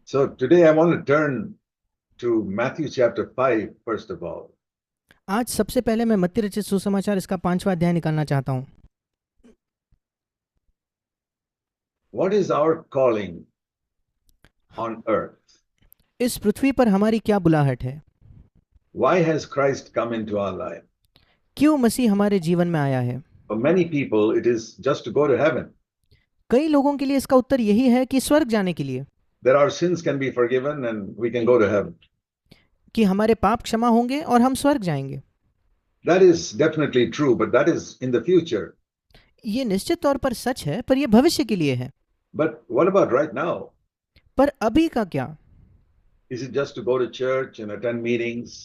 So today I want to turn to Matthew chapter 5, first of all. आज सबसे पहले मैं मत्ती रचित सुसमाचार इसका 5वां अध्याय निकालना चाहता हूँ। What is our calling on earth? इस पृथ्वी पर हमारी क्या बुलाहट है? Why has Christ come into our life? क्यों मसीह हमारे जीवन में आया है? For many people, it is just to go to heaven. कई लोगों के लिए इसका उत्तर यही है कि स्वर्ग जाने के लिए, That our sins can be forgiven and we can go to heaven. कि हमारे पाप क्षमा होंगे और हम स्वर्ग जाएंगे। That is definitely true, but that is in the future. ये निश्चित तौर पर सच है, पर यह भविष्य के लिए है। But what about right now? पर अभी का क्या? Is it just to go to church and attend meetings?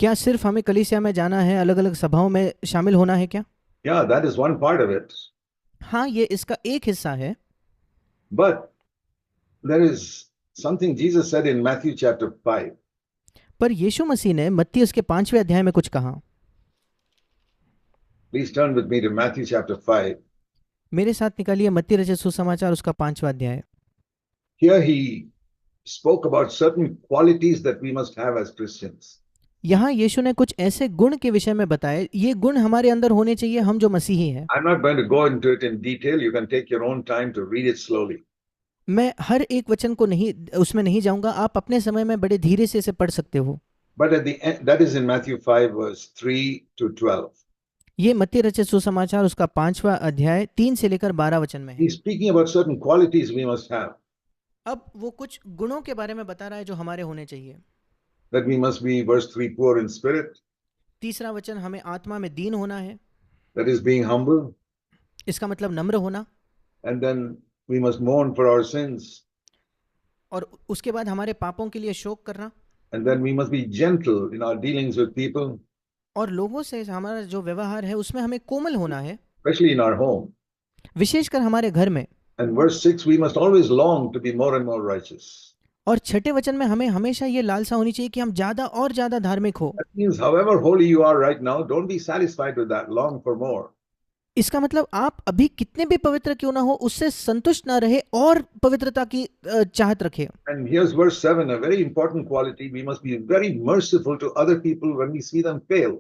क्या सिर्फ हमें कलीसिया में जाना है, अलग अलग सभाओं में शामिल होना है क्या? Yeah, that is one part of it. हाँ, ये इसका एक हिस्सा है। But there is something Jesus said in Matthew chapter 5. पर यीशु मसीह ने मत्ती उसके 5वें अध्याय में कुछ कहा। Please turn with me to Matthew chapter 5. मेरे साथ निकालिए मत्ती रचित सुसमाचार उसका 5वां अध्याय। Here he spoke about certain qualities that we must have as Christians. यहाँ यीशु ने कुछ ऐसे गुण के विषय में बताए, ये गुण हमारे अंदर होने चाहिए, हम जो मसीही हैं। I'm not going to go into it in detail. You can take your own time to read it slowly. मैं हर एक वचन को उसमें नहीं जाऊंगा, आप अपने समय में बड़े धीरे से इसे पढ़ सकते हो। But at the end, that is in Matthew 5, verse 3 to 12. ये मत्ती रचित सुसमाचार उसका 5वां अध्याय 3 से लेकर 12 वचन में है। He's speaking about certain qualities we must have. अब वो कुछ गुणों के बारे में बता रहा है जो हमारे होने चाहिए। That we must be, verse 3, poor in spirit. तीसरा वचन, हमें आत्मा में दीन होना है। That is being humble. इसका मतलब नम्र होना। And then we must mourn for our sins. और उसके बाद हमारे पापों के लिए शोक करना। And then we must be gentle in our dealings with people, और लोगों से हमारा जो व्यवहार है उसमें हमें कोमल होना है, especially in our home. विशेषकर हमारे घर में। And verse 6, we must always long to be more and more righteous. और छठे वचन में हमें हमेशा ये लालसा होनी चाहिए कि हम ज्यादा और ज्यादा धार्मिक हो। That means however holy you are right now, don't be satisfied with that. Long for more. इसका मतलब आप अभी कितने भी पवित्र क्यों ना हो, उससे संतुष्ट ना रहे और पवित्रता की चाहत रखे। And here's verse 7, a very important quality. We must be very merciful to other people when we see them fail.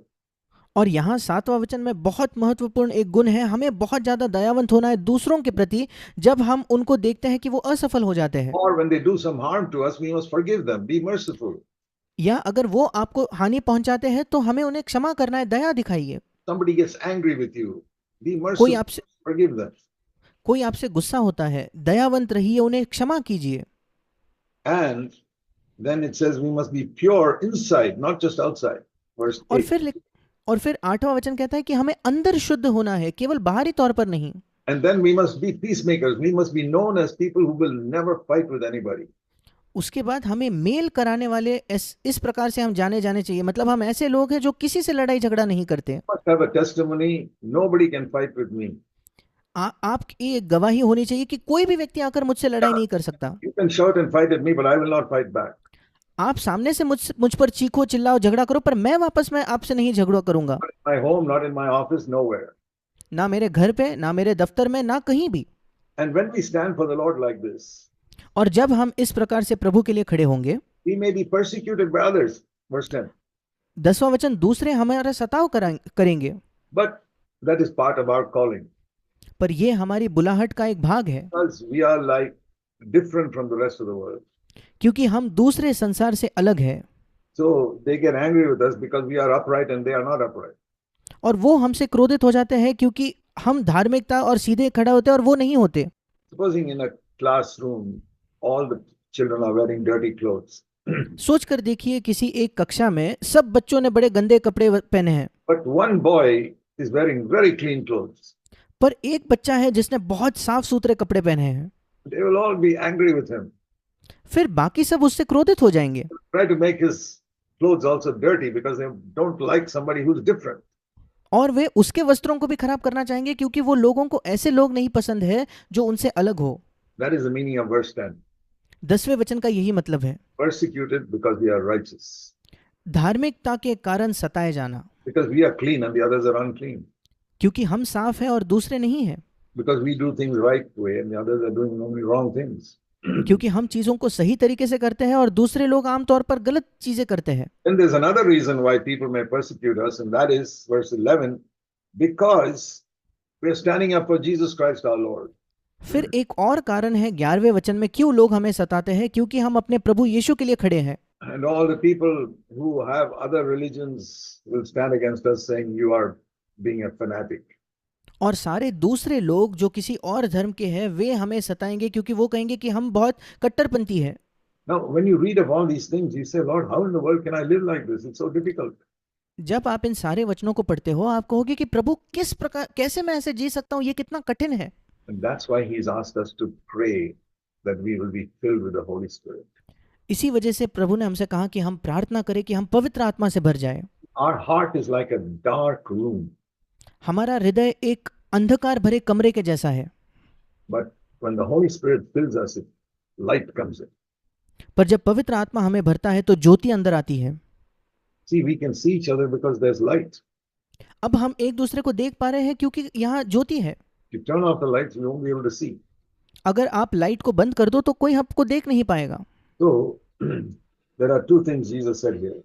और यहाँ 7वां वचन में बहुत महत्वपूर्ण एक गुण है, हमें बहुत ज्यादा दयावंत होना है दूसरों के प्रति जब हम उनको देखते हैं कि वो असफल हो जाते हैं। Or when they do some harm to us, we must forgive them. Be merciful. या अगर वो आपको हानि पहुंचाते हैं तो हमें उन्हें क्षमा करना है, दया दिखाइए। Somebody gets angry with you. Be कोई merciful. आपसे Forgive them. कोई आपसे गुस्सा होता है, दयावंत रहिए, उन्हें क्षमा कीजिए। And then it says we must be pure inside, not just outside. Verse और 8. फिर 8वां वचन कहता है कि हमें अंदर शुद्ध होना है, केवल बाहरी तौर पर नहीं। And then we must be peacemakers. We must be known as people who will never fight with anybody. उसके बाद हमें मेल कराने वाले इस प्रकार से हम जाने चाहिए, मतलब हम ऐसे लोग हैं जो किसी से लड़ाई झगड़ा नहीं करते। Must have a testimony. Nobody can fight with me. आपकी एक गवाही होनी चाहिए कि कोई भी व्यक्ति आकर मुझसे लड़ाई नहीं कर सकता। You can shout and fight at me, but I will not fight back. आप सामने से मुझ पर चीखो, चिल्लाओ, झगड़ा करो, पर मैं वापस में आपसे नहीं झगड़ा करूंगा। Not in my home, not in my office, nowhere. ना मेरे घर पे, ना मेरे दफ्तर में, ना कहीं भी। And when we stand for the Lord like this, और जब हम इस प्रकार से प्रभु के लिए खड़े होंगे, we may be persecuted by others. Verse 10. 10वां वचन, दूसरे हमारा सताव करेंगे, But that is part of our calling. पर ये हमारी बुलाहट का एक भाग है, Because we are like different from the rest of the world. क्योंकि हम दूसरे संसार से अलग है। So they get angry with us because we are upright and they are not upright. और वो हमसे क्रोधित हो जाते हैं क्योंकि हम धार्मिकता और सीधे खड़ा होते हैं और वो नहीं होते। Supposing in a classroom, all the children are wearing dirty clothes. सोच कर देखिए, किसी एक कक्षा में सब बच्चों ने बड़े गंदे कपड़े पहने हैं, But one boy is wearing very clean clothes. पर एक बच्चा है जिसने बहुत साफ सुथरे कपड़े पहने हैं। They will all be angry with him. फिर बाकी सब उससे क्रोधित हो जाएंगे, Try to make his clothes also dirty because they don't like somebody who's different. और वे उसके वस्त्रों को भी खराब करना चाहेंगे क्योंकि वो लोगों को ऐसे लोग नहीं पसंद है जो उनसे अलग हो। That is the meaning of verse 10. 10वें वचन का यही मतलब है, Persecuted because we are righteous. धार्मिकता के कारण सताए जाना, Because we are clean and the others are unclean. क्योंकि हम साफ हैं और दूसरे नहीं हैं। Because we do things right way and the others are doing only wrong things. क्योंकि हम चीजों को सही तरीके से करते हैं और दूसरे लोग आमतौर पर गलत चीजें करते हैं। And there's another reason why people may persecute us, and that is verse 11, because we're standing up for Jesus Christ our Lord. फिर एक और कारण है 11वें वचन में क्यों लोग हमें सताते हैं, क्योंकि हम अपने प्रभु यीशु के लिए खड़े हैं। And all the people who have other religions will stand against us, saying, you are being a fanatic. और सारे दूसरे लोग जो किसी और धर्म के हैं वे हमें सताएंगे, क्योंकि वो कहेंगे कि हम बहुत कट्टरपंथी है। Now, when you read of all these things, you say, Lord, how in the world can I live like this? It's so difficult. जब आप इन सारे वचनों को पढ़ते हो आप कहोगे कि प्रभु किस प्रकार, कैसे मैं ऐसे जी सकता हूँ, ये कितना कठिन है। And that's why he's asked us to pray that we will be filled with the Holy Spirit. इसी वजह से प्रभु ने हमसे कहा कि हम प्रार्थना करें कि हम पवित्र आत्मा से भर जाएं। Our heart is like a dark room, हमारा हृदय एक अंधकार भरे कमरे के जैसा है, but when the Holy Spirit fills us, light comes in. पर जब पवित्र आत्मा हमें भरता है तो ज्योति अंदर आती है। See, we can see each other because there's light. अब हम एक दूसरे को देख पा रहे हैं क्योंकि यहाँ ज्योति है। If you turn off the lights, you won't be able to see. अगर आप लाइट को बंद कर दो तो कोई आपको देख नहीं पाएगा। So, there are two things Jesus said here.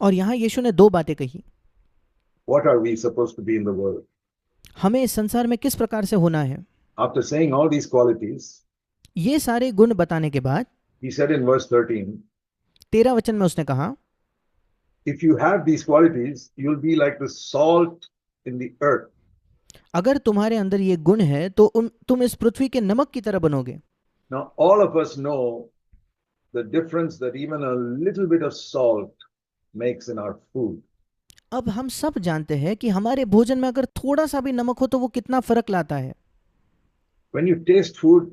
और यहाँ यीशु ने दो बातें कही। What are we supposed to be in the world? हमें इस संसार में किस प्रकार से होना है। After saying all these qualities, ये सारे गुण बताने के बाद he said in verse 13, 13 वचन में उसने कहा, if you have these qualities, you'll be like the salt in the earth. अगर तुम्हारे अंदर ये गुण है तो तुम इस पृथ्वी के नमक की तरह बनोगे। Now, all of us know the difference that even a little bit of salt makes in our food. अब हम सब जानते हैं कि हमारे भोजन में अगर थोड़ा सा भी नमक हो तो वो कितना फर्क लाता है। When you taste food,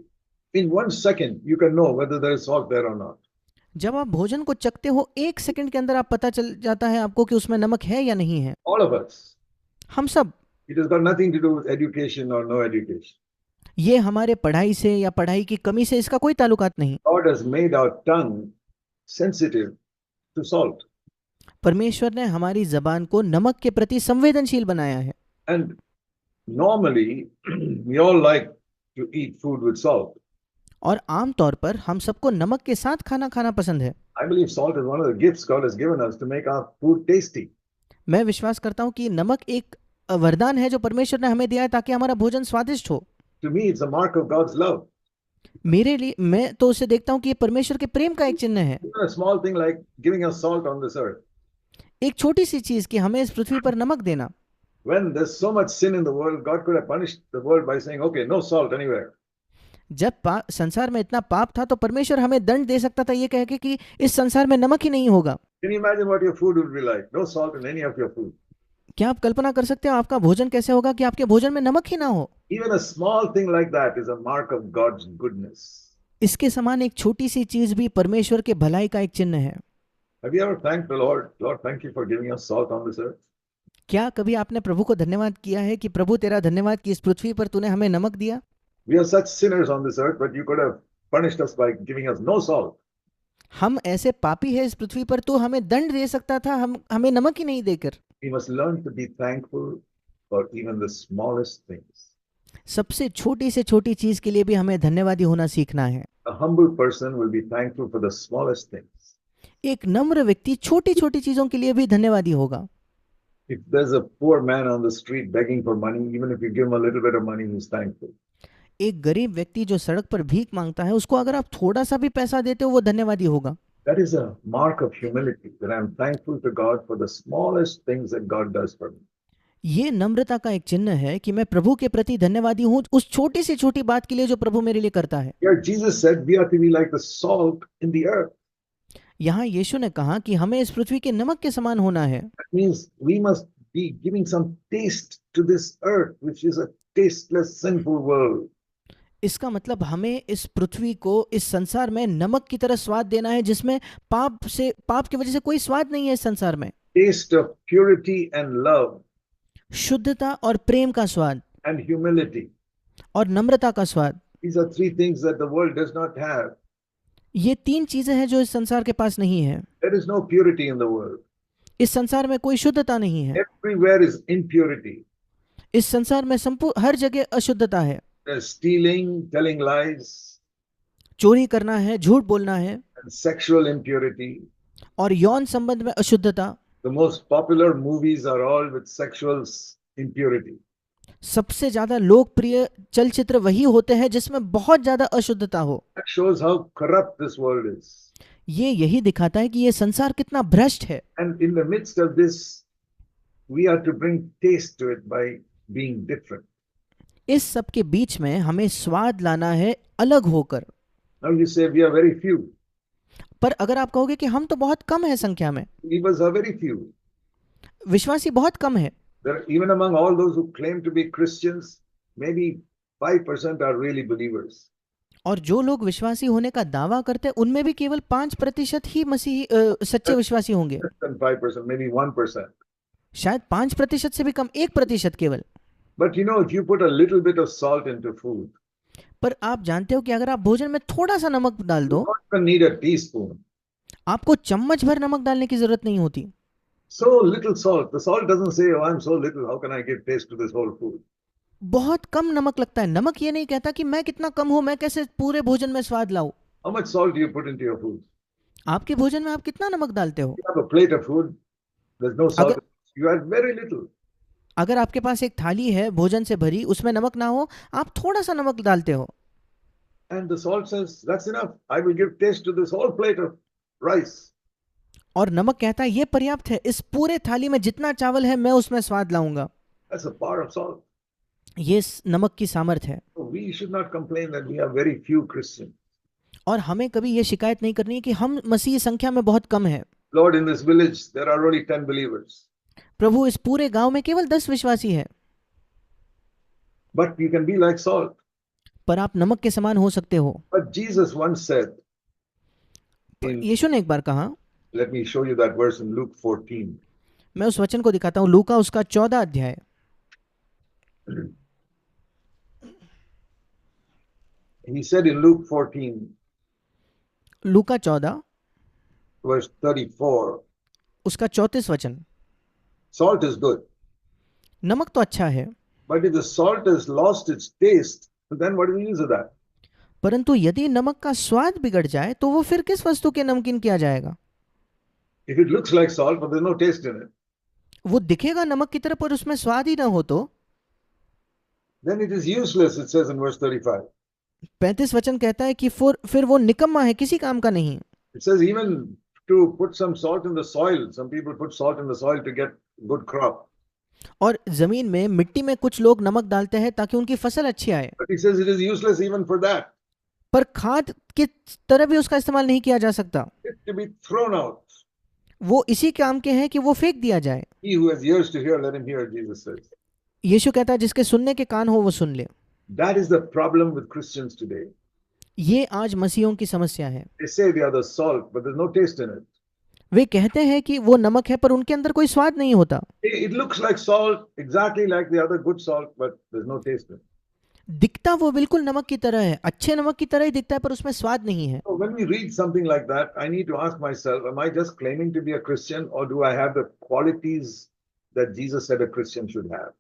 in 1 second, you can know whether there is salt there or not. जब आप भोजन को चखते हो 1 सेकंड के अंदर आप पता चल जाता है आपको कि उसमें नमक है या नहीं है। All of us. हम सब। It has got nothing to do with education or no education. ये हमारे पढ़ाई से या पढ़ाई की कमी से इसका कोई ताल्लुकात नहीं। God has made our tongue sensitive to salt. परमेश्वर ने हमारी जबान को नमक के प्रति संवेदनशील बनाया है। And normally, we all like to eat food with salt. और आमतौर पर हम सबको नमक के साथ खाना खाना पसंद है। I believe salt is one of the gifts God has given us to make our food tasty. मैं विश्वास करता हूँ कि नमक एक वरदान है जो परमेश्वर ने हमें दिया है ताकि हमारा भोजन स्वादिष्ट हो। To me, it's a mark of God's love. मेरे लिए, मैं तो उसे देखता हूँ कि ये परमेश्वर के प्रेम का एक चिन्ह है। Even a small thing like giving us salt on this earth. एक छोटी सी चीज कि हमें इस पृथ्वी पर नमक देना। When there's so much sin in the world, God could have punished the world by saying, okay, no salt anywhere. जब संसार में इतना पाप था तो परमेश्वर हमें दंड दे सकता था ये कह के कि इस संसार में नमक ही नहीं होगा। Can you imagine what your food would be like? No salt in any of your food. क्या आप कल्पना कर सकते हो आपका भोजन कैसे होगा कि आपके भोजन में नमक ही ना हो। Even a small thing like that is a mark of God's goodness. इसके समान एक छोटी सी चीज भी परमेश्वर के भलाई का एक चिन्ह है। Have you ever thanked the Lord? Lord, thank you for giving us salt on this earth. क्या कभी आपने प्रभु को धन्यवाद किया है कि प्रभु तेरा धन्यवाद कि इस पृथ्वी पर तूने हमें नमक दिया। We are such sinners on this earth, but you could have punished us by giving us no salt. हम ऐसे पापी हैं इस पृथ्वी पर, तो हमें दंड दे सकता था हमें नमक ही नहीं देकर। We must learn to be thankful for even the smallest things. सबसे छोटी से छोटी चीज के लिए भी हमें धन्यवादी होना सीखना है। A humble person will be thankful for the smallest things. एक नम्र व्यक्ति छोटी छोटी चीजों के लिए भी धन्यवादी होगा। If there's a poor man on the street begging for money, even if you give him a little bit of money, he's thankful. एक गरीब व्यक्ति जो सड़क पर भीख मांगता है उसको अगर आप थोड़ा सा भी पैसा देते हो वो धन्यवादी होगा। That is a mark of humility, that I'm thankful to God for the smallest things that God does for me. ये नम्रता का एक चिन्ह है कि मैं प्रभु के प्रति धन्यवादी हूँ उस छोटी से छोटी बात के लिए जो प्रभु मेरे लिए करता है। Here Jesus said we are to be like the salt in the earth. यहाँ यीशु ने कहा कि हमें इस पृथ्वी के नमक के समान होना है। That means we must be giving some taste to this earth, which is a tasteless, sinful world. इसका मतलब हमें इस पृथ्वी को, इस संसार में नमक की तरह स्वाद देना है जिसमें पाप की वजह से कोई स्वाद नहीं है इस संसार में। Taste of purity and love शुद्धता और प्रेम का स्वाद and humility. और नम्रता का स्वाद। These are three things that the world does not have. ये तीन चीजें हैं जो इस संसार के पास नहीं है। There is no purity in the world. इस संसार में कोई शुद्धता नहीं है। Everywhere is impurity. इस संसार में हर जगह अशुद्धता है। There's stealing, telling lies, चोरी करना है, झूठ बोलना है and sexual impurity. और यौन संबंध में अशुद्धता। The most popular movies are all with sexual impurity. सबसे ज्यादा लोकप्रिय चलचित्र वही होते हैं जिसमें बहुत ज्यादा अशुद्धता हो। That shows how corrupt this world is. ये यही दिखाता है कि ये संसार कितना भ्रष्ट है। And in the midst of this, we are to bring taste to it by being different. इस सब के बीच में हमें स्वाद लाना है अलग होकर। Now you say we are very few. पर अगर आप कहोगे कि हम तो बहुत कम है संख्या में, Believers are very few. विश्वासी बहुत कम है, There, even among all those who claim to be Christians, maybe 5% are really believers. और जो लोग विश्वासी होने का दावा करते हैं उनमें भी केवल 5% ही मसीही सच्चे विश्वासी होंगे। Less than 5%, maybe 1%. शायद 5% से भी कम, 1% केवल। But you know, if you put a little bit of salt into food, पर आप जानते हो कि अगर आप भोजन में थोड़ा सा नमक डाल you दो, don't even need a teaspoon. आपको चम्मच भर नमक डालने की जरूरत नहीं होती। So little salt. The salt doesn't say, "Oh, I'm so little. How can I give taste to this whole food?" बहुत कम नमक लगता है। नमक ये नहीं कहता कि मैं कितना कम हूं, मैं कैसे पूरे भोजन में स्वाद लाऊं। How much salt do you put into your food? आपके भोजन में आप कितना नमक डालते हो? You have a plate of food. There's no salt. अगर You add very little. अगर आपके पास एक थाली है भोजन से भरी, उसमें नमक ना हो, आप थोड़ा सा नमक डालते हो And the salt says, "That's enough. I will give taste to this whole plate of rice." और नमक कहता है ये पर्याप्त है, इस पूरे थाली में जितना चावल है मैं उसमें स्वाद लाऊंगा। That's the power of salt. ये नमक की सामर्थ है। So we should not complain that we are very few Christians. और हमें कभी ये शिकायत नहीं करनी है कि हम मसीही संख्या में बहुत कम हैं। Lord, in this village, there are only 10 believers. प्रभु, इस पूरे गांव में केवल 10 विश्वासी हैं। But you can be like salt. पर आप नमक के समान हो सकते हो। But Jesus once said, यीशु ने एक बार कहा, let me show you that verse in Luke 14. मैं उस वचन को दिखाता हूं, लूका उसका 14 अध्याय। He said in Luke 14, Luka 14 verse 34, उसका 34 वचन। salt is good. नमक तो अच्छा है, But if the salt has lost its taste, then what is the use of that? परंतु यदि नमक का स्वाद बिगड़ जाए तो वो फिर किस वस्तु के नमकीन किया जाएगा? If it looks like salt, but there's no taste in it, वो दिखेगा नमक की तरह पर उसमें स्वाद ही ना हो तो then it is useless, it says in verse 35. 35 वचन कहता है कि फिर वो निकम्मा है, किसी काम का नहीं। It says even to put some salt in the soil. Some people put salt in the soil to get good crop. और जमीन में, मिट्टी में कुछ लोग नमक डालते हैं ताकि उनकी फसल अच्छी आए। But he says it is useless even for that. पर खाद की तरह भी उसका इस्तेमाल नहीं किया जा सकता। It to be thrown out. वो इसी काम के हैं कि वो फेंक दिया जाए। He who has ears to hear, let him hear, Jesus says. यीशु कहता है जिसके सुनने के कान हो वो सुन ले। That is the problem with Christians today. ये आज मसीहों की समस्या है। They say they are the salt, but there's no taste in it. वे कहते हैं कि वो नमक है पर उनके अंदर कोई स्वाद नहीं होता। It looks like salt, exactly like the other good salt, but there's no taste in it. दिखता वो बिल्कुल नमक की तरह है, अच्छे नमक की तरह ही दिखता है पर उसमें स्वाद नहीं है। So when we read something like that, I need to ask myself, am I just claiming to be a Christian, or do I have the qualities that Jesus said a Christian should have?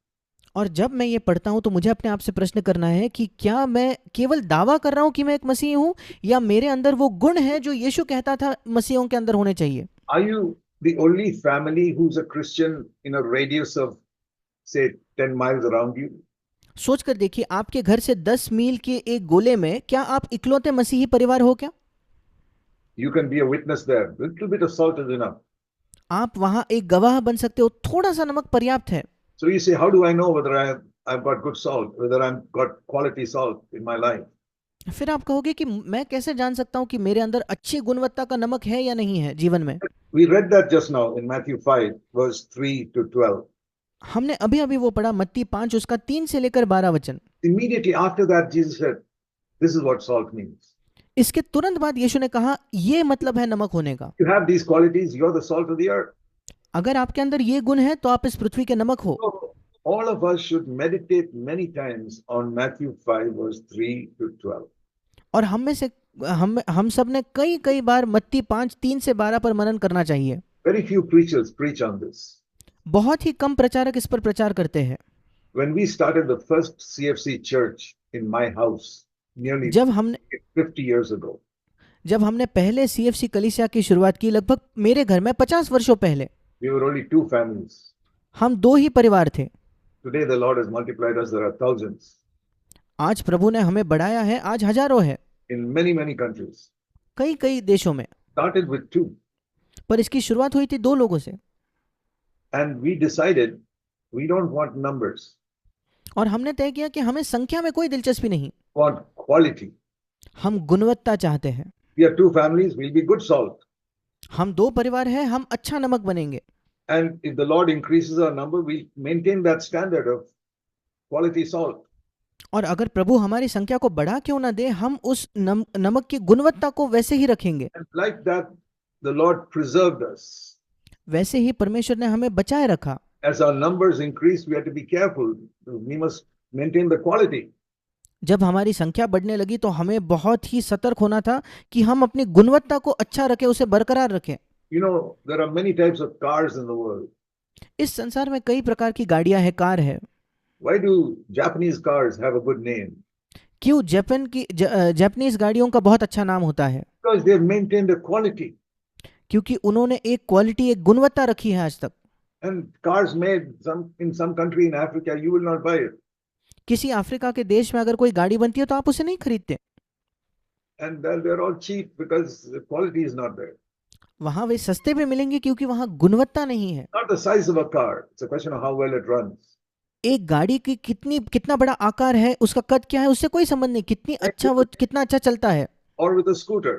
और जब मैं ये पढ़ता हूँ तो मुझे अपने आप से प्रश्न करना है कि क्या मैं केवल दावा कर रहा हूँ कि मैं एक मसीही हूँ, या मेरे अंदर वो गुण है जो यीशु कहता था मसीहों के अंदर होने चाहिए। Are you the only family who's a Christian in a radius of, say, 10 miles around you? सोच कर देखिए, आपके घर से 10 मील के एक गोले में क्या आप इकलौते मसीही परिवार हो क्या? You can be a witness there. A little bit of salt is enough. आप वहां एक गवाह बन सकते हो, थोड़ा सा नमक पर्याप्त है। So you say, how do I know whether I've got good salt, whether I've got quality salt in my life? फिर आप कहोगे कि मैं कैसे जान सकता हूं कि मेरे अंदर अच्छी गुणवत्ता का नमक है या नहीं है जीवन में? We read that just now in Matthew 5, verse 3 to 12. हमने अभी अभी वो पढ़ा, मत्ती 5 उसका 3 से लेकर 12 वचन। Immediately after that, Jesus said, this is what salt means. इसके तुरंत बाद यीशु ने कहा, ये मतलब है नमक होने का। You have these qualities, you're the salt of the earth. अगर आपके अंदर ये गुण है तो आप इस पृथ्वी के नमक हो। So all of us should meditate many times on Matthew 5, verse 3 to 12. और हम में से हम सब ने कई बार मत्ती 5 3 से 12 पर मनन करना चाहिए। Very few preachers preach on this. बहुत ही कम प्रचारक इस पर प्रचार करते हैं। When we started the first CFC church in my house, nearly जब हमने 50 years ago. पहले CFC कलीसिया की शुरुआत की, लगभग मेरे घर में 50 वर्षों पहले We were only 2 families. हम 2 ही परिवार थे। Today the Lord has multiplied us. There are thousands आज प्रभु ने हमें बढ़ाया है, आज हजारों है in many countries. कई कई देशों में। Started with 2, पर इसकी शुरुआत हुई थी 2 लोगों से, and we decided we don't want numbers, और हमने तय किया कि हमें संख्या में कोई दिलचस्पी नहीं, we want quality. हम गुणवत्ता चाहते हैं। We are 2 families, we'll be good salt. हम 2 परिवार हैं, हम अच्छा नमक बनेंगे। And if the Lord increases our number, we'll maintain that standard of quality salt. और अगर प्रभु हमारी संख्या को बढ़ा क्यों ना दे, हम उस नमक की गुणवत्ता को वैसे ही रखेंगे। And like that, the Lord preserved us. वैसे ही परमेश्वर ने हमें बचाए रखा। As our numbers increase, we have to be careful. We must maintain the quality. जब हमारी संख्या बढ़ने लगी तो हमें बहुत ही सतर्क होना था कि हम अपनी गुणवत्ता को अच्छा रखें, उसे बरकरार रखें। You know, there are many types of cars in the world. इस संसार में कई प्रकार की गाड़ियां हैं, कार है। Why do Japanese cars have a good name? क्यों जापानीज गाड़ियों का बहुत अच्छा नाम होता है? Because they've maintained the quality. क्योंकि उन्होंने एक क्वालिटी, एक गुणवत्ता रखी है आज तक। And cars made in some country in Africa, you will not buy it. किसी अफ्रीका के देश में अगर कोई गाड़ी बनती है तो आप उसे नहीं खरीदते। And they're all cheap because the quality is not there. वहां वे सस्ते पे मिलेंगे क्योंकि वहां गुणवत्ता नहीं है। Not the size of a car. It's a question of how well it runs. एक गाड़ी की कितना बड़ा आकार है, उसका कद क्या है, उससे कोई संबंध नहीं, कितना अच्छा चलता है। Or with a scooter.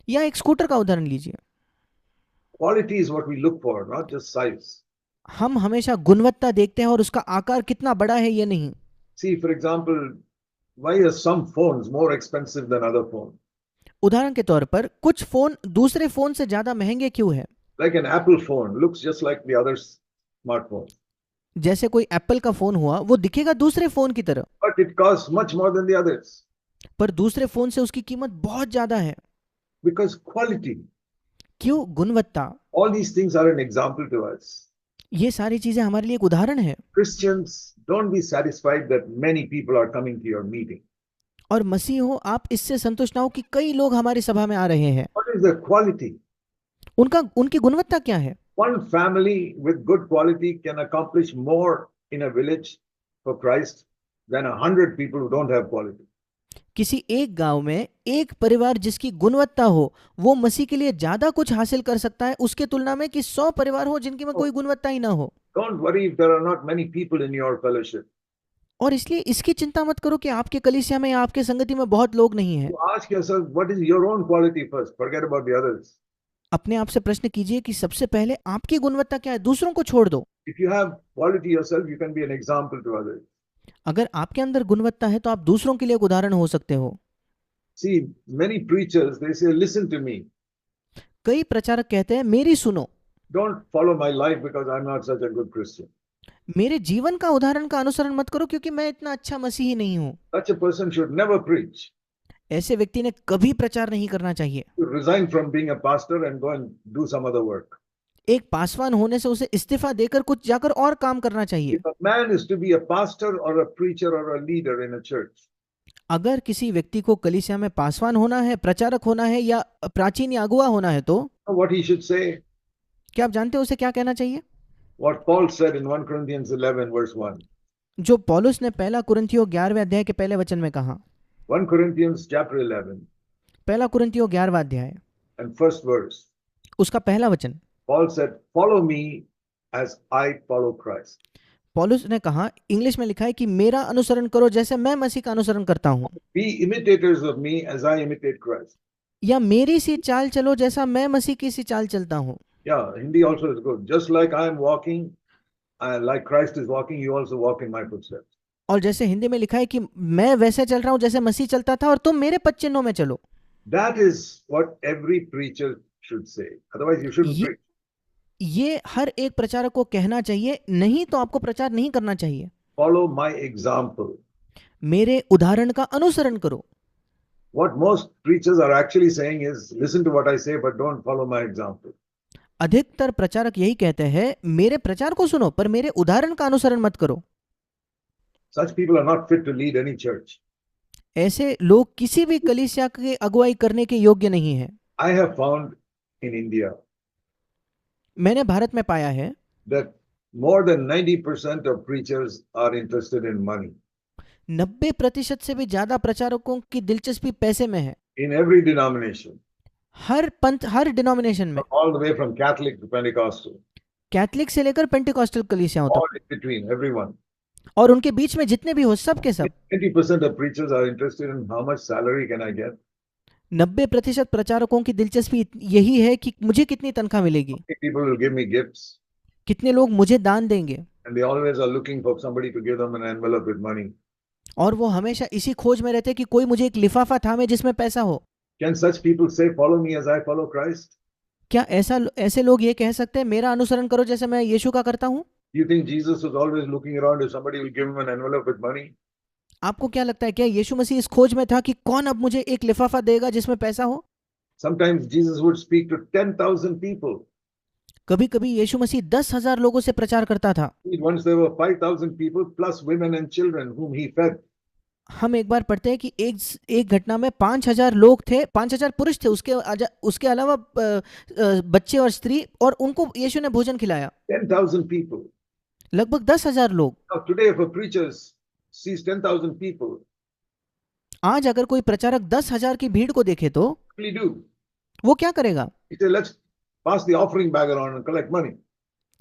या एक स्कूटर का उदाहरण लीजिए। Quality is what we look for, not just size. हम हमेशा गुणवत्ता देखते हैं और उसका आकार कितना बड़ा है ये नहीं। See, for example, why are some phones more expensive than other phones? उदाहरण के तौर पर कुछ फोन दूसरे फोन से ज्यादा महंगे क्यों है? Like an Apple phone looks just like the other smartphone, जैसे कोई एप्पल का फोन हुआ, वो दिखेगा दूसरे फोन की तरह, but it costs much more than the others पर दूसरे फोन से उसकी कीमत बहुत ज्यादा है। because quality. क्यों? गुणवत्ता। All these things are an example to us. ये सारी चीजें हमारे लिए एक उदाहरण है। Christians, don't be satisfied that many people are coming to your meeting. और मसीह हो, आप इससे संतुष्ट ना हो कि कई लोग हमारी सभा में आ रहे हैं। What is the quality? उनकी गुणवत्ता क्या है? One family with good quality can accomplish more in a village for Christ than 100 people who don't have quality. किसी एक गांव में एक परिवार जिसकी गुणवत्ता हो, वो मसीह के लिए ज्यादा कुछ हासिल कर सकता है उसके तुलना में कि 100 परिवार हो जिनकी में कोई गुणवत्ता ही ना हो। Don't worry if there are not many people in your fellowship. और इसलिए इसकी चिंता मत करो कि आपके कलीसिया में या आपके संगति में बहुत लोग नहीं हैं। You ask yourself, what is your own quality first? Forget about the others. अपने आप से प्रश्न कीजिए कि सबसे पहले आपकी गुणवत्ता क्या है, दूसरों को छोड़ दो। If you have quality yourself, you can be an example to others. अगर आपके अंदर गुणवत्ता है तो आप दूसरों के लिए एक उदाहरण हो सकते हो। See, many preachers, they say, listen to me. कई प्रचारक कहते हैं मेरी सुनो, Don't follow my life because I'm not such a good Christian. मेरे जीवन का उदाहरण का अनुसरण मत करो क्योंकि मैं इतना अच्छा मसीही नहीं हूं। Such a person should never preach. ऐसे व्यक्ति ने कभी प्रचार नहीं करना चाहिए। You resign from being a pastor and go and do some other work. एक पासवान होने से उसे इस्तीफा देकर कुछ जाकर और काम करना चाहिए। If a man is to be a pastor or a preacher or a leader in a church, अगर किसी व्यक्ति को कलीसिया में पासवान होना है, प्रचारक होना है या प्राचीन या अगुवा होना है तो know what he should say? क्या आप जानते हो उसे क्या कहना चाहिए? What Paul said in 1 Corinthians 11 verse 1. जो पौलुस ने पहला कुरिन्थियों 11वें अध्याय के पहले वचन में कहा। 1 Corinthians chapter 11 पहला कुरिन्थियों 11वां अध्याय and first verse. उसका पहला वचन, Paul said, follow me as I follow Christ. पौलुस ने कहा, इंग्लिश में लिखा है कि मेरा अनुसरण करो जैसे मैं मसीह का अनुसरण करता हूँ, Be imitators of me as I imitate Christ. या मेरी सी चाल चलो जैसा मैं मसीह की सी चाल चलता हूँ। Yeah, Hindi also is good. Just like I am walking, like Christ is walking, you also walk in my footsteps. और जैसे हिंदी में लिखा है कि मैं वैसे चल रहा हूँ जैसे मसीह चलता था और तुम मेरे पद चिन्हों में चलो। That is what every preacher should say. Otherwise, you shouldn't preach. ये हर एक प्रचारक को कहना चाहिए, नहीं तो आपको प्रचार नहीं करना चाहिए। Follow my example. मेरे उदाहरण का अनुसरण करो। What most preachers are actually saying is, listen to what I say, but don't follow my example. अधिकतर प्रचारक यही कहते हैं, मेरे प्रचार को सुनो पर मेरे उदाहरण का अनुसरण मत करो। Such people are not fit to lead any church. ऐसे लोग किसी भी कलीसिया के अगुवाई करने के योग्य नहीं है। I have found in India मैंने भारत में पाया है that more than 90% of preachers are interested in money 90% से भी ज्यादा प्रचारकों की दिलचस्पी पैसे में है, in every denomination, हर पंथ, हर डिनोमिनेशन में, all the way from Catholic to Pentecostal, Catholic से लेकर पेंटिकॉस्टल कलीसियाओं all तक, in between, everyone. और उनके बीच में जितने भी हो सब के सब 20% of preachers are interested in how much salary can I get? 90% प्रचारकों की दिलचस्पी यही है कि मुझे कितनी तनख्वाह मिलेगी, How many people will give me gifts? कितने लोग मुझे दान देंगे, And they always are looking for somebody to give them an envelope with money. और वो हमेशा इसी खोज में रहते हैं कि कोई मुझे एक लिफाफा थामे जिसमें पैसा हो। Can such people say, follow me as I follow Christ? क्या ऐसे लोग ये कह सकते हैं मेरा अनुसरण करो जैसे मैं यीशु का करता हूँ? You think Jesus was always looking around if somebody will give him an envelope with money? आपको क्या लगता है, क्या यीशु मसीह इस खोज में था कि कौन अब मुझे एक लिफाफा देगा जिसमें पैसा हो? Sometimes Jesus would speak to 10,000 people. कभी कभी यीशु मसीह 10,000 लोगों से प्रचार करता था। Once there were 5,000 people plus women and children whom he fed. हम एक बार पढ़ते हैं कि एक घटना में 5,000 लोग थे, 5,000 पुरुष थे, उसके अलावा बच्चे और स्त्री, और उनको यीशु ने भोजन खिलाया। 10,000 people. लगभग 10,000 लोग। Now today if a preacher sees 10,000 people, आज अगर कोई प्रचारक 10,000 की भीड़ को देखे तो what will he do? वो क्या करेगा? He said, let's pass the offering bag around and collect money.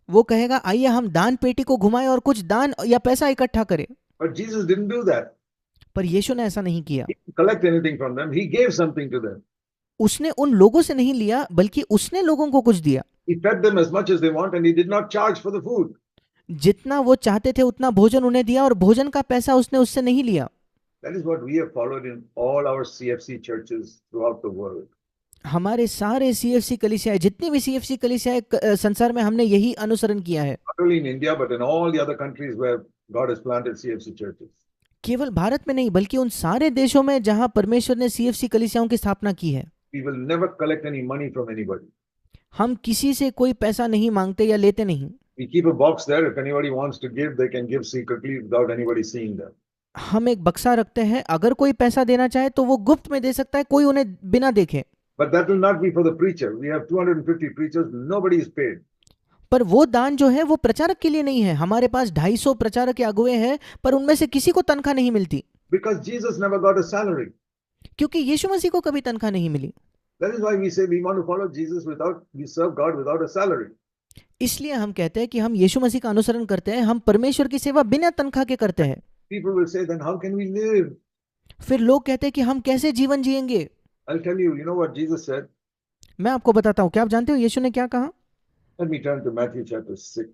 वो कहेगा आइए हम दान पेटी को घुमाएं और कुछ दान या पैसा इकट्ठा करें। But Jesus didn't do that. पर यीशु ने ऐसा नहीं किया। He didn't collect anything from them. He gave something to them. उसने उन लोगों से नहीं लिया, बल्कि उसने लोगों को कुछ दिया। He fed them as much as they want and he did not charge for the food. जितना वो चाहते थे उतना भोजन उन्हें दिया, और भोजन का पैसा उसने उससे नहीं लिया। That is what we have followed in all our CFC churches throughout the world. हमारे सारे CFC कलीसियाएं, जितनी भी CFC कलीसियाएं संसार में, हमने यही अनुसरण किया है। Not only in India, but in all the other countries where God has planted CFC churches. केवल भारत में नहीं, बल्कि उन सारे देशों में जहां परमेश्वर ने CFC कलीसियाओं की स्थापना की है। We will never collect any money from anybody. हम किसी से कोई पैसा नहीं मांगते या लेते नहीं। We keep a box there. If anybody wants to give, they can give secretly without anybody seeing them. हम एक बक्सा रखते हैं, अगर कोई पैसा देना चाहे तो वो गुप्त में दे सकता है, कोई उन्हें बिना देखे। But that will not be for the preacher. We have 250 preachers. Nobody is paid. पर वो दान जो है वो प्रचारक के लिए नहीं है। हमारे पास 250 प्रचारक या अगुवे हैं, पर उनमें से किसी को तनख्वाह नहीं मिलती। Because Jesus never got a salary. क्योंकि यीशु मसीह को कभी तनख्वाह नहीं मिली। That is why we say we want to follow Jesus we serve God without a salary. इसलिए हम कहते हैं कि हम यीशु मसीह का अनुसरण करते हैं, हम परमेश्वर की सेवा बिना तनख्वाह के करते हैं। People will say, then how can we live? फिर लोग कहते हैं कि हम कैसे जीवन जिएंगे? I'll tell you, you know what Jesus said? मैं आपको बताता हूँ, क्या आप जानते हो यीशु ने क्या कहा? Let me turn to Matthew chapter 6,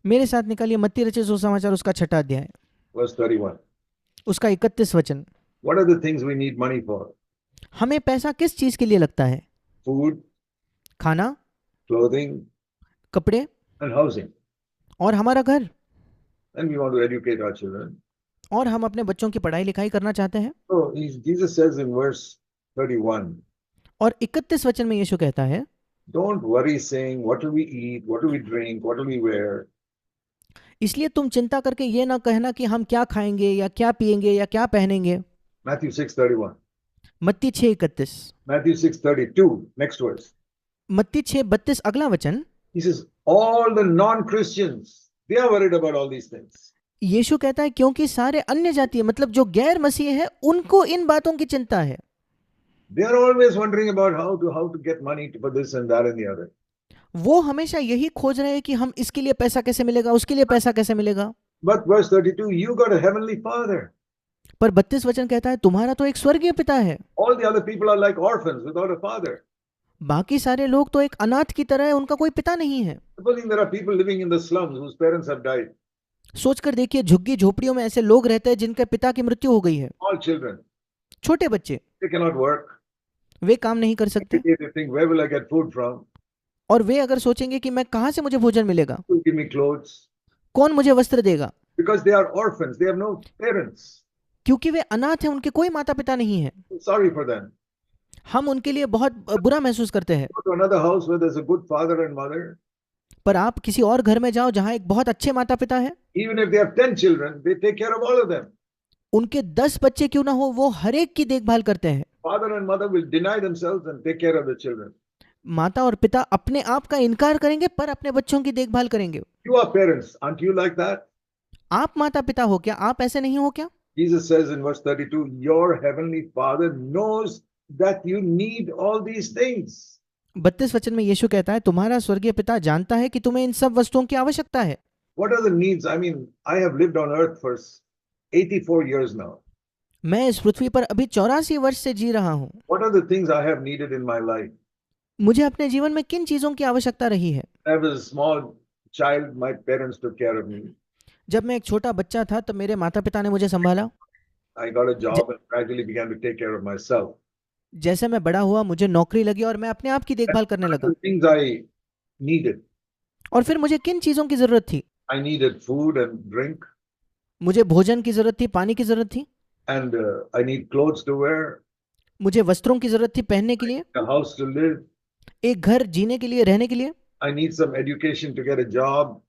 मेरे साथ निकालिए मत्ती रचित सुसमाचार उसका 6वां अध्याय, verse 31. उसका 31 वचन। What are the things we need money for? हमें पैसा किस चीज के लिए लगता है? Food, खाना, clothing, कपड़े, and housing. और हमारा घर। And we want to educate our children. और हम अपने बच्चों की पढ़ाई लिखाई करना चाहते हैं। So Jesus says in verse 31, और 31 वचन में यीशु कहता है, don't worry saying, what will we eat, what will we drink, what will we wear? इसलिए तुम चिंता करके ये ना कहना कि हम क्या खाएंगे या क्या पिएंगे या क्या पहनेंगे। Matthew 6:31. मत्ती 6:31। Matthew 6:32, next verse. मत्ती 6:32 अगला वचन। He says, all the non-Christians, they are worried about all these things. यीशु कहता है क्योंकि सारे अन्य जातीय, मतलब जो गैर मसीह है, उनको इन बातों की चिंता है। They are always wondering about how to get money for this and that and the other. वो हमेशा यही खोज रहे हैं कि हम इसके लिए पैसा कैसे मिलेगा, उसके लिए पैसा कैसे मिलेगा। But verse 32, you got a heavenly father. पर 32 वचन कहता है तुम्हारा तो एक स्वर्गीय पिता है। All the other people are like orphans without a father. बाकी सारे लोग तो एक अनाथ की तरह है, उनका कोई पिता नहीं है। Supposing there are people living in the slums whose parents have died. सोचकर देखिए, झुग्गी झोपड़ियों में ऐसे लोग रहते हैं जिनके पिता की मृत्यु हो गई है। All children. छोटे बच्चे, They cannot work. वे काम नहीं कर सकते। They think, where will I get food from? और वे अगर सोचेंगे कि मैं कहां से मुझे भोजन मिलेगा, Who will give me clothes? कौन मुझे वस्त्र देगा, Because they are orphans. They have no parents. क्योंकि वे अनाथ हैं, उनके कोई माता पिता नहीं है। Sorry for them. हम उनके लिए बहुत बुरा महसूस करते हैं। Go to another house where there's a good father and mother. पर आप किसी और घर में जाओ जहां एक बहुत अच्छे माता पिता है। Even if they have 10 children, they take care of all of them. उनके 10 बच्चे क्यों ना हो, वो हर एक की देखभाल करते हैं। Father and mother will deny themselves and take care of the children. माता और पिता अपने आप का इनकार करेंगे पर अपने बच्चों की देखभाल करेंगे। You are parents, aren't you like that? आप माता पिता हो क्या? आप ऐसे नहीं हो क्या? Jesus says in verse 32, your heavenly Father knows that you need all these things. 32 वचन में यीशु कहता है, तुम्हारा स्वर्गीय पिता जानता है कि तुम्हें इन सब वस्तुओं की आवश्यकता है। What are the needs? I mean, I have lived on earth for 84 years now. मैं इस पृथ्वी पर अभी 84 वर्ष से जी रहा हूँ। What are the things I have needed in my life? मुझे अपने जीवन में किन चीजों की आवश्यकता रही है? I was a small child, my parents took care of me. जब मैं एक छोटा बच्चा था तब मेरे माता पिता ने मुझे संभाला। I got a job and gradually began to take care of myself. जैसे मैं बड़ा हुआ मुझे नौकरी लगी और मैं अपने आप की देखभाल करने What लगा। are the things I needed? और फिर मुझे किन चीजों की जरूरत थी? I needed food and drink, मुझे भोजन की जरूरत थी, पानी की जरूरत थी, and I need clothes to wear, मुझे वस्त्रों की जरूरत थी पहनने के लिए, a house to live. एक घर जीने के लिए, रहने के लिए, I need some education to get a job.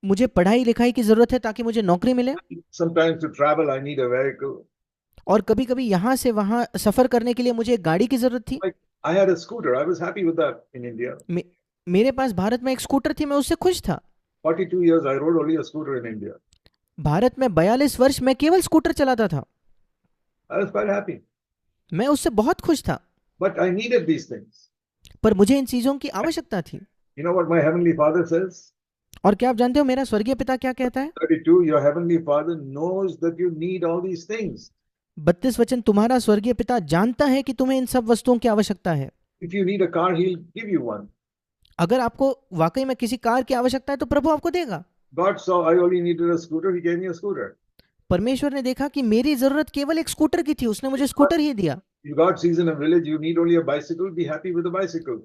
मुझे पढ़ाई लिखाई की जरूरत है ताकि मुझे नौकरी मिले, Sometimes to travel, I need a vehicle. और कभी कभी यहाँ से वहाँ सफर करने के लिए मुझे एक गाड़ी की जरूरत थी। Like I had a scooter. I was happy with that in India. मेरे पास भारत में एक स्कूटर थी, मैं उससे खुश था। 42 years, I rode only a scooter in India. Bharat में 42 वर्ष मैं केवल स्कूटर चलाता था। I was quite happy. मैं उससे बहुत खुश था, But I needed these things. पर मुझे इन चीजों की आवश्यकता थी। You know what my heavenly Father says? और क्या आप जानते हो मेरा स्वर्गीय पिता क्या कहता है? 32, your heavenly Father knows that you need all these things. 32 वचन, तुम्हारा स्वर्गीय पिता जानता है कि तुम्हें इन सब वस्तुओं की आवश्यकता है। If you need a car, He'll give you one. अगर आपको वाकई में किसी कार की आवश्यकता है तो प्रभु आपको देगा। God saw I only needed a scooter. He gave me a scooter. परमेश्वर ने देखा कि मेरी जरूरत केवल एक स्कूटर की थी, उसने मुझे स्कूटर ही दिया। If God sees in a village you need only a bicycle, be happy with a bicycle.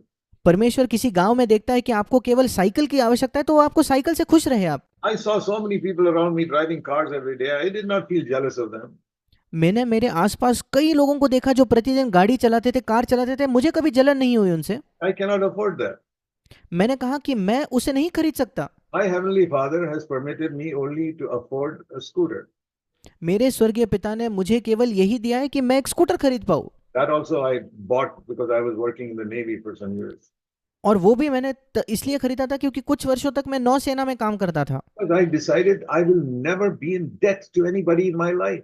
परमेश्वर किसी गांव में देखता है कि आपको केवल साइकिल की आवश्यकता है तो वो आपको साइकिल से खुश रहे आप। I saw so many people around me driving cars every day. I did not feel jealous of them. मैंने मेरे आसपास कई लोगों को देखा जो प्रतिदिन गाड़ी चलाते थे, कार चलाते थे, मुझे कभी जलन नहीं हुई उनसे। I cannot afford that. मैंने कहा कि मैं उसे नहीं खरीद सकता। My heavenly Father has permitted me only to afford a scooter. मेरे स्वर्गीय पिता ने मुझे केवल यही दिया है कि मैं एक स्कूटर खरीद पाऊं। That also I bought because I was working in the Navy for some years. और वो भी मैंने इसलिए खरीदा था क्योंकि कुछ वर्षों तक मैं नौसेना में काम करता था। Because I decided I will never be in debt to anybody in my life.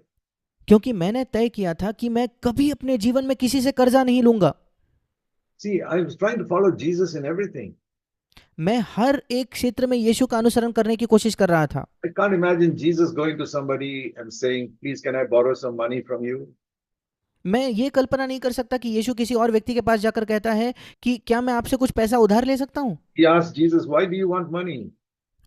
क्योंकि मैंने तय किया था कि मैं कभी अपने जीवन में किसी से कर्जा नहीं लूंगा। See, I was trying to follow Jesus in everything. मैं हर एक क्षेत्र में यीशु का अनुसरण करने की कोशिश कर रहा था। I can't imagine Jesus going to somebody and saying, please can I borrow some money from you? मैं ये कल्पना नहीं कर सकता कि यीशु किसी और व्यक्ति के पास जाकर कहता है कि क्या मैं आपसे कुछ पैसा उधार ले सकता हूँ। He asked Jesus, why do you want money?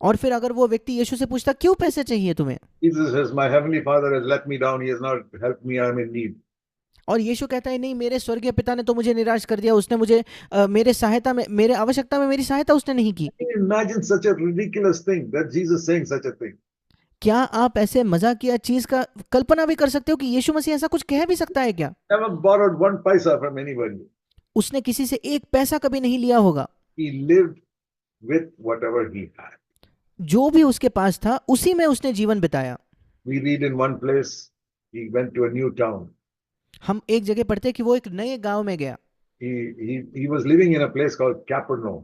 और फिर अगर वो व्यक्ति यीशु से पूछता क्यों पैसे चाहिए तुम्हें, Jesus says, my heavenly Father has let me down. He has not helped me. I am in need. और यीशु कहता है नहीं, मेरे स्वर्गीय पिता ने तो मुझे निराश कर दिया, उसने मुझे मेरे आवश्यकता में मेरी सहायता उसने नहीं की। Can you imagine such a ridiculous thing that Jesus saying such a thing? क्या आप ऐसे मजाकिया चीज का कल्पना भी कर सकते हो कि यीशु मसीह ऐसा कुछ कह भी सकता है क्या? Never borrowed one paisa from anybody. उसने किसी से एक पैसा कभी नहीं लिया होगा। He lived with whatever he had. जो भी उसके पास था उसी में उसने जीवन बिताया। We read in one place, he went to a new town. हम एक जगह पढ़ते हैं कि वो एक नए गांव में गया। He was living in a place called Capernaum.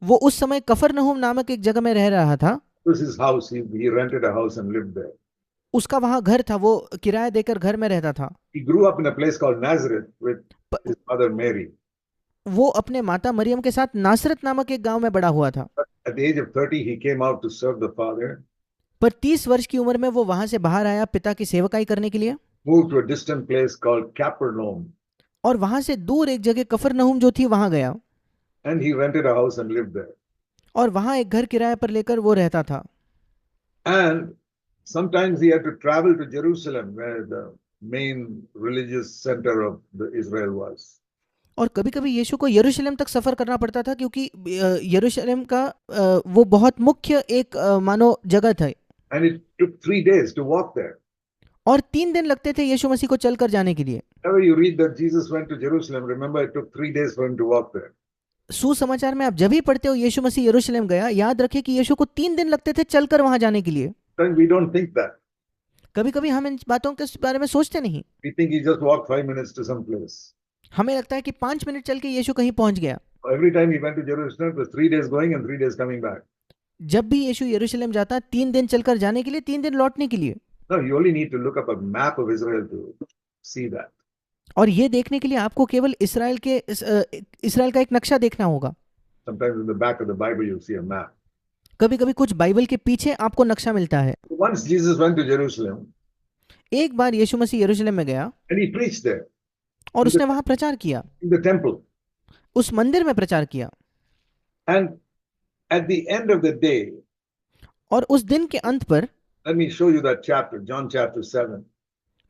वो उस समय कफरनहूम नामक एक जगह में रह रहा था। It was his house. He rented a house and lived there. उसका वहां घर था, वो किराया देकर घर में रहता था। He grew up in a place called Nazareth with his mother Mary. वो अपने माता मरियम के साथ नासरत नामक एक गांव में बड़ा हुआ था। But at the age of 30, he came out to serve the Father. पर 30 वर्ष की उम्र में वो वहां से बाहर आया पिता की सेवकाई करने के लिए। Moved to a distant place called Capernaum. और वहां से दूर एक जगह कफरनहूम जो थी वहां गया। And he rented a house and lived there. और वहां एक घर किराए पर लेकर वो रहता था। And sometimes he had to travel to Jerusalem, where the main religious center of Israel was. और कभी कभी यीशु को यरूशलेम तक सफर करना पड़ता था क्योंकि यरूशलेम का वो बहुत मुख्य एक मानो जगह था। And it took 3 days to walk there. और 3 दिन लगते थे यीशु मसीह को चलकर जाने के लिए। Whenever you read that Jesus went to Jerusalem, remember it took 3 days for him to walk there. सुसमाचार में आप जब भी पढ़ते हो यीशु मसीह यरूशलेम गया, याद रखिए कि यीशु को 3 दिन लगते थे चलकर वहां जाने के लिए। Then we don't think that. कभी कभी हम इन बातों के बारे में सोचते नहीं। We think he just walked 5 minutes to some place. हमें लगता है कि 5 मिनट चल के यीशु कहीं पहुंच गया। Every time he went to Jerusalem, it was 3 days going and 3 days coming back. जब भी यीशु यरूशलेम जाता 3 दिन चलकर जाने के लिए, 3 दिन लौटने के लिए। No, you only need to look up a map of Israel to see that. और ये देखने के लिए आपको केवल इसराइल का एक नक्शा देखना होगा। Sometimes in the back of the Bible, you'll see a map. कभी कभी कुछ बाइबल के पीछे आपको नक्शा मिलता है। Once Jesus went to Jerusalem एक बार यीशु मसीह यरूशलेम में गया and he preached there और उसने वहां प्रचार किया, in the temple. उस मंदिर में प्रचार किया। And at the end of the day, और उस दिन के अंत पर, let me show you that chapter, John chapter 7.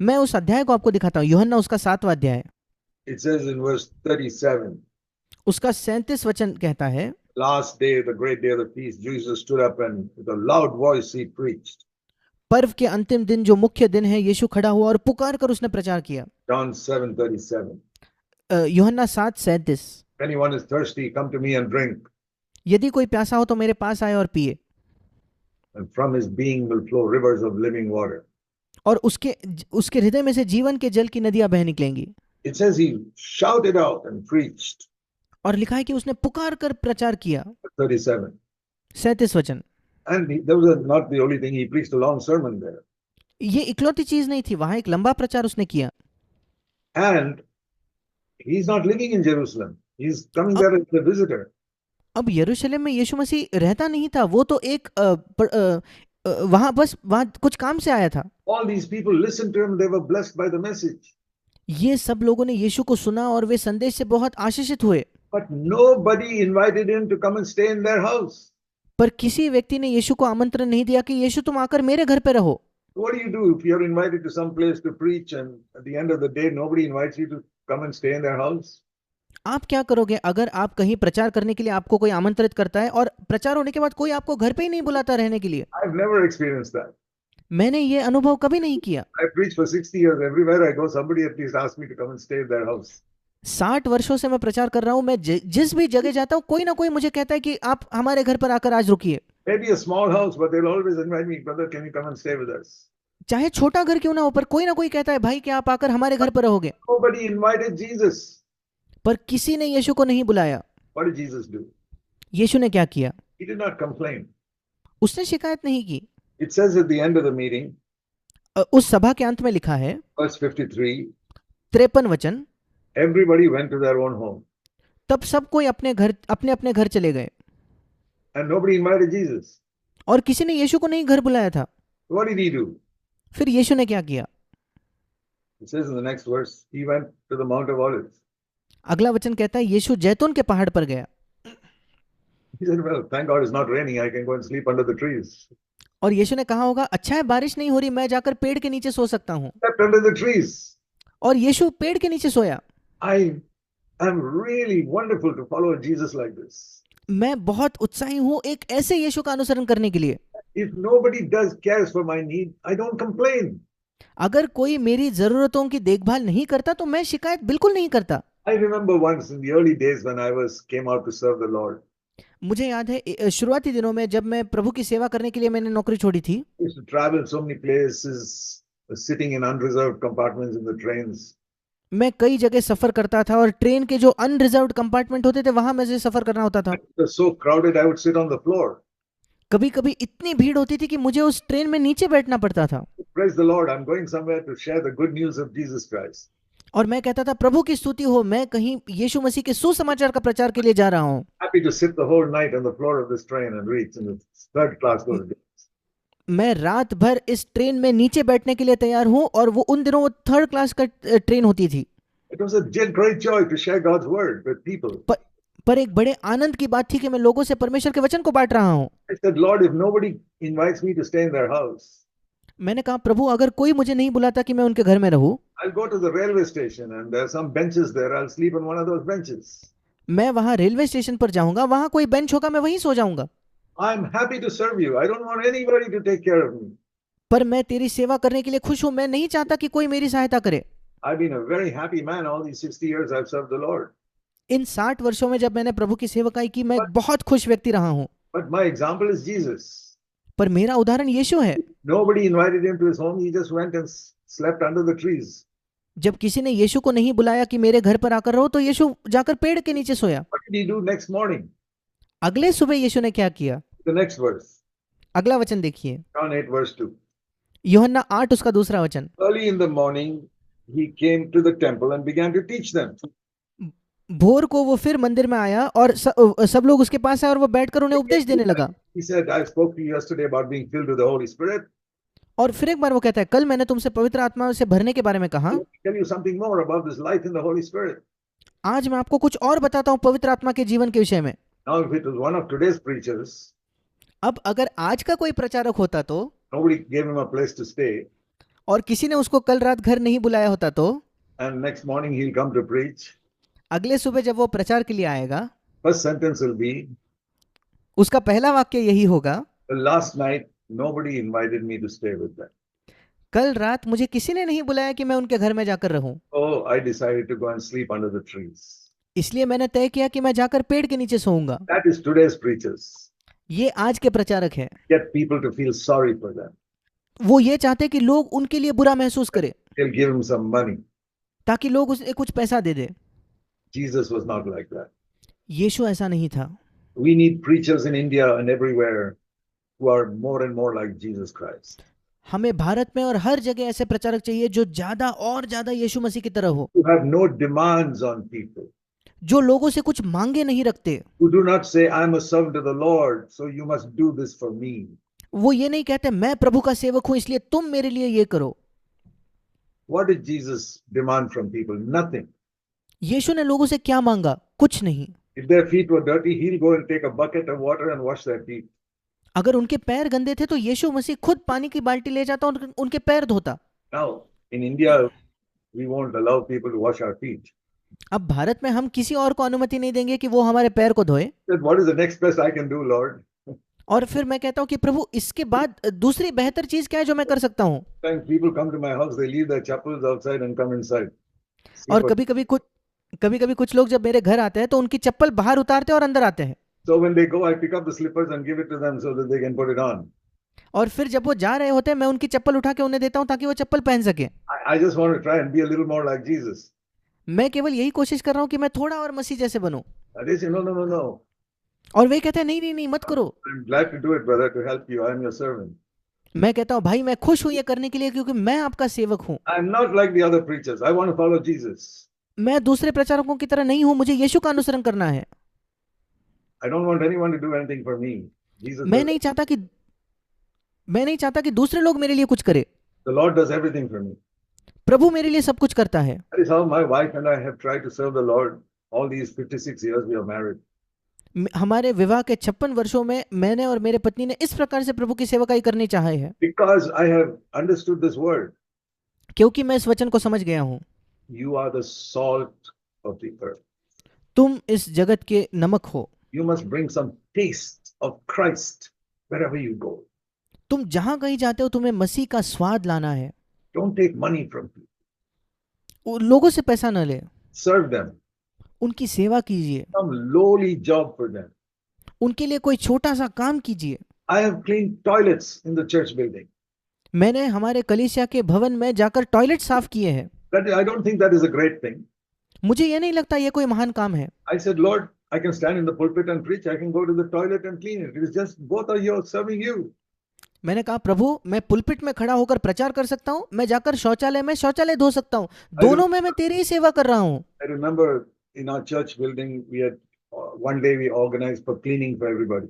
मैं उस अध्याय को आपको दिखाता हूँ, यूहन्ना उसका 7वां अध्याय। It says in verse 37, उसका 37 वचन कहता है, last day, the great day of the feast, Jesus stood up and with a loud voice he preached. पर्व के अंतिम दिन जो मुख्य दिन है, यीशु खड़ा हुआ और पुकार कर उसने प्रचार किया। John 7:37. यूहन्ना 7:37। Anyone is thirsty, come to me and drink, यदि कोई प्यासा हो तो मेरे पास आए और पिए, and from his being will flow rivers of living water. और उसके हृदय में से जीवन के जल की नदियां बह निकलेंगी। It says he shouted out and preached. और लिखा है कि उसने पुकार कर प्रचार किया। 37. 37 वचन। And that was not the only thing. He preached a long sermon there. ये इकलौती चीज नहीं थी, वहां एक लंबा प्रचार उसने किया। And he's not living in Jerusalem. He's coming there as a visitor. अब यरूशलेम में यीशु मसीह रहता नहीं था, वो तो एक वहां कुछ काम से आया था। All these people listened to him. They were blessed by the message. ये सब लोगों ने यीशु को सुना और वे संदेश से बहुत आशीषित हुए। But nobody invited him to come and stay in their house. पर किसी व्यक्ति ने यीशु को आमंत्रण नहीं दिया कि यीशु तुम आकर मेरे घर पे रहो। What do you do if you're invited to some place to preach and at the end of the day nobody invites you to come and stay in their house? आप क्या करोगे अगर आप कहीं प्रचार करने के लिए आपको कोई आमंत्रित करता है और प्रचार होने के बाद कोई आपको घर पे ही नहीं बुलाता रहने के लिए? I've never experienced that. मैंने ये अनुभव कभी नहीं किया। I preached for 60 years. Everywhere I go, somebody at least asks me to come and stay in their house. 60 वर्षों से मैं प्रचार कर रहा हूँ। मैं जिस भी जगह जाता हूँ कोई ना कोई मुझे कहता है कि आप हमारे घर पर आकर आज रुकिए। Maybe a small house, but they'll always invite me, brother, can you come and stay with us? चाहे छोटा घर क्यों ना हो, पर कोई ना कोई कहता है भाई क्या आप आकर हमारे घर पर रहोगे? Nobody invited Jesus. पर किसी ने यीशु को नहीं बुलाया। What did Jesus do? यीशु ने क्या किया? He did not complain. उसने शिकायत नहीं की। It says at the end of the meeting, उस सभा के अंत में लिखा है, verse 53, 53 वचन, everybody went to their own home. तब सब कोई अपने अपने घर चले गए And nobody invited Jesus. और किसी ने यीशु को नहीं घर बुलाया था। What did he do? फिर यीशु ने क्या किया? It says in the next verse, he went to the Mount of Olives. अगला वचन कहता है यीशु जैतून के पहाड़ पर गया। He said, well, thank God it's not raining. I can go and sleep under the trees. और यीशु ने कहा होगा अच्छा है बारिश नहीं हो रही, मैं जाकर पेड़ के नीचे सो सकता हूँ। Slept under the trees. और यीशु पेड़ के नीचे सोया। I am really wonderful to follow Jesus like this. मैं बहुत उत्साही हूँ एक ऐसे यीशु का अनुसरण करने के लिए। If nobody cares for my need, I don't complain. अगर कोई मेरी जरूरतों की देखभाल नहीं करता तो मैं शिकायत बिल्कुल नहीं करता। I remember once in the early days when I came out to serve the Lord. मुझे याद है शुरुआती दिनों में जब मैं प्रभु की सेवा करने के लिए मैंने नौकरी छोड़ी थी। I used to travel so many places, sitting in unreserved compartments in the trains. मैं कई जगह सफर करता था और ट्रेन के जो अनरिजर्व्ड कंपार्टमेंट होते थे वहां में से सफर करना होता था। It was so crowded, I would sit on the floor. कभी-कभी इतनी भीड़ होती थी कि मुझे उस ट्रेन में नीचे बैठना पड़ता था। Praise the Lord, I'm going somewhere to share the good news of Jesus Christ. और मैं कहता था प्रभु की स्तुति हो, मैं कहीं यीशु मसीह के सुसमाचार का प्रचार के लिए जा रहा हूँ। Happy to sit the whole night on the floor of this train and read in the third class those days. मैं रात भर इस ट्रेन में नीचे बैठने के लिए तैयार हूँ और वो उन दिनों वो 3rd क्लास का ट्रेन होती थी। It was a great joy to share God's word with people. पर एक बड़े आनंद की बात थी कि मैं लोगों से परमेश्वर के वचन को बांट रहा हूँ। I said, Lord, if nobody invites me to stay in their house, मैंने कहा प्रभु अगर कोई मुझे नहीं बुलाता कि मैं उनके घर में रहूं, I'll go to the railway station and there are some benches there. I'll sleep on one of those benches. मैं वहां रेलवे स्टेशन पर जाऊंगा, वहां कोई बेंच होगा, मैं वहीं सो जाऊंगा। I'm happy to serve you. I don't want anybody to take care of me. पर मैं तेरी सेवा करने के लिए खुश हूं, मैं नहीं चाहता कि कोई मेरी सहायता करे। I've been a very happy man all these 60 years I've served the Lord. इन 60 वर्षों में जब मैंने प्रभु की सेवकाई की, मैं बहुत खुश व्यक्ति रहा हूं। But my example is Jesus. पर मेरा उदाहरण यीशु है। Nobody invited him to his home. He just went and slept under the trees. जब किसी ने यीशु को नहीं बुलाया कि मेरे घर पर आकर रहो, तो यीशु जाकर पेड़ के नीचे सोया। What did he do next morning? अगले सुबह यीशु ने क्या किया? The next verse, अगला वचन देखिए, John 8, verse 2. यूहन्ना 8 उसका दूसरा वचन। Early in the morning, he came to the temple and began to teach them. भोर को वो फिर मंदिर में आया और सब लोग उसके पास आए और वो बैठकर उन्हें उपदेश देने लगा। He said, I spoke to you yesterday about being filled with the Holy Spirit. और फिर एक बार वो कहता है, कल मैंने तुमसे पवित्र आत्मा से भरने के बारे में कहा। Let me tell you something more about this life in the Holy Spirit. आज मैं आपको कुछ और बताता हूँ पवित्र आत्मा के जीवन के विषय में। Now, if it was one of today's preachers, अब अगर आज का कोई प्रचारक होता तो, nobody gave him a place to stay, और किसी ने उसको कल रात घर नहीं बुलाया होता तो, and next morning he'll come to preach, अगले सुबह जब वो प्रचार के लिए आएगा, first sentence will be, उसका पहला वाक्य यही होगा, last night nobody invited me to stay with them. कल रात मुझे किसी ने नहीं बुलाया कि मैं उनके घर में जाकर रहूं, Oh, I decided to go and sleep under the trees. इसलिए मैंने तय किया कि मैं जाकर पेड़ के नीचे सोऊंगा। That is today's preachers. ये आज के प्रचारक हैं। Get people to feel sorry for them. वो ये चाहते कि लोग उनके लिए बुरा महसूस करें, They'll give him some money. ताकि लोग उसे कुछ पैसा दे दे। Jesus was not like that. यीशु ऐसा नहीं था। We need preachers in India and everywhere who are more and more like Jesus Christ. हमें भारत में और हर जगह ऐसे प्रचारक चाहिए जो ज्यादा और ज्यादा यीशु मसीह की तरह हो, Who have no demands on people. जो लोगों से कुछ मांगे नहीं रखते। Who do not say, I'm a servant of the Lord, so you must do this for me. वो ये नहीं कहते मैं प्रभु का सेवक हूं इसलिए तुम मेरे लिए ये करो। What did Jesus demand from people? Nothing. यीशु ने लोगों से क्या मांगा? कुछ नहीं। If their feet were dirty, he'll go and take a bucket of water and wash their feet. अगर उनके पैर गंदे थे तो यीशु मसीह खुद पानी की बाल्टी ले जाता और उनके पैर धोता। Now, in India, we won't allow people to wash our feet. अब भारत में हम किसी और को अनुमति नहीं देंगे कि वो हमारे पैर को धोए। Said, what is the next best I can do, Lord? और फिर मैं कहता हूँ कि प्रभु इसके बाद दूसरी बेहतर चीज क्या है जो मैं कर सकता हूँ। Sometimes people come to my house, they leave their chappals outside and come inside. और कभी कभी कुछ लोग जब मेरे घर आते हैं तो उनकी चप्पल बाहर उतारते हैं और अंदर आते हैं। So when they go, I pick up the slippers and give it to them so that they can put it on. और फिर जब वो जा रहे होते हैं मैं उनकी चप्पल उठा के उन्हें देता हूँ ताकि वो चप्पल पहन सके। I just want to try and be a little more like Jesus. मैं केवल यही कोशिश कर रहा हूँ कि मैं थोड़ा और मसीह जैसे बनूं। They say, no. और वे कहते हैं नहीं मत करो। I'm glad to do it, brother, to help you. I'm your servant. मैं कहता हूँ भाई मैं खुश हूँ ये करने के लिए क्योंकि मैं आपका सेवक हूँ। I'm not like the other preachers. I want to follow Jesus. मैं दूसरे प्रचारकों की तरह नहीं हूँ, मुझे यीशु का अनुसरण करना है। I don't want anyone to do anything for me. Jesus मैं does. नहीं चाहता कि दूसरे लोग मेरे लिए कुछ करे। The Lord does everything for me. प्रभु मेरे लिए सब कुछ करता है। That is how my wife and I have tried to serve the Lord all these 56 years we are married. हमारे विवाह के 56 वर्षों में मैंने और मेरे पत्नी ने इस प्रकार से प्रभु की सेवकाई करनी चाही है। Because I have understood this word. क्योंकि मैं इस वचन को समझ गया हूँ। You are the salt of the earth. तुम इस जगत के नमक हो। You must bring some taste of Christ wherever you go. तुम जहां कहीं जाते हो तुम्हें मसीह का स्वाद लाना है। Don't take money from people. लोगों से पैसा न ले। Serve them. उनकी सेवा कीजिए। Some lowly job for them. उनके लिए कोई छोटा सा काम कीजिए। I have cleaned toilets in the church building. मैंने हमारे कलीसिया के भवन में जाकर टॉयलेट साफ किए हैं। I don't think that is a great thing. मुझे ये नहीं लगता ये कोई महान काम है। I said, Lord, I can stand in the pulpit and preach. I can go to the toilet and clean it. It is just both are you serving you. मैंने कहा प्रभु मैं पुलपिट में खड़ा होकर प्रचार कर सकता हूँ, मैं जाकर शौचालय में शौचालय धो सकता हूँ, दोनों में मैं तेरी ही सेवा कर रहा हूँ। I remember in our church building we had one day we organized for cleaning for everybody.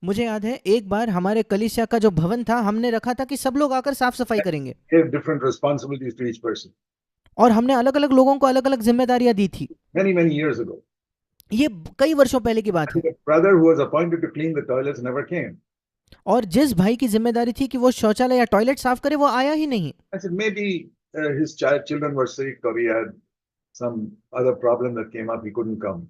मुझे याद है एक बार हमारे कलीसिया का जो भवन था हमने रखा था कि सब लोग आकर साफ सफाई करेंगे। Gave different responsibilities to each person. और हमने अलग अलग लोगों को अलग अलग जिम्मेदारियां दी थी। Many years ago. ये कई वर्षों पहले की बात है। The brother who was appointed to clean the toilets never came. और जिस भाई की जिम्मेदारी थी कि वो शौचालय या टॉयलेट साफ करे वो आया ही नहीं। I said maybe his children were sick or he had some other problem that came up, he couldn't come.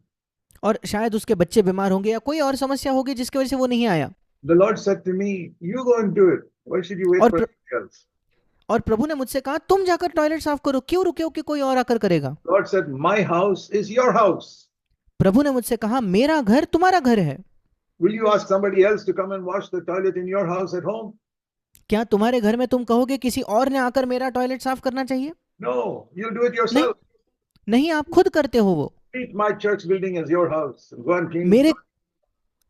और शायद उसके बच्चे बीमार होंगे या कोई और समस्या होगी जिसकी वजह से वो नहीं आया। The Lord said to me, you go and do it. Why should you wait for somebody else? और प्रभु ने मुझसे कहा तुम जाकर टॉयलेट साफ करो, क्यों रुके हो कि कोई और आकर करेगा। Lord said, my house is your house. प्रभु ने मुझसे कहा मेरा घर तुम्हारा घर है। Will you ask somebody else to come and wash the toilet in your house at home? क्या तुम्हारे घर में तुम कहोगे किसी और ने आकर मेरा टॉयलेट साफ करना चाहिए? No, you'll do it नहीं, yourself. नहीं, आप खुद करते हो वो। Treat my church building as your house. Go and clean मेरे it.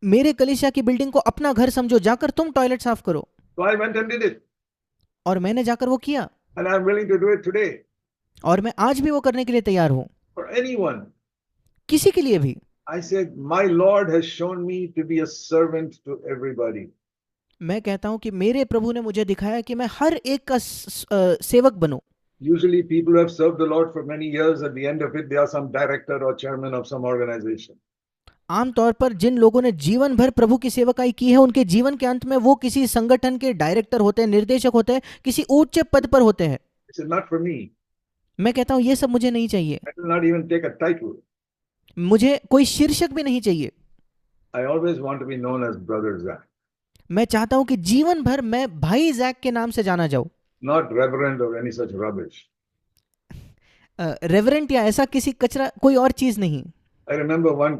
मेरे कलीसिया की बिल्डिंग को अपना घर समझो, जाकर तुम टॉयलेट साफ करो। So I went and did it. और मैंने जाकर वो किया, And I'm willing to do it today और मैं आज भी वो करने के लिए तैयार हूं, for anyone. किसी के लिए भी। I said, my Lord has shown me to be a servant to everybody. मैं कहता हूं कि मेरे प्रभु ने मुझे दिखाया कि मैं हर एक का सेवक बनूं। Usually people who have served the Lord for many years, at the end of it, they are some director or chairman of some organization. आमतौर पर जिन लोगों ने जीवन भर प्रभु की सेवकाई की है, उनके जीवन के अंत में वो किसी संगठन के डायरेक्टर होते हैं, निर्देशक होते हैं, किसी ऊंच पद पर होते हैं। It's not for me. मैं कहता हूं ये सब मुझे नहीं चाहिए, I will not even take a title. मुझे कोई शीर्षक भी नहीं चाहिए। I always want to be known as Brother Zach, मैं चाहता हूं कि जीवन भर मैं भाई जैक के नाम से जाना जाऊं, not Reverend or any such rubbish. Reverent या ऐसा किसी कचरा, कोई और चीज नहीं। I remember one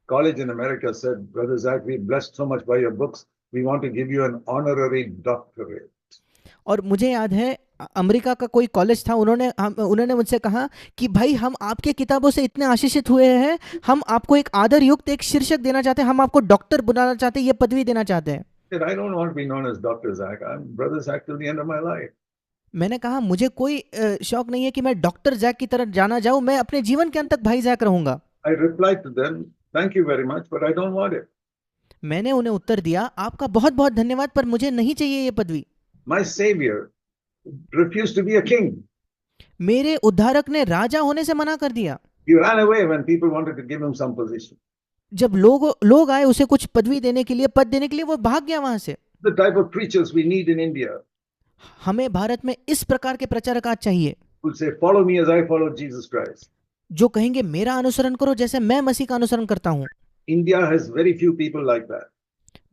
college in America said, Brother Zach, we blessed so much by your books, we want to give you an honorary doctorate. और मुझे याद है अमेरिका का कोई कॉलेज था, उन्होंने मुझसे कहा कि भाई हम आपके किताबों से इतने आशीषित हुए हैं, हम आपको एक आदर युक्त एक शीर्षक देना चाहते हैं, हम आपको डॉक्टर बनाना चाहते हैं, ये पदवी देना चाहते हैं। I said, I don't want to be known as Dr. Zach. I'm Brother Zach till the end of my life. मैंने कहा मुझे कोई शौक नहीं है कि मैं डॉक्टर जैक की तरह जाना जाऊं, मैं अपने जीवन के अंत तक भाई जैक रहूंगा। I replied to them, thank you very much, but I don't want it. मैंने उन्हें उत्तर दिया, आपका बहुत बहुत धन्यवाद, पर मुझे नहीं चाहिए ये पदवी। My Savior refused to be a king. मेरे उद्धारक ने राजा होने से मना कर दिया। He ran away when people wanted to give him some position. जब लोग आए उसे कुछ पदवी देने के लिए, पद देने के लिए, वो भाग गया वहां से। The type of preachers we need in India हमें भारत में इस प्रकार के प्रचारक आज चाहिए, who say, follow me as I follow Jesus Christ. जो कहेंगे मेरा अनुसरण करो जैसे मैं मसीह का अनुसरण करता हूं। India has very few people like that.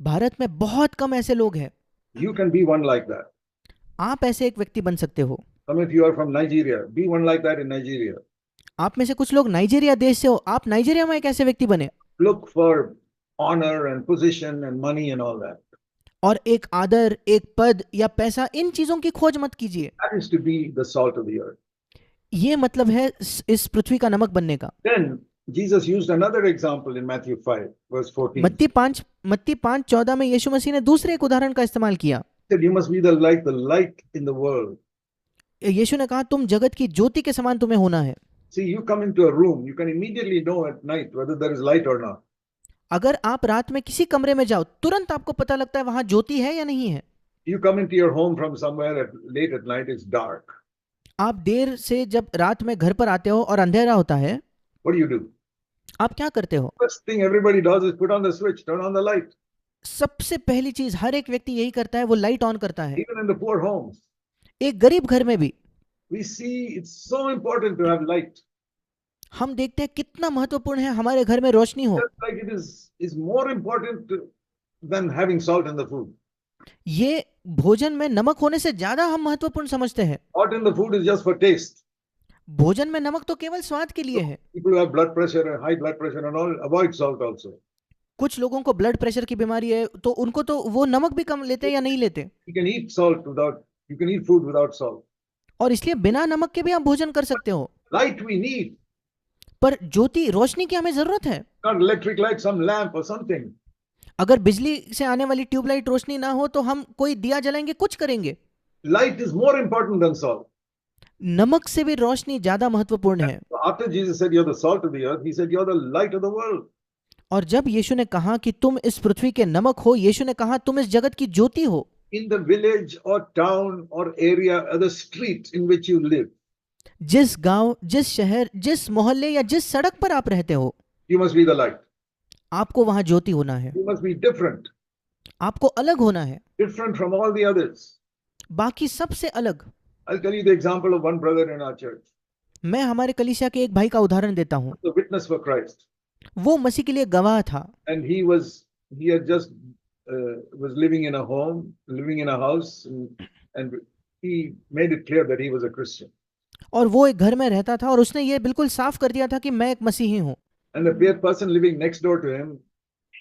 Bharat में बहुत कम ऐसे लोग हैं। You can be one like that. आप ऐसे एक व्यक्ति बन सकते हो। Some of you are from Nigeria. Be one like that in Nigeria. आप में से कुछ लोग नाइजीरिया देश से हो, आप नाइजीरिया में एक ऐसे व्यक्ति बने। Look for honor and position and money and all that. और एक आदर, एक पद या पैसा, इन चीजों की खोज मत कीजिए। That is to be the salt of the earth. ये मतलब है इस पृथ्वी का नमक बनने का। Then Jesus used another example in Matthew 5, verse 14. मत्ती 5:14 में यीशु मसीह ने दूसरे एक उदाहरण का इस्तेमाल किया। He said, you must be the light in the world. यीशु ने कहा तुम जगत की ज्योति के समान तुम्हें होना है। See, you come into a room, you can immediately know at night whether there is light or not. अगर आप रात में किसी कमरे में जाओ, तुरंत आपको पता लगता है वहां ज्योति है या नहीं है। You come into your home from somewhere late at night, it's dark. आप देर से जब रात में घर पर आते हो और अंधेरा होता है, What do? आप क्या करते हो? First thing everybody does is put on the switch, turn on the light. सबसे पहली चीज हर एक व्यक्ति यही करता है, वो लाइट ऑन करता है। Even in the poor homes, एक गरीब घर में भी we see it's so important to have light. हम देखते हैं कितना महत्वपूर्ण है हमारे घर में रोशनी हो। Just like it is more important than having salt in the food. ये भोजन में नमक होने से ज्यादा हम महत्वपूर्ण समझते हैं। Salt in the food is just for taste. भोजन में नमक तो केवल स्वाद के लिए है। People who have blood pressure and high blood pressure and all avoid salt also. कुछ लोगों को ब्लड प्रेशर की बीमारी है, तो उनको तो वो नमक भी कम लेते हैं या नहीं लेते। You can eat food without salt. और इसलिए बिना नमक के भी आप भोजन कर सकते हो। Light we need. पर ज्योति, रोशनी की हमें जरूरत है। Not electric light, some lamp or something. अगर बिजली से आने वाली ट्यूबलाइट रोशनी ना हो तो हम कोई दिया जलाएंगे, कुछ करेंगे। Light is more important than salt. नमक से भी रोशनी ज्यादा महत्वपूर्ण है। After Jesus said you're the salt of the earth, he said you're the light of the world. और जब यीशु ने कहा कि तुम इस पृथ्वी के नमक हो, यीशु ने कहा तुम इस जगत की ज्योति हो। In the village or town or area or the street in which you live, जिस गांव, जिस शहर, जिस मोहल्ले या जिस सड़क पर आप रहते हो, you must be the light. आपको वहां ज्योति होना है। You must be different. आपको अलग होना है, Different from all the others. बाकी सबसे अलग। I'll tell you the example of one brother in our church. मैं हमारे कलीसिया के एक भाई का उदाहरण देता हूँ। The witness for Christ. वो मसीह के लिए गवाह था। And he had just was living in a home, living in a house, and he made it clear that he was a Christian. और वो एक घर में रहता था और उसने ये बिल्कुल साफ कर दिया था कि मैं एक मसीही हूँ। And the person living next door to him,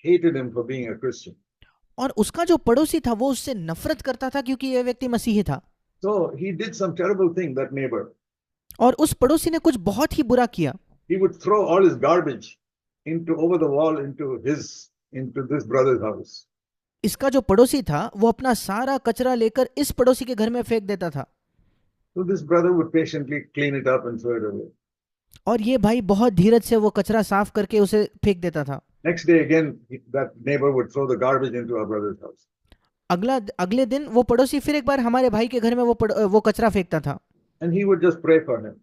hated him for being a Christian. और उसका जो पड़ोसी था वो उससे नफरत करता था क्योंकि यह व्यक्ति मसीही था। So he did some terrible thing, that neighbor. और उस पड़ोसी ने कुछ बहुत ही बुरा किया। He would throw all his garbage into over the wall into this brother's house. इसका जो पड़ोसी था वो अपना सारा कचरा लेकर इस पड़ोसी के घर में फेंक देता था। So this brother would patiently clean it up and throw it away. और ये भाई बहुत धीरज से वो कचरा साफ करके उसे फेंक देता था। Next day again, that neighbor would throw the garbage into our brother's house. अगले दिन वो पड़ोसी फिर एक बार हमारे भाई के घर में वो कचरा फेंकता था। And he would just pray for him.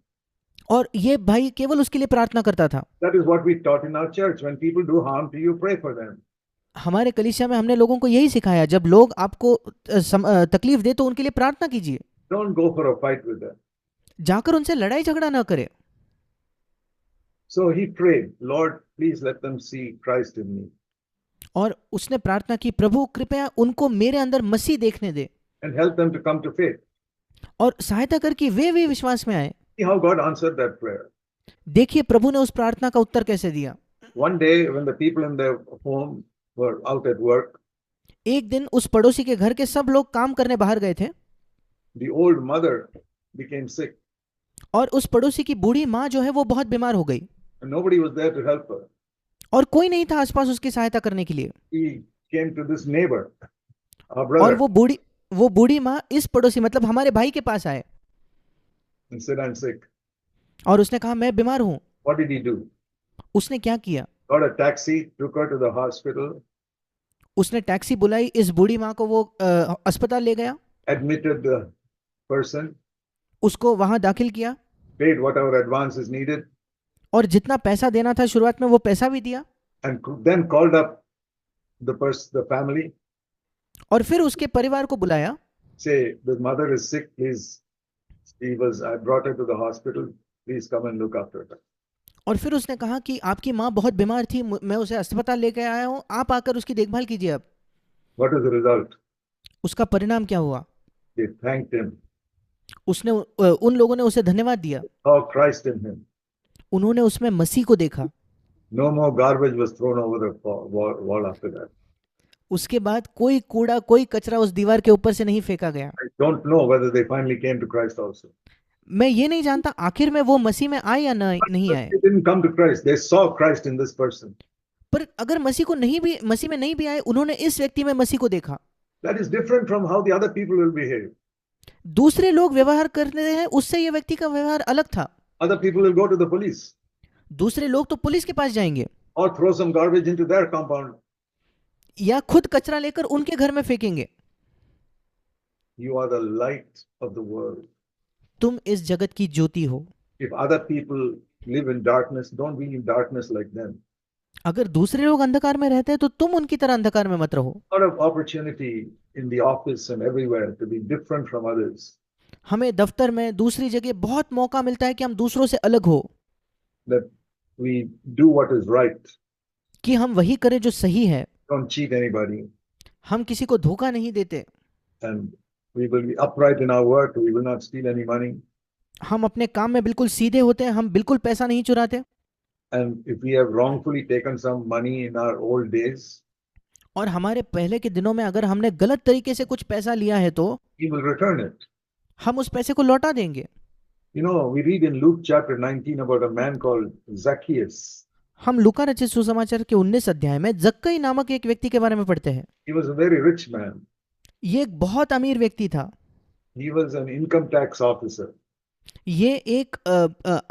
और ये भाई केवल उसके लिए प्रार्थना करता था। That is what we taught in our church. When people do harm to you, pray for them. हमारे कलीसिया में हमने लोगों को यही सिखाया, जब लोग आपको तकलीफ दे तो उनके लिए प्रार्थना कीजिए। Don't go for a fight with them. जाकर उनसे लड़ाई झगड़ा ना करे। So he prayed, Lord, please let them see Christ in me. और उसने प्रार्थना की, प्रभु कृपया उनको मेरे अंदर मसीह देखने दे And help them to come to faith. और सहायता कर कि वे विश्वास में आए। See how God answered that prayer. देखिए प्रभु ने उस प्रार्थना का उत्तर कैसे दिया। One day when the people in their home were out at work, एक दिन उस पड़ोसी के घर के सब लोग काम करने बाहर गए थे the old mother became sick और उस पड़ोसी की बूढ़ी माँ जो है वो बहुत बीमार हो गई and nobody was there to help her. और कोई नहीं था आसपास उसकी सहायता करने के लिए। He came to this neighbor, our और brother, वो बूढ़ी माँ इस पड़ोसी मतलब हमारे भाई के पास आए and said, I'm sick. और उसने कहा मैं बीमार हूं। What did he do? उसने क्या किया? Got a taxi, took her to the hospital, उसने टैक्सी बुलाई, इस बूढ़ी माँ को वो अस्पताल ले गया, admitted the person, उसको वहां दाखिल किया paid whatever advance is needed, और जितना पैसा देना था शुरुआत में वो पैसा भी दिया and then called up the family, और फिर उसके परिवार को बुलाया। say, the mother is sick, please, I brought her to the hospital, please come and look after her. और फिर उसने कहा कि आपकी माँ बहुत बीमार थी, मैं उसे अस्पताल लेके आया हूँ, आप आकर उसकी देखभाल कीजिए। अब What is the result? उसका परिणाम क्या हुआ? They thanked him. उसने उन लोगों ने उसे धन्यवाद दिया, Saw Christ in him. उन्होंने उसमें मसीह को देखा। No more garbage was thrown over the wall after that. उसके बाद कोई कूड़ा कोई कचरा उस दीवार के ऊपर से नहीं फेंका गया। I don't know whether they finally came to Christ also. मैं ये नहीं जानता आखिर में वो मसीह में आए या नहीं आए, They didn't come to Christ. They saw Christ in this person. पर अगर मसीह में नहीं भी आए, उन्होंने इस व्यक्ति में मसीह को देखा। That is different from how the other people will behave. दूसरे लोग व्यवहार करते हैं उससे ये व्यक्ति का व्यवहार अलग था। Other people will go to the police दूसरे लोग तो पुलिस के पास जाएंगे or throw some garbage into their compound. या खुद कचरा लेकर उनके घर में फेंकेंगे। You are the light of the world. तुम इस जगत की ज्योति हो। If other people live in darkness, don't be in darkness like them. अगर दूसरे लोग अंधकार में रहते हैं तो तुम उनकी तरह अंधकार में मत रहो। A lot of opportunity in the office and everywhere to be different from others. हमें दफ्तर में दूसरी जगह बहुत मौका मिलता है कि हम दूसरों से अलग हो, That we do what is right. कि हम वही करें जो सही है, Don't cheat anybody. हम किसी को धोखा नहीं देते, And we will be upright in our work. We will not steal any money. हम अपने काम में बिल्कुल सीधे होते हैं, हम बिल्कुल पैसा नहीं चुराते। And if we have wrongfully taken some money in our old days, और हमारे पहले के दिनों में अगर हमने गलत तरीके से कुछ पैसा लिया है तो we will return it. हम उस पैसे को लौटा देंगे। You know, we read in Luke chapter 19 about a man called Zacchaeus. हम लूका रचित सुसमाचार के 19 अध्याय में जक्कई नामक एक व्यक्ति के बारे में पढ़ते हैं। He was a very rich man. ये एक बहुत अमीर व्यक्ति था। He was an income tax officer. ये एक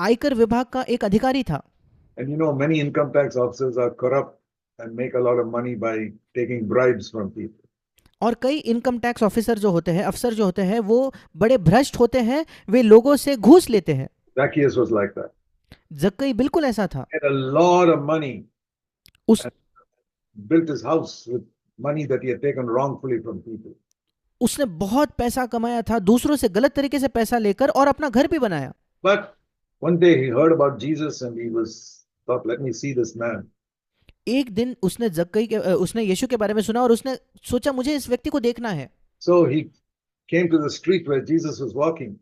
आयकर विभाग का एक अधिकारी था। And you know, many income tax officers are corrupt and make a lot of money by taking bribes from people. और कई इनकम टैक्स ऑफिसर जो होते हैं, अफसर जो होते हैं, वो बड़े भ्रष्ट होते हैं, वे लोगों से घूस लेते हैं। Zacchaeus was like that. जक्कई बिल्कुल ऐसा था। He had a lot of money. उस And built his house with money that he had taken wrongfully from people. उसने बहुत पैसा कमाया था दूसरों से गलत तरीके से पैसा लेकर, और अपना घर भी बनाया। But one day he heard about Jesus and he thought, let me see this man. एक दिन उसने यीशु के बारे में सुना और उसने सोचा मुझे इस व्यक्ति को देखना है। So he came to the street where Jesus was walking.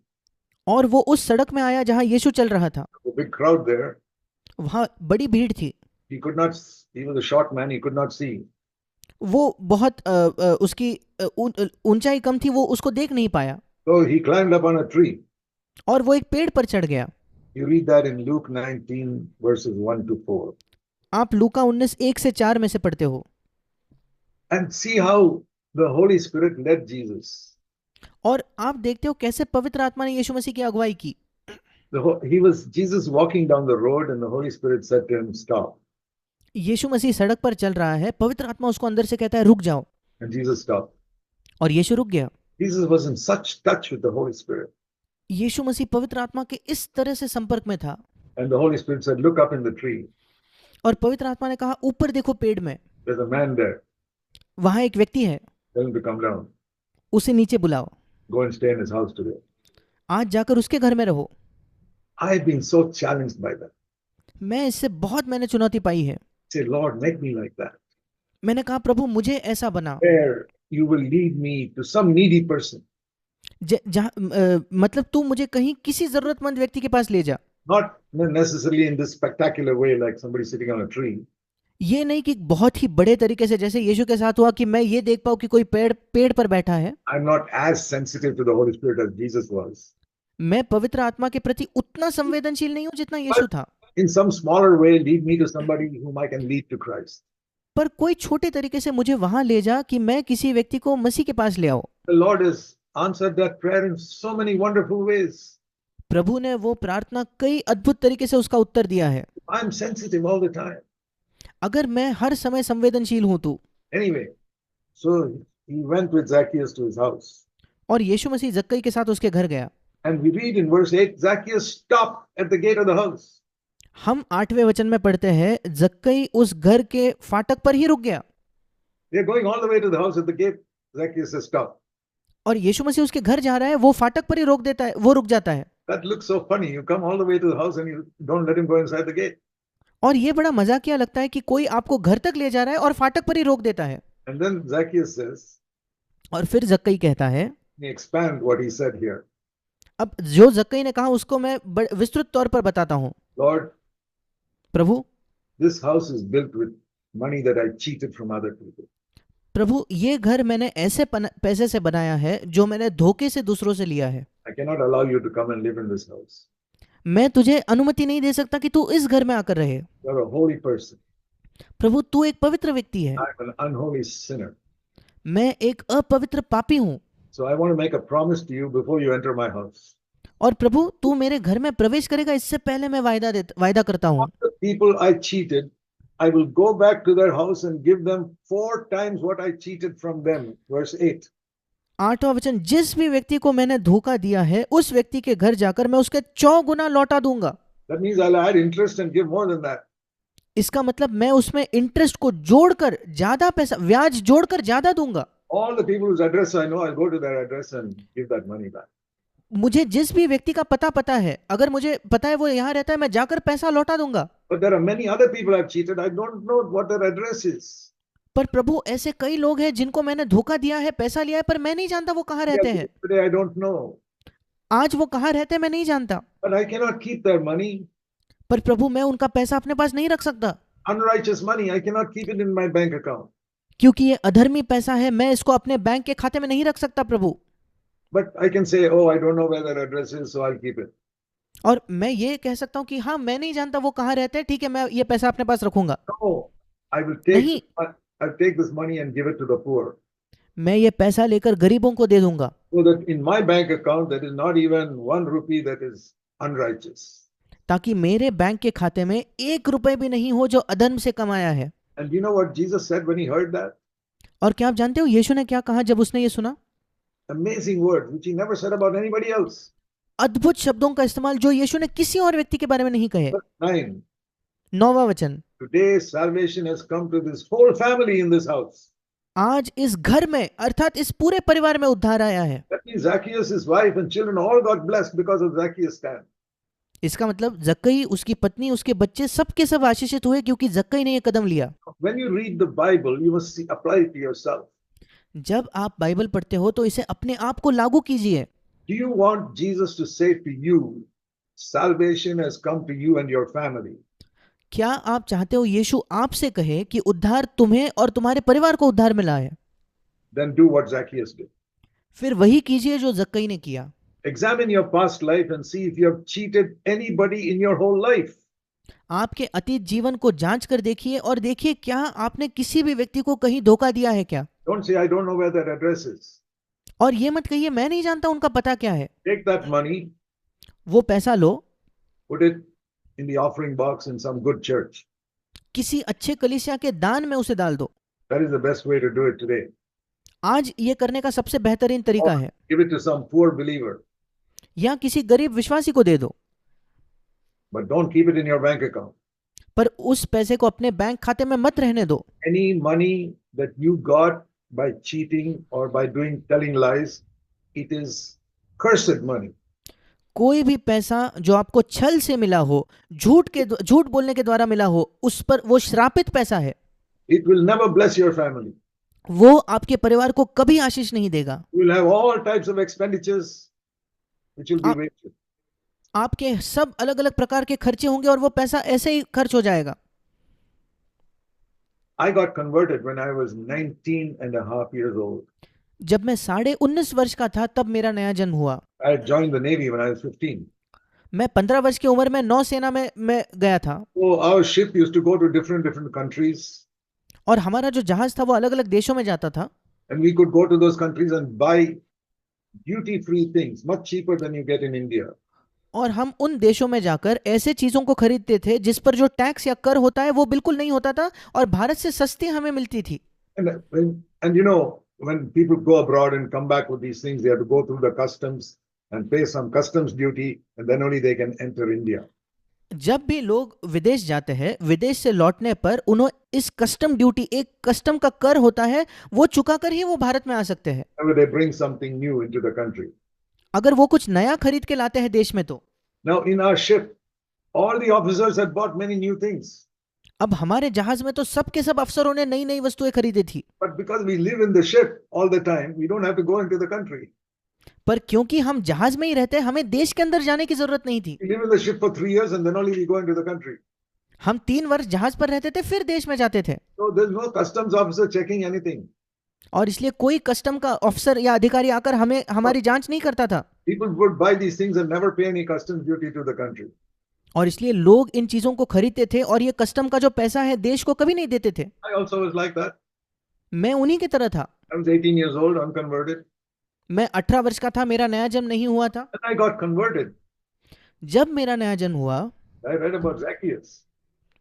और वो उस सड़क में आया जहां यीशु चल रहा था। A big crowd there. वहां बड़ी भीड़ थी। He could not, he was a short man, he could not see. वो बहुत उसकी ऊंचाई कम थी, वो उसको देख नहीं पाया, So he climbed up on a tree. और वो एक पेड़ पर चढ़ गया। You read that in Luke 19, verses 1 to 4. आप लूका 19 1 से 4 में से पढ़ते हो, And see how the Holy Spirit led Jesus. और आप देखते हो कैसे पवित्र आत्मा ने यीशु मसीह की अगुवाई की। Jesus walking down the road, and the Holy Spirit said to him, "Stop." यीशु मसीह सड़क पर चल रहा है, पवित्र आत्मा उसको अंदर से कहता है रुक जाओ, And Jesus stopped. और यीशु रुक गया। Jesus was in such touch with the Holy Spirit. यीशु मसीह पवित्र आत्मा के इस तरह से संपर्क में था, And the Holy Spirit said, "Look up in the tree. और पवित्र आत्मा ने कहा ऊपर देखो पेड़ में, There's a man there. वहां एक व्यक्ति है, Tell him to come down. उसे नीचे बुलाओ, Go and stay in his house today." आज जाकर उसके घर में रहो। I've been so challenged by that. मैं इससे बहुत मैंने चुनौती पाई है। Say, "Lord, make me like that, मैंने कहा प्रभु मुझे ऐसा बना, where you will lead me to some needy person, मतलब तू मुझे कहीं किसी जरूरतमंद व्यक्ति के पास ले जा, not necessarily in this spectacular way like somebody sitting on a tree, ये नहीं कि बहुत ही बड़े तरीके से जैसे यीशु के साथ हुआ कि मैं ये देख पाऊं कि कोई पेड़ पर बैठा है। I'm not as sensitive to the Holy Spirit as Jesus was. मैं पवित्र आत्मा के प्रति उतना संवेदनशील नहीं हूं जितना यीशु था, In some smaller way, lead me to somebody whom I can lead to Christ. पर कोई छोटे तरीके से मुझे वहां ले जा कि मैं किसी व्यक्ति को मसीह के पास ले आऊं। The Lord has answered that prayer in so many wonderful ways. प्रभु ने वो प्रार्थना कई अद्भुत तरीके से उसका उत्तर दिया है। I'm sensitive all the time. अगर मैं हर समय संवेदनशील हूं तो। Anyway, so he went with Zacchaeus to his house. और यीशु मसीह जक्कई के साथ उसके घर गया। And we read in verse 8, Zacchaeus stopped at the gate of the house. हम 8वें वचन में पढ़ते हैं जक्कई उस घर के फाटक पर ही रुक गया। They're going all the way to the house at the gate. Zacchaeus says, "Stop." और यीशु मसीह उसके घर जा रहा है, वो फाटक पर ही रोक देता है, वो रुक जाता है। That looks so funny. You come all the way to the house and you don't let him go inside the gate. और ये बड़ा मजाकिया लगता है कि कोई आपको घर तक ले जा रहा है और फाटक पर ही रोक देता है। And then Zacchaeus says, और फिर जक्कई कहता है, he expand what he said here. अब जो जक्कई ने कहा उसको मैं विस्तृत तौर पर बताता हूँ। Lord, Prabhu, this house is built with money that I cheated from other people. प्रभु ये घर मैंने ऐसे पैसे से बनाया है जो मैंने धोखे से दूसरों से लिया है। I cannot allow you to come and live in this house. मैं तुझे अनुमति नहीं दे सकता कि तू इस घर में आकर रहे। You're a holy person. प्रभु तू एक पवित्र व्यक्ति है, I'm an unholy sinner. मैं एक अपवित्र पापी हूँ। So I want to make a promise to you before you enter my house. और प्रभु तू मेरे घर में प्रवेश करेगा इससे पहले मैं वायदा करता हूँ। The people I cheated, I will go back to their house and give them 4 times what I cheated from them. Verse 8. 8वां वचन, जिस भी व्यक्ति को मैंने धोखा दिया है उस व्यक्ति के घर जाकर मैं उसके 4 गुना लौटा दूंगा। That means I'll add interest and give more than that. इसका मतलब मैं उसमें इंटरेस्ट को जोड़कर ज्यादा पैसा, ब्याज जोड़कर ज्यादा दूंगा। All the people whose address I know, I'll go to their address and give that money back. मुझे जिस भी व्यक्ति का पता है, अगर मुझे पता है वो यहाँ रहता है, मैं जाकर पैसा लौटा दूंगा। But there are many other people I've cheated. I don't know what their address is. पर प्रभु ऐसे कई लोग हैं जिनको मैंने धोखा दिया है, पैसा लिया है, पर मैं नहीं जानता वो कहाँ रहते हैं। Today I don't know. आज वो कहाँ रहते हैं मैं नहीं जानता। But I cannot keep their money. पर प्रभु मैं उनका पैसा अपने पास नहीं रख सकता। Unrighteous money, I cannot keep it in my bank account. क्योंकि ये अधर्मी पैसा है, मैं इसको अपने बैंक के खाते में नहीं रख सकता प्रभु। But I can say, oh, I don't know where their address is, so I'll keep it. और मैं ये कह सकता हूँ कि हाँ मैं नहीं जानता वो कहाँ रहते हैं, ठीक है मैं ये पैसा अपने पास रखूंगा। No, I'll take this money and give it to the poor. मैं ये पैसा लेकर गरीबों को दे दूंगा। So that in my bank account there is not even 1 rupee that is unrighteous. ताकि मेरे बैंक के खाते में 1 रुपए भी नहीं हो जो अधर्म से कमाया है। And you know what Jesus said when he heard that? और क्या आप जानते हो यीशु ने क्या कहा जब उसने ये सुना? Amazing words which he never said about anybody else. अद्भुत शब्दों का इस्तेमाल जो यीशु ने किसी और व्यक्ति के बारे में नहीं कहे। 9. 9वां वचन, Today salvation has come to this whole family in this house. आज इस घर में अर्थात इस पूरे परिवार में उद्धार आया है। That means Zacchaeus, his wife and children all got blessed because of Zacchaeus' stand. इसका मतलब जक्कई, उसकी पत्नी, उसके बच्चे सबके सब आशीषित हुए क्योंकि जक्कई ने ये कदम लिया। When you read the Bible, you must apply it to yourself. जब आप बाइबल पढ़ते हो तो इसे अपने आप को लागू कीजिए। Do you want Jesus to say to you, salvation has come to you and your family? क्या आप चाहते हो यीशु आपसे कहे कि उद्धार तुम्हें और तुम्हारे परिवार को उद्धार मिला है? Then do what Zacchaeus did. फिर वही कीजिए जो जक्कई ने किया। Examine your past life and see if you have cheated anybody in your whole life. आपके अतीत जीवन को जांच कर देखिए और देखिए क्या आपने किसी भी व्यक्ति को कहीं धोखा दिया है क्या। Don't say, I don't know where that address is. और ये मत कहिए मैं नहीं जानता उनका पता क्या है। Take that money, वो पैसा लो, put it in the offering box in some good church. किसी अच्छे कलीसिया के दान में उसे डाल दो। That is the best way to do it today. आज ये करने का सबसे बेहतरीन तरीका Or है। give it to some poor believer, या किसी गरीब विश्वासी को दे दो, but don't keep it in your bank account. पर उस पैसे को अपने बैंक खाते में मत रहने दो। Any money that you got by cheating or by telling lies, it is cursed money. कोई भी पैसा जो आपको छल से मिला हो, झूठ बोलने के द्वारा मिला हो, उस पर वो श्रापित पैसा है। It will never bless your family. वो आपके परिवार को कभी आशीष नहीं देगा। You will have all types of expenditures which will be आप- wasted. आपके सब अलग अलग प्रकार के खर्चे होंगे और वो पैसा ऐसे ही खर्च हो जाएगा। I got converted when I was 19 and a half years old. जब मैं 19.5 वर्ष का था तब मेरा नया जन्म हुआ। I had joined the Navy when I was 15. मैं 15 वर्ष की उम्र में नौसेना में मैं गया था So our ship used to go to different countries, और हमारा जो जहाज था वो अलग अलग देशों में जाता था and we could go to those countries and buy duty-free things much cheaper than you get in India. और हम उन देशों में जाकर ऐसे चीजों को खरीदते थे जिस पर जो टैक्स या कर होता है वो बिल्कुल नहीं होता था और भारत से सस्ती हमें मिलती थी। And you know, when people go abroad and come back with these things, they have to go through the customs and pay some customs duty, and then only they can enter India. जब भी लोग विदेश जाते हैं, विदेश से लौटने पर उन्हें इस कस्टम ड्यूटी, एक कस्टम का कर होता है, वो चुका कर ही वो भारत में आ सकते हैं। Whenever they bring something new into the country. अगर वो कुछ नया खरीद के लाते हैं देश में तो। Now, in our ship, all the officers had bought many new things. अब हमारे जहाज में तो सब के सब अफसरों ने नई नई वस्तुएं खरीदी थी, But because we live in the ship all the time, we don't have to go into the country. पर क्योंकि हम जहाज में ही रहते हैं हमें देश के अंदर जाने की जरूरत नहीं थी। We live in the ship for 3 years and then only we go into the country. हम 3 वर्ष जहाज पर रहते थे फिर देश में जाते थे So there's no customs officer checking anything. और इसलिए कोई कस्टम का ऑफिसर या अधिकारी आकर हमें हमारी जांच नहीं करता था। People would buy these things and never pay any customs duty to the country. और इसलिए लोग इन चीजों को खरीदते थे और ये कस्टम का जो पैसा है देश को कभी नहीं देते थे। I also was like that. मैं उन्हीं की तरह था। I was 18 years old, unconverted. मैं 18 वर्ष का था, मेरा नया जन्म नहीं हुआ था। Then I got converted. जब मेरा नया जन्म हुआ I read about Zacchaeus.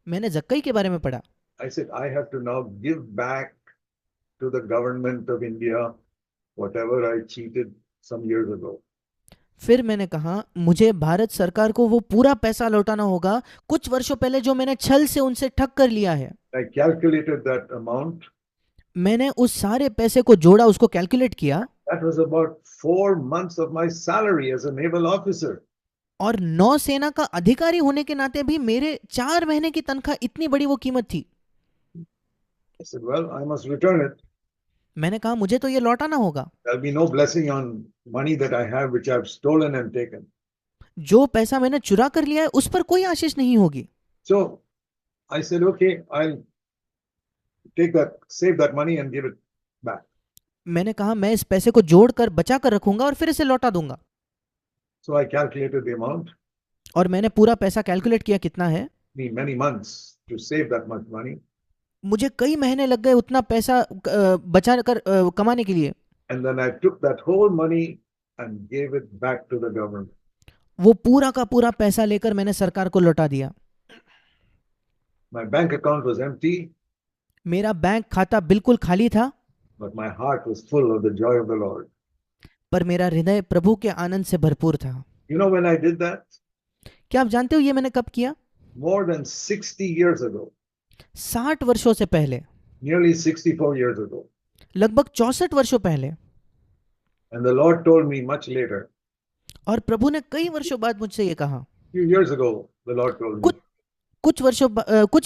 मैंने जक्कई के बारे में पढ़ा। I said, I have to now give back to the government of India whatever I cheated some years ago. फिर मैंने कहा मुझे भारत सरकार को वो पूरा पैसा लौटाना होगा कुछ वर्षों पहले जो मैंने छल से उनसे ठग कर लिया है। I calculated that amount. मैंने उस सारे पैसे को जोड़ा, उसको कैलकुलेट किया That was about 4 months of my salary as a naval officer. और नौसेना का अधिकारी होने के नाते भी मेरे 4 महीने की तनख्वाह इतनी बड़ी वो कीमत थी। I said, well, I must return it. मैंने कहा मुझे तो ये लौटाना होगा। There'll be no blessing on money that I have, which I've stolen and taken. जो पैसा मैंने चुरा कर लिया है उस पर कोई आशीष नहीं होगी। So I said, okay, I'll save that money and give it back. मैंने कहा मैं इस पैसे को जोड़कर बचा कर रखूंगा और फिर इसे लौटा दूंगा। So I calculated the amount. और मैंने पूरा पैसा कैलकुलेट किया कितना है। Many months to save that much money. मुझे कई महीने लग गए उतना पैसा बचा कर कमाने के लिए। And then I took that whole money and gave it back to the government. वो पूरा का पूरा पैसा लेकर मैंने सरकार को लौटा दिया। My bank account was empty, मेरा बैंक खाता बिल्कुल खाली था, but my heart was full of the joy of the Lord. पर मेरा हृदय प्रभु के आनंद से भरपूर था। You know when I did that? क्या आप जानते हो ये मैंने कब किया? More than 60 years ago. 60 वर्षों से पहले, Nearly 64 years ago. लगभग 64 वर्षों पहले। And the Lord told me much later. और प्रभु ने कई वर्षों बाद मुझसे ये कहा। Few years ago, the Lord told me. कुछ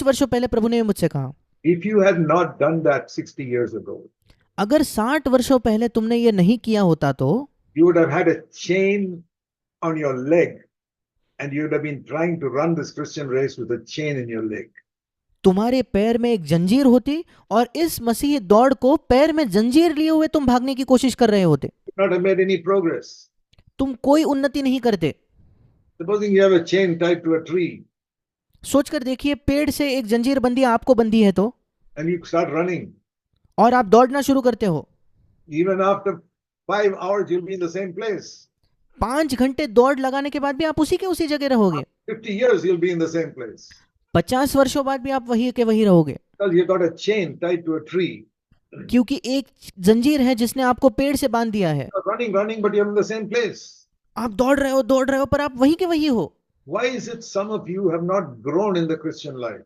वर्षों पहले प्रभु ने मुझसे कहा, If you had not done that 60 years ago, अगर 60 वर्षों पहले तुमने ये नहीं किया होता तो you would have had a chain on your leg and you'd have been trying to run this Christian race with a chain in your leg. तुम्हारे पैर में एक जंजीर होती और इस मसीही दौड़ को पैर में जंजीर लिए हुए तुम भागने की कोशिश कर रहे होते, You'd not have made any progress. तुम कोई उन्नति नहीं करते। Supposing you have a chain tied to a tree सोचकर देखिए, पेड़ से एक जंजीर बंदी आपको बंदी है तो, and you start running. और आप दौड़ना शुरू करते हो, Even after 5 hours, you'll be in the same place. 5 घंटे दौड़ लगाने के बाद भी आप उसी के उसी जगह रहोगे। 50 years, you'll be in the same place. 50 वर्षों बाद भी आप वही के वही रहोगे, Because you've got a chain tied to a tree. क्योंकि एक जंजीर है जिसने आपको पेड़ से बांध दिया है। You're running, but you're in the same place. आप दौड़ रहे हो पर आप वही के वही हो। Why is it some of you have not grown in the Christian life?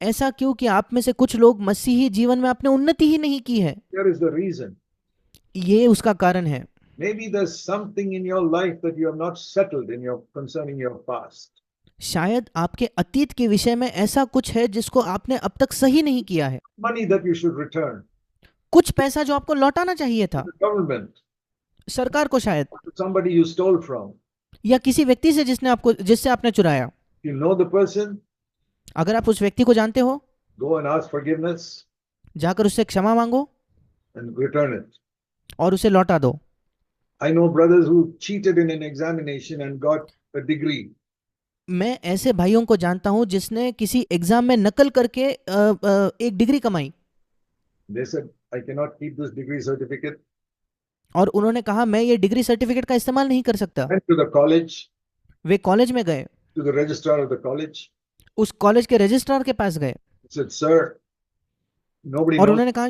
ऐसा क्यों कि आप में से कुछ लोग मसीही जीवन में आपने उन्नति ही नहीं की है? Here is the reason. ये उसका कारण है। Maybe there's something in your life that you have not settled in your concerning your past. शायद आपके अतीत के विषय में ऐसा कुछ है जिसको आपने अब तक सही नहीं किया है। Money that you should return कुछ पैसा जो आपको लौटाना चाहिए था to the government, सरकार को, शायद, to somebody you stole from. या किसी व्यक्ति से जिससे आपने चुराया। You know the person, अगर आप उस व्यक्ति को जानते हो, go and ask forgiveness जाकर उससे क्षमा मांगो and return it. और उसे लौटा दो। I know brothers who cheated in an examination and got a degree. मैं ऐसे भाइयों को जानता हूं जिसने किसी एग्जाम में नकल करके एक डिग्री कमाई, They said, I cannot keep this degree certificate. और उन्होंने कहा मैं ये डिग्री सर्टिफिकेट का इस्तेमाल नहीं कर सकता। Went to the college, way college में गए, to the registrar of the college. उस कॉलेज के रजिस्ट्रार के पास गए, Said, sir, nobody और knows, उन्होंने कहा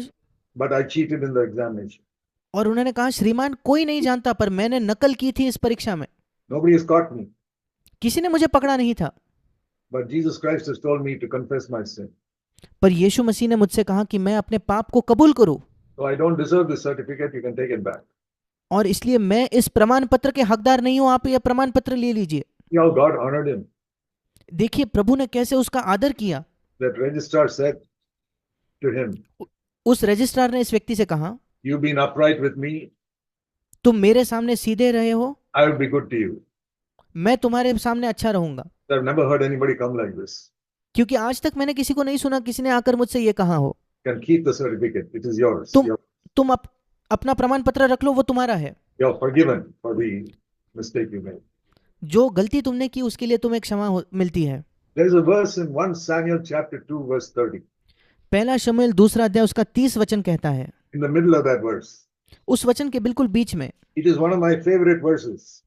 but I cheated in the examination. श्रीमान, कोई नहीं जानता पर मैंने नकल की थी इस परीक्षा में, Nobody has caught me. किसी ने मुझे पकड़ा नहीं था। But Jesus Christ has told me to confess my sin. पर यीशु मसीह ने मुझसे कहा कि मैं अपने पाप को कबूल करूं, So I don't deserve this certificate. You can take it back. और इसलिए मैं इस प्रमाण पत्र के हकदार नहीं हूं, आप यह प्रमाण पत्र ले लीजिए। See how God honored him. देखिए प्रभु ने कैसे उसका आदर किया। That registrar said to him, उस रजिस्ट्रार ने इस व्यक्ति से कहा, you've been upright with me. तुम मेरे सामने सीधे रहे हो, I will be good to you. मैं तुम्हारे सामने अच्छा रहूंगा। I've never heard anybody come like this. क्योंकि आज तक मैंने किसी को नहीं सुना किसी ने आकर मुझसे ये कहा हो, You can keep the certificate. It is yours. तुम अपना प्रमाण पत्र रख लो, वो तुम्हारा है। You're forgiven for the mistake you made. जो गलती तुमने की उसके लिए तुम्हें क्षमा मिलती है। There is a verse in 1 Samuel chapter 2 verse 30. पहला शमूएल 2 अध्याय उसका 30 वचन कहता है, In the middle of that verse. उस वचन के बिल्कुल बीच में, It is one of my favorite verses.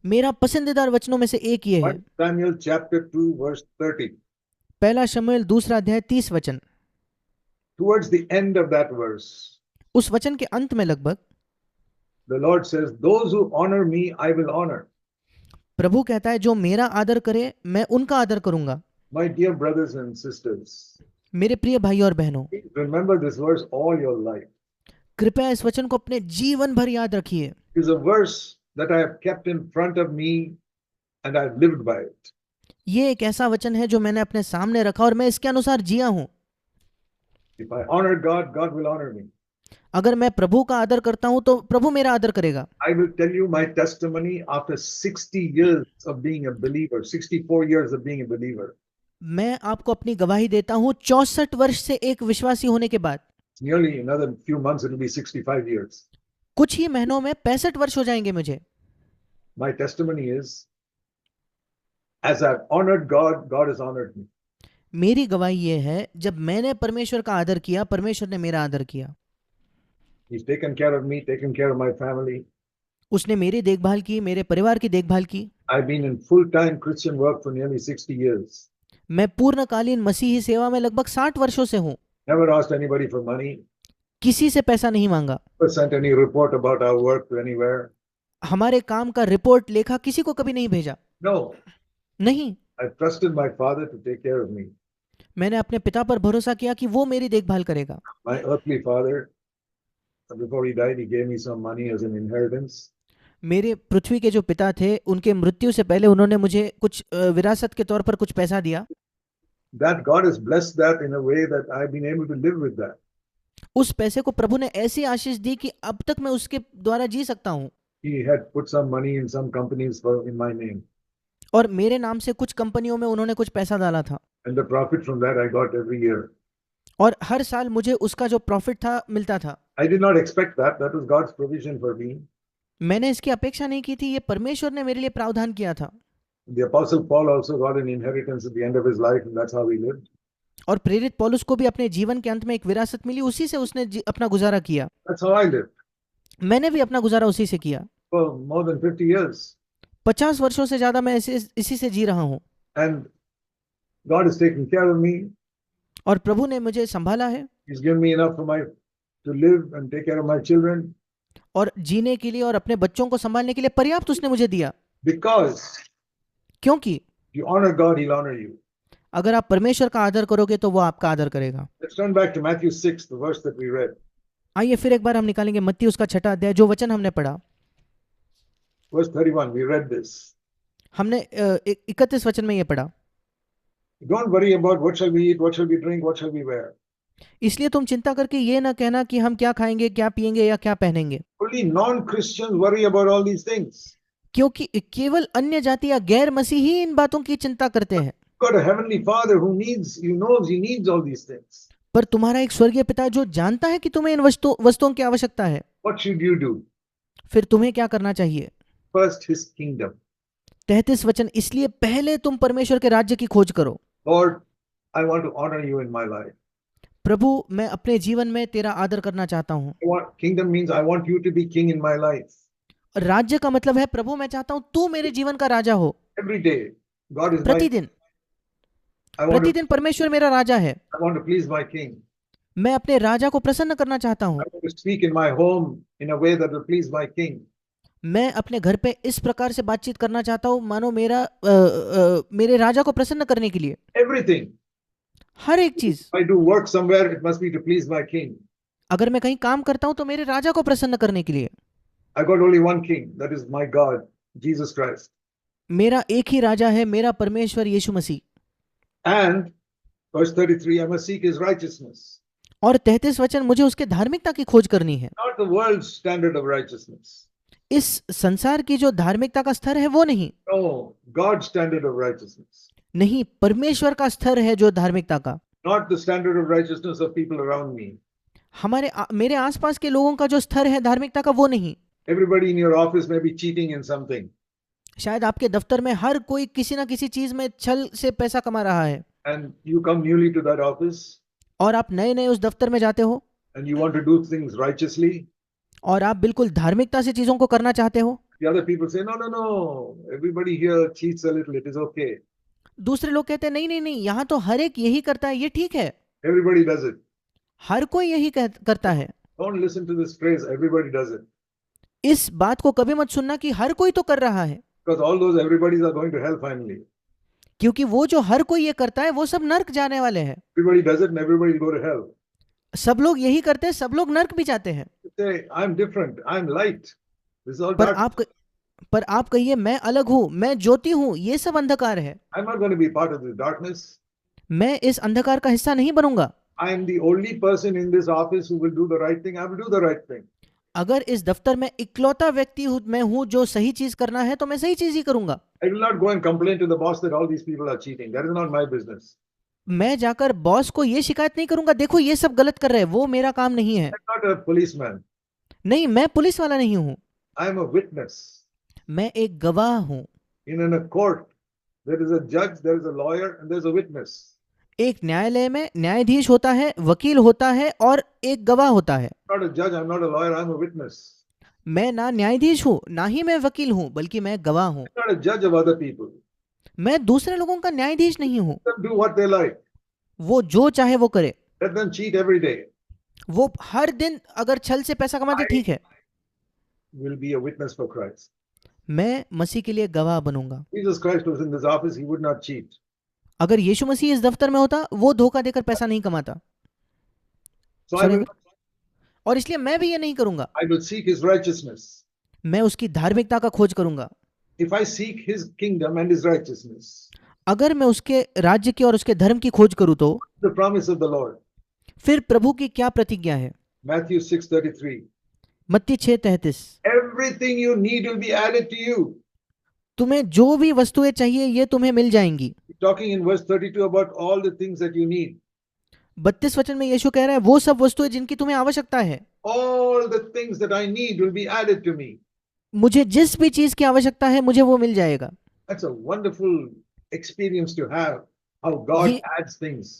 मेरा पसंदीदा वचनों में से एक ये है। 1 Samuel chapter 2 verse 30. पहला शमूएल 2 अध्याय 30 वचन। Towards the end of that verse, उस वचन के अंत में लगभग the Lord says, those who honor me, I will honor. प्रभु कहता है, जो मेरा आदर करे मैं उनका आदर करूंगा। My dear brothers and sisters, मेरे प्रिय भाई और बहनों, please remember this verse all your life. कृपया इस वचन को अपने जीवन भर याद रखिए। It is a verse that I have kept in front of me and I've lived by it. ये एक ऐसा वचन है जो मैंने अपने सामने रखा और मैं इसके अनुसार जिया हूं। If I honor God, God will honor me. अगर मैं प्रभु का आदर करता हूं तो प्रभु मेरा आदर करेगा। I will tell you my testimony after 60 years of being a believer, 64 years of being a believer. मैं आपको अपनी गवाही देता हूं 64 वर्ष से एक विश्वासी होने के बाद। Nearly another few months it will be 65 years. कुछ ही महीनों में 65 वर्ष हो जाएंगे मुझे। My testimony is, as I've honored God, God has honored me. मेरी गवाही ये है, जब मैंने परमेश्वर का आदर किया, परमेश्वर ने मेरा आदर किया। He's taken care of me, taken care of my family. उसने मेरी देखभाल की, मेरे परिवार की देखभाल की। I've been in full-time Christian work for nearly 60 years. मैं पूर्णकालीन मसीही सेवा में लगभग 60 वर्षों से हूँ। Never asked anybody for money. किसी से पैसा नहीं मांगा। Never sent any report about our work to anywhere. हमारे काम का रिपोर्ट लेखा किसी को कभी नहीं भेजा। No. नहीं, I trusted my father to take care of me. मैंने अपने पिता पर भरोसा किया कि वो मेरी देखभाल करेगा। My earthly father, before he died, he gave me some money as an inheritance. मेरे पृथ्वी के जो पिता थे, उनके मृत्यु से पहले उन्होंने मुझे कुछ विरासत के तौर पर कुछ पैसा दिया। That God has blessed that in a way that I've been able to live with that. उस पैसे को प्रभु ने ऐसी आशीष दी कि अब तक मैं उसके द्वारा जी सकता हूँ। He had put some money in some companies in my name. और मेरे नाम से कुछ कंपनियों में उन्होंने कुछ पैसा डाला था And the profit from that I got every year. और हर साल मुझे उसका जो प्रॉफिट था मिलता था। I did not expect that. That was God's provision for me. मैंने इसकी अपेक्षा नहीं की थी, ये परमेश्वर ने मेरे लिए प्रावधान किया था। The Apostle Paul also got an inheritance at the end of his life, and that's how he lived. और प्रेरित पौलुस को भी अपने जीवन के अंत में एक विरासत मिली, उसी से उसने अपना गुजारा किया। That's how I lived मैंने भी अपना गुजारा उसी से किया। for more than 50 years. 50 वर्षों से ज्यादा मैं इसी से जी रहा हूँ And God is taking care of me. और प्रभु ने मुझे संभाला है He's given me enough to live and take care of my children. और जीने के लिए और अपने बच्चों को संभालने के लिए पर्याप्त उसने मुझे दिया। Because क्योंकि you honor God, He'll honor you. अगर आप परमेश्वर का आदर करोगे तो वो आपका आदर करेगा। Let's turn back to Matthew 6, the verse that we read. आइए फिर एक बार हम निकालेंगे मत्ती उसका 6वां अध्याय, जो वचन हमने पढ़ा। Verse 31, we read this. हमने 31 वचन में ये पढ़ा। Don't worry about what shall we eat, what shall we drink, what shall we wear. इसलिए तुम चिंता करके ये ना कहना कि हम क्या खाएंगे, क्या पिएंगे या क्या पहनेंगे, Only non-Christians worry about all these things. क्योंकि केवल अन्य जाति या गैर मसीही इन बातों की चिंता करते हैं। Got a heavenly Father who knows he needs all these things. पर तुम्हारा एक स्वर्गीय पिता जो जानता है कि तुम्हें इन वस्तुओं की आवश्यकता है। What should you do? फिर तुम्हें क्या करना चाहिए? First, His kingdom. 33 वचन, इसलिए पहले तुम परमेश्वर के राज्य की खोज करो। Lord, I want to honor you in my life. प्रभु, मैं अपने जीवन में तेरा आदर करना चाहता हूँ। Kingdom means I want you to be king in my life. राज्य का मतलब है प्रभु मैं चाहता हूँ तू मेरे जीवन का राजा हो। Every day, God is प्रतिदिन परमेश्वर मेरा राजा है। I want to please my king. मैं अपने राजा को प्रसन्न करना चाहता हूँ। I want to speak in my home in a way that will please my king. मैं अपने घर पे इस प्रकार से बातचीत करना चाहता हूँ मानो मेरे राजा को प्रसन्न करने के लिए। Everything. हर एक चीज। If I do work somewhere, it must be to please my king. अगर मैं कहीं काम करता हूँ तो मेरे राजा को प्रसन्न करने के लिए। I got only one king, that is my God, Jesus Christ. मेरा एक ही राजा है, मेरा परमेश्वर यीशु मसीह। And verse 33, I must seek his righteousness. और 33 वचन, मुझे उसके धार्मिकता की खोज करनी है। Not the world's standard of righteousness. इस संसार की जो धार्मिकता का स्तर है वो नहीं। No, God's standard of righteousness. नहीं, परमेश्वर का स्तर है जो धार्मिकता का। Not the standard of righteousness of people around me. मेरे आसपास के लोगों का जो स्तर है धार्मिकता का वो नहीं। Everybody in your office may be cheating in something. शायद आपके दफ्तर में हर कोई किसी ना किसी चीज में छल से पैसा कमा रहा है। And you come newly to that office. और आप नए उस दफ्तर में जाते हो। And you want to do things righteously. और आप बिल्कुल धार्मिकता से चीजों को करना चाहते हो। The other people say, no. Everybody here cheats a little. It is okay. दूसरे लोग कहते हैं नहीं, यहाँ तो हर एक यही करता है, ये ठीक है। Everybody does it. हर कोई यही करता है। Don't listen to this phrase, everybody does it. इस बात को कभी मत सुनना कि हर कोई तो कर रहा है। Because all those everybody's are going to hell finally. क्योंकि वो जो हर कोई ये करता है वो सब नर्क जाने वाले हैं। Everybody does it and everybody will go to hell. सब लोग यही करते हैं, सब लोग नर्क भी जाते हैं। Say, I'm different, I'm light. This is all पर आप कहिए मैं अलग हूँ, मैं ज्योति हूँ, ये सब अंधकार है। I'm not going to be part of this darkness. मैं इस अंधकार का हिस्सा नहीं बनूंगा। I am the only person in this office who will do the right thing. I will do the right thing. अगर इस दफ्तर में इकलौता व्यक्ति मैं हूं जो सही चीज करना है तो मैं सही चीज ही करूंगा। I will not go and complain to the boss that all these people are cheating. That is not my business. मैं जाकर बॉस को ये शिकायत नहीं करूंगा, देखो ये सब गलत कर रहे हैं, वो मेरा काम नहीं है। I'm not a policeman. नहीं, मैं पुलिस वाला नहीं हूं। I am a witness. मैं एक गवाह हूं। In a court, there is a judge, there is a lawyer, and there is a witness. एक न्यायालय में न्यायाधीश होता है, वकील होता है और एक गवाह होता है। Not a judge, I'm not a lawyer, I'm a witness. मैं ना न्यायाधीश हूँ, ना ही मैं वकील हूँ, बल्कि मैं गवाह हूँ। I'm not a judge of other people. मैं दूसरे लोगों का न्यायाधीश नहीं हूँ। Let them do what they like. वो जो चाहे वो करे। Let them cheat every day. वो हर दिन अगर छल से पैसा कमाते ठीक है। Will be a witness for Christ. मैं मसीह के लिए गवाह बनूंगा। Jesus Christ was in this office, he would not cheat. अगर यीशु मसीह इस दफ्तर में होता वो धोखा देकर पैसा नहीं कमाता। और इसलिए मैं भी ये नहीं करूंगा। I will seek his righteousness. मैं उसकी धार्मिकता का खोज करूंगा। If I seek his kingdom and his righteousness. अगर मैं उसके राज्य की और उसके धर्म की खोज करूं तो the promise of the Lord. फिर प्रभु की क्या प्रतिज्ञा है? Matthew 6:33. मत्ती 6:33। Everything you need will be added to you. तुम्हें जो भी वस्तुएं चाहिए ये तुम्हें मिल जाएंगी। Talking in verse 32 about all the things that you need. 32 वचन में यीशु कह रहा है वो सब वस्तुएं जिनकी तुम्हें आवश्यकता है, All the things that I need will be added to me. मुझे जिस भी चीज की आवश्यकता है मुझे वो मिल जाएगा। That's a wonderful experience to have, how God ये adds things.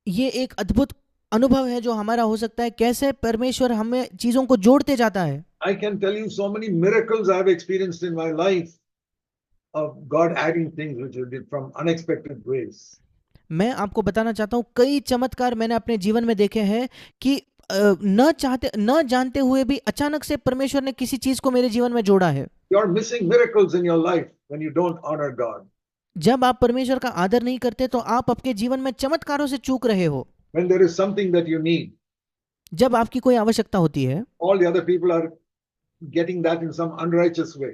ये एक अद्भुत अनुभव है जो हमारा हो सकता है, कैसे परमेश्वर हमें चीजों को जोड़ते जाता है। I can tell you so many miracles I have experienced in my life of God adding things which He did from unexpected ways. मैं आपको बताना चाहता हूँ कई चमत्कार मैंने अपने जीवन में देखे हैं कि न जानते हुए भी अचानक से परमेश्वर ने किसी चीज को मेरे जीवन में जोड़ा है। You are missing miracles in your life when you don't honor God. जब आप परमेश्वर का आदर नहीं करते तो आप आपके जीवन में चमत्कारों से चूक रहे हो। When there is something that you need, जब आपकी कोई आवश्यकता होती है, all the other people are getting that in some unrighteous way,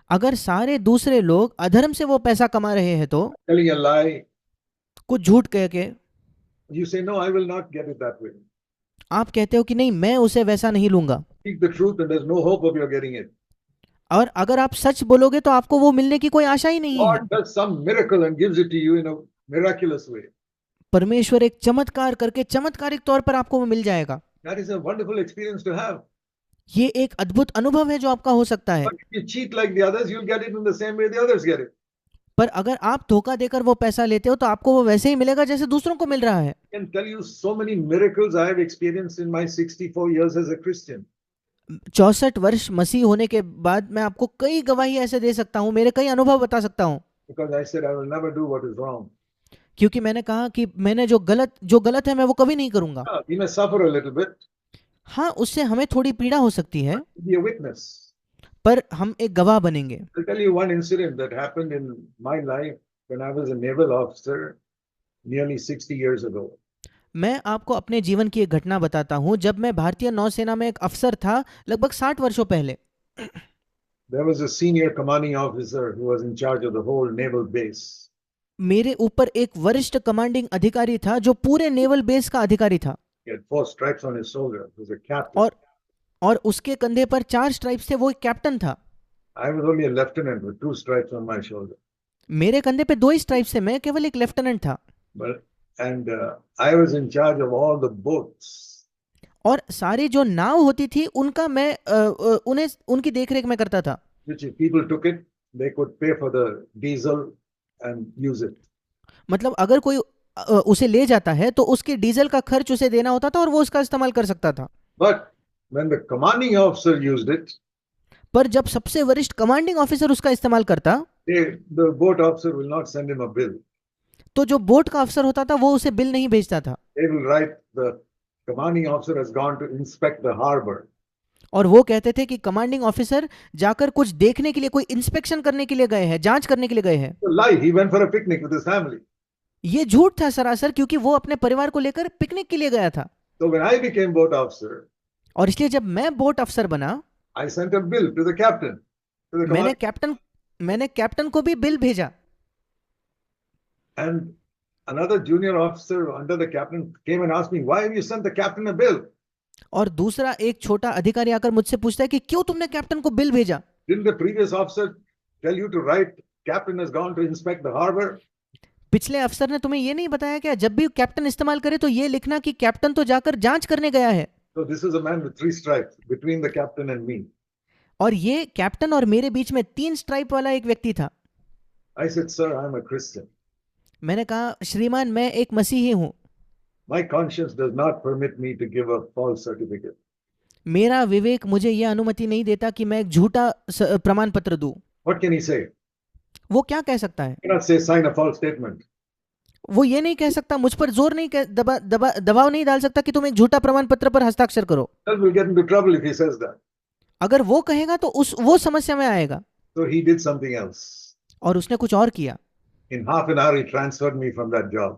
अगर सारे दूसरे लोग अधर्म से वो पैसा कमा रहे हैं तो telling a lie, कुछ झूठ कह के you say, no, I will not get it that way. आप कहते हो कि नहीं मैं उसे वैसा नहीं लूंगा, Speak the truth and there's no hope of your getting it. और अगर आप सच बोलोगे तो आपको वो मिलने की कोई आशा ही नहीं है। God does some miracle and gives it to you in a miraculous way. परमेश्वर एक चमत्कार करके चमत्कारिक तौर पर आपको वो मिल जाएगा। That is a wonderful experience to have. ये एक अद्भुत अनुभव है जो आपका हो सकता है। But if you cheat like the others, you'll get it in the same way the others get it. पर अगर आप धोखा देकर वो पैसा लेते हो तो आपको वो वैसे ही मिलेगा जैसे दूसरों को मिल रहा है। I can tell you so many miracles I have experienced in my 64 years as a Christian. 64 वर्ष मसीह होने के बाद मैं आपको कई गवाही ऐसे दे सकता हूँ, मेरे कई अनुभव बता सकता हूँ। Because I said I will never do what is wrong. क्योंकि मैंने कहा कि मैंने जो गलत है मैं वो कभी नहीं करूंगा। We may suffer a little bit, हाँ, उससे हमें थोड़ी पीड़ा हो सकती है, be a witness. पर हम एक गवाह बनेंगे। I'll tell you one incident that happened in my life when I was a naval officer nearly 60 years ago. मैं आपको अपने जीवन की एक घटना बताता हूँ। जब मैं भारतीय नौसेना में एक अफसर था लगभग 60 वर्षों पहले, There was a senior commanding officer who was in charge of the whole naval base. मेरे ऊपर एक वरिष्ठ कमांडिंग अधिकारी था जो पूरे नेवल बेस का अधिकारी था, He had 4 stripes on his shoulder. He was a captain. और उसके कंधे पर 4 स्ट्राइप्स थे, वो एक कैप्टन था। I was only a lieutenant with 2 stripes on my shoulder. मेरे कंधे पे 2 ही स्ट्राइप्स थे, मैं केवल एक लेफ्टिनेंट था। I was in charge of all the boats. और सारी जो नाव होती थी उनका मैं उन्हें उनकी देखरेख में करता था। Which if people took it, they could pay for the diesel and use it. मतलब अगर कोई उसे ले जाता है तो उसके डीजल का खर्च उसे देना होता था और वो उसका इस्तेमाल कर सकता था। But when the commanding officer used it, पर जब सबसे वरिष्ठ कमांडिंग ऑफिसर उसका इस्तेमाल करता, the boat officer will not send him a bill. तो जो बोट का अफसर होता था वो उसे बिल नहीं भेजता था, They will write the commanding officer has gone to inspect the harbor. और वो कहते थे कि कमांडिंग ऑफिसर जाकर कुछ देखने के लिए, कोई इंस्पेक्शन करने के लिए गए हैं, जांच करने के लिए गए हैं। So lie, he went for a picnic with his family. ये झूठ था सरासर, क्योंकि वो अपने परिवार को लेकर पिकनिक के लिए गया था। So when I became boat officer, और इसलिए जब मैं बोट अफसर बना, I sent a bill to the captain. To the मैंने कैप्टन को भी बिल भेजा। And another junior officer under the captain came and asked me, why have you sent the captain a bill? और दूसरा एक छोटा अधिकारी आकर मुझसे पूछता है कि क्यों तुमने कैप्टन को बिल भेजा? Didn't the previous officer tell you to write, captain has gone to inspect the harbor? पिछले अफसर ने तुम्हें ये नहीं बताया क्या, जब भी कैप्टन इस्तेमाल करे तो ये लिखना कि कैप्टन तो जाकर जांच करने गया है। So this is a man with 3 stripes between the captain and me. और ये कैप्टन और मेरे बीच में 3 स्ट्राइप वाला एक व्यक्ति था। I said, sir, I'm a Christian. मैंने कहा, श्रीमान मैं एक मसीही हूँ, My conscience does not permit me to give a false certificate. मेरा विवेक मुझे यह अनुमति नहीं देता कि मैं एक झूठा प्रमाण पत्र दूं। What can he say? वो क्या कह सकता है? He cannot say sign a false statement. वो ये नहीं कह सकता, मुझ पर जोर नहीं दबाव नहीं डाल सकता कि तुम एक झूठा प्रमाण पत्र पर हस्ताक्षर करो। We'll get into trouble if he says that. अगर वो कहेगा तो वो समस्या में आएगा। So he did something else. और उसने कुछ और किया। In half an hour he transferred me from that job.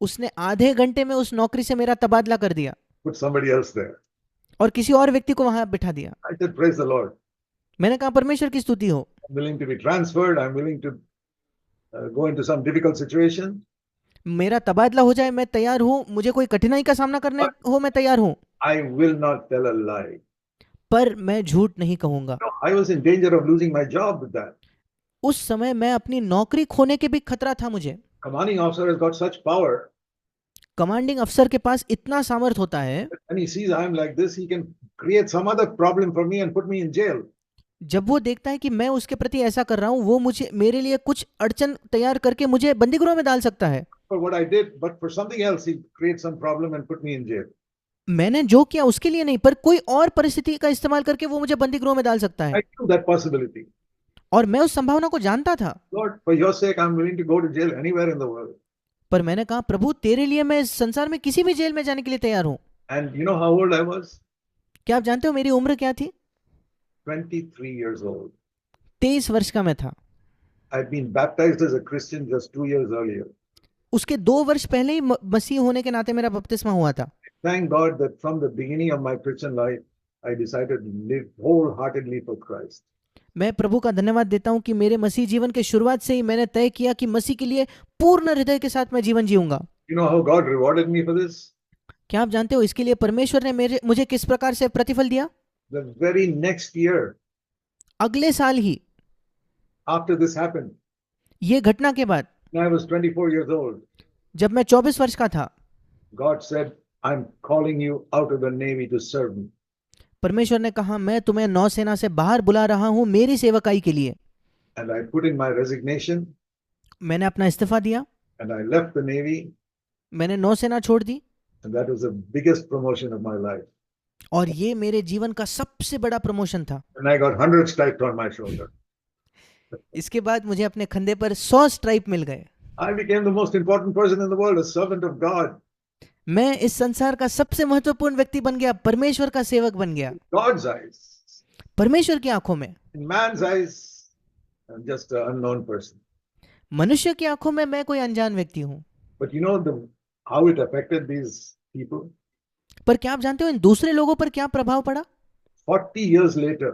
उसने आधे घंटे में उस नौकरी से मेरा तबादला कर दिया। Put somebody else there. और किसी और व्यक्ति को वहां बिठा दिया। I said, praise the Lord. मैंने कहा, परमेश्वर की स्तुति हो। I'm willing to be transferred. I'm willing to go into some difficult situation. मेरा तबादला हो जाए, मैं तैयार हूं। मुझे कोई कठिनाई का सामना करने हो, मैं तैयार हूं। I will not tell a lie. पर मैं झूठ नहीं कहूंगा। No, I was in danger of losing my job with that. उस समय मैं अपनी नौकरी खोने के भी खतरा था मुझे। Commanding officer has got such power. Commanding अफसर के पास इतना सामर्थ होता है, When he sees I am like this, he can create some other problem for me and put me in jail. जब वो देखता है कि मैं उसके प्रति ऐसा कर रहा हूँ, वो मुझे मेरे लिए कुछ अड़चन तैयार करके मुझे बंदीगृह में डाल सकता है। For what I did, but for something else, he creates some problem and put me in jail. मैंने जो किया उसके लिए नहीं, पर कोई और परिस्थिति का इस्तेमाल करके वो मुझे बंदीगृह में डाल सकता है। I knew that possibility. और मैं उस संभावना को जानता था। Lord, for your sake, I'm willing to go to jail anywhere in the world. पर मैंने कहा, प्रभु तेरे लिए मैं इस संसार में किसी भी जेल में जाने के लिए तैयार हूँ। And you know how old I was? क्या आप जानते हो मेरी उम्र क्या थी? 23 years old. 23 वर्ष का मैं था। I'd been baptized as a Christian just 2 years earlier. उसके 2 वर्ष पहले ही मसीह होने के नाते मेरा बपतिस्मा हुआ था। Thank God that from the beginning of my Christian life, I decided to live wholeheartedly for Christ. मैं प्रभु का धन्यवाद देता हूं कि मेरे मसीह जीवन के शुरुआत से ही मैंने तय किया कि मसीह के लिए पूर्ण हृदय के साथ मैं जीवन जीऊंगा। You know how God rewarded me for this? क्या आप जानते हो इसके लिए परमेश्वर ने मुझे किस प्रकार से प्रतिफल दिया? The very next year, अगले साल ही, after this happened, ये घटना के बाद, when I was 24 years old, जब मैं 24 वर्ष का था, God said, I'm calling you out of the Navy to serve me. परमेश्वर ने कहा, मैं तुम्हें नौसेना से बाहर बुला रहा हूं मेरी सेवकाई के लिए। And I put in my resignation मैंने अपना इस्तीफा दिया, and I left the Navy, मैंने नौसेना छोड़ दी, and that was the biggest promotion of my life. और ये मेरे जीवन का सबसे बड़ा प्रमोशन था। And I got 100 stripes on my shoulder. इसके बाद मुझे अपने कंधे पर 100 स्ट्राइप मिल गए। I became the most important person in the world, a servant of God. मैं इस संसार का सबसे महत्वपूर्ण व्यक्ति बन गया, परमेश्वर का सेवक बन गया। God's eyes. परमेश्वर की आंखों में, In man's eyes, I'm just an unknown person. मनुष्य की आंखों में मैं कोई अनजान व्यक्ति हूं। But you know how it affected these people? पर क्या आप जानते हो इन दूसरे लोगों पर क्या प्रभाव पड़ा? 40 years later,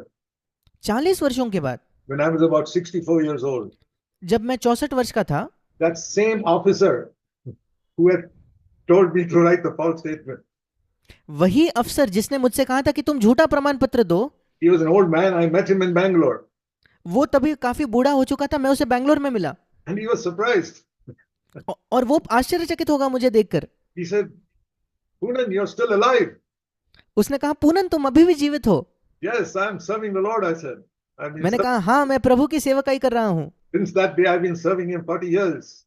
40 वर्षों के बाद, when I was about 64 years old, जब मैं 64 वर्ष का था, that same officer who had told me to write the false statement, वही अफसर जिसने मुझसे कहा था कि तुम झूठा प्रमाण पत्र दो, he was an old man. I met him in Bangalore, वो तभी काफी बूढ़ा हो चुका था। मैं उसे बैंगलोर में मिला and he was surprised. और वो आश्चर्यचकित होगा मुझे देखकर। He said, Poonan, you're still alive. उसने कहा, पूनन तुम अभी भी जीवित हो? Yes, I'm serving the Lord, I said. I've been मैंने कहा, हाँ मैं प्रभु की सेवकाई कर रहा हूँ। since that day, I've been serving him 40 years.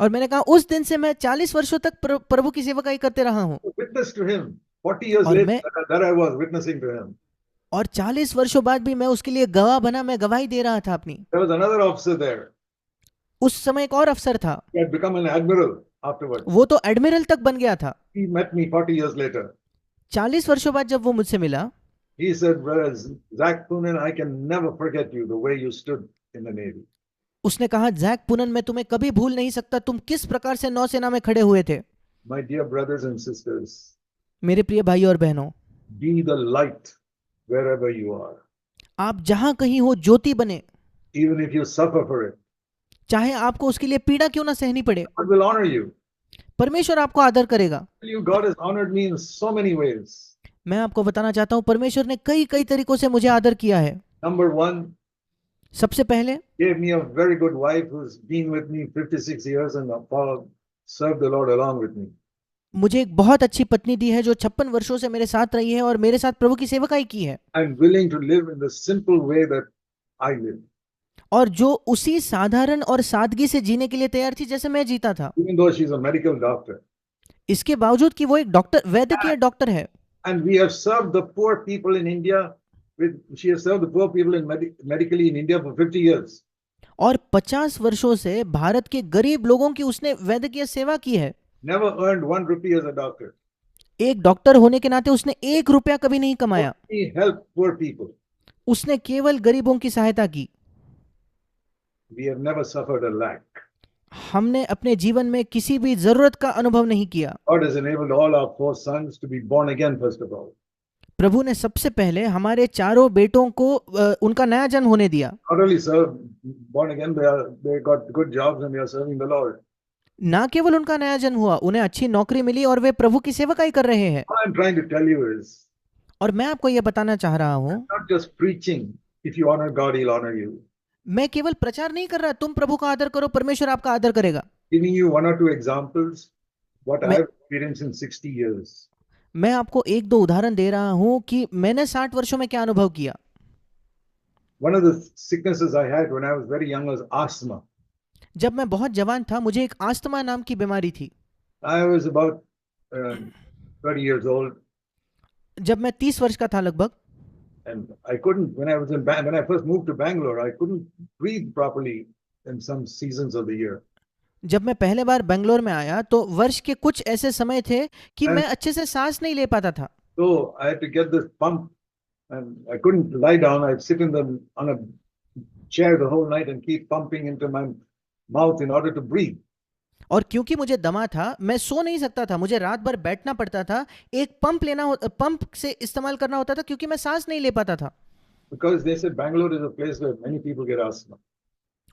और मैंने कहा, उस दिन से मैं 40 वर्षों तक प्रभु की सेवकाई करते रहा हूँ। Witness to him. 40 years और later, that I was witnessing to him. और 40 वर्षों बाद भी मैं उसके लिए गवाह बना, मैं गवाही दे रहा था अपनी। There was another officer there. उस समय एक और अफसर था, He had become an admiral afterwards. वो तो एडमिरल तक बन गया था। He met me 40 years later. 40 वर्षों बाद जब वो मुझसे मिला, He said, well, Zach Poonen, I can never forget you, the way you stood in the Navy. उसने कहा, जैक पूनन मैं तुम्हें कभी भूल नहीं सकता, तुम किस प्रकार से नौसेना में खड़े हुए थे। My dear brothers and sisters, मेरे प्रिय भाई और बहनों, be the light wherever you are. आप जहां कहीं हो ज्योति बने, Even if you suffer for it, चाहे आपको उसके लिए पीड़ा क्यों ना सहनी पड़े, God will honor you. परमेश्वर आपको आदर करेगा। God has honored me in so many ways. मैं आपको बताना चाहता हूं, परमेश्वर ने कई कई तरीकों से मुझे आदर किया है। Number one, सबसे पहले gave me a very good wife who's been with me 56 years and served the Lord along with me. मुझे एक बहुत अच्छी पत्नी दी है जो 56 वर्षों से मेरे साथ रही है और मेरे साथ प्रभु की सेवकाई की है, I'm willing to live in the simple way that I live. और जो उसी साधारण और सादगी से जीने के लिए तैयार थी जैसे मैं जीता था, Even though she's a medical doctor. इसके बावजूद कि वो एक डॉक्टर, वैद्यकीय डॉक्टर है। And we have served the poor people in India. She has served the poor people in medically in India for 50 years. और 50 वर्षों से भारत के गरीब लोगों की उसने वैद्यकीय सेवा की है। Never earned 1 rupee as a doctor. एक डॉक्टर होने के नाते उसने 1 रुपया कभी नहीं कमाया। He helped poor people. उसने केवल गरीबों की सहायता की। We have never suffered a lack. हमने अपने जीवन में किसी भी जरूरत का अनुभव नहीं किया। God has enabled all our 4 sons to be born again first of all. प्रभु ने सबसे पहले हमारे चारों बेटों को उनका नया जन्म होने दिया। Not only born again, they got good jobs and they are serving the Lord. ना केवल उनका नया जन्म हुआ, उन्हें अच्छी नौकरी मिली और वे प्रभु की सेवकाई कर रहे हैं। What I'm trying to tell you is, और मैं आपको यह बताना चाह रहा हूँ, not just preaching. If you honor God, He'll honor you. मैं केवल प्रचार नहीं कर रहा, तुम प्रभु का आदर करो, परमेश्वर आपका आदर करेगा। Giving you one or two examples, what मैं I've experienced in 60 years. मैं आपको एक दो उदाहरण दे रहा हूं कि मैंने 60 वर्षों में क्या अनुभव किया। One of the sicknesses I had when I was very young was asthma. जब मैं बहुत जवान था, मुझे एक आस्थमा नाम की बीमारी थी। I was about 30 years old, जब मैं 30 वर्ष का था लगभग, and I couldn't, when I first moved to Bangalore, I couldn't breathe properly in some seasons of the year. जब मैं पहले बार बेंगलोर में आया तो वर्ष के कुछ ऐसे समय थे कि And मैं अच्छे से सांस नहीं ले पाता था। so I had to get this pump, and I couldn't lie down. I'd sit on a chair the whole night and keep pumping into my mouth in order to breathe. और क्योंकि मुझे दमा था, मैं सो नहीं सकता था, मुझे रात भर बैठना पड़ता था, एक पंप से इस्तेमाल करना होता था क्योंकि मैं सांस नहीं ले पाता था। Because they said Bangalore is a place where many people get asthma.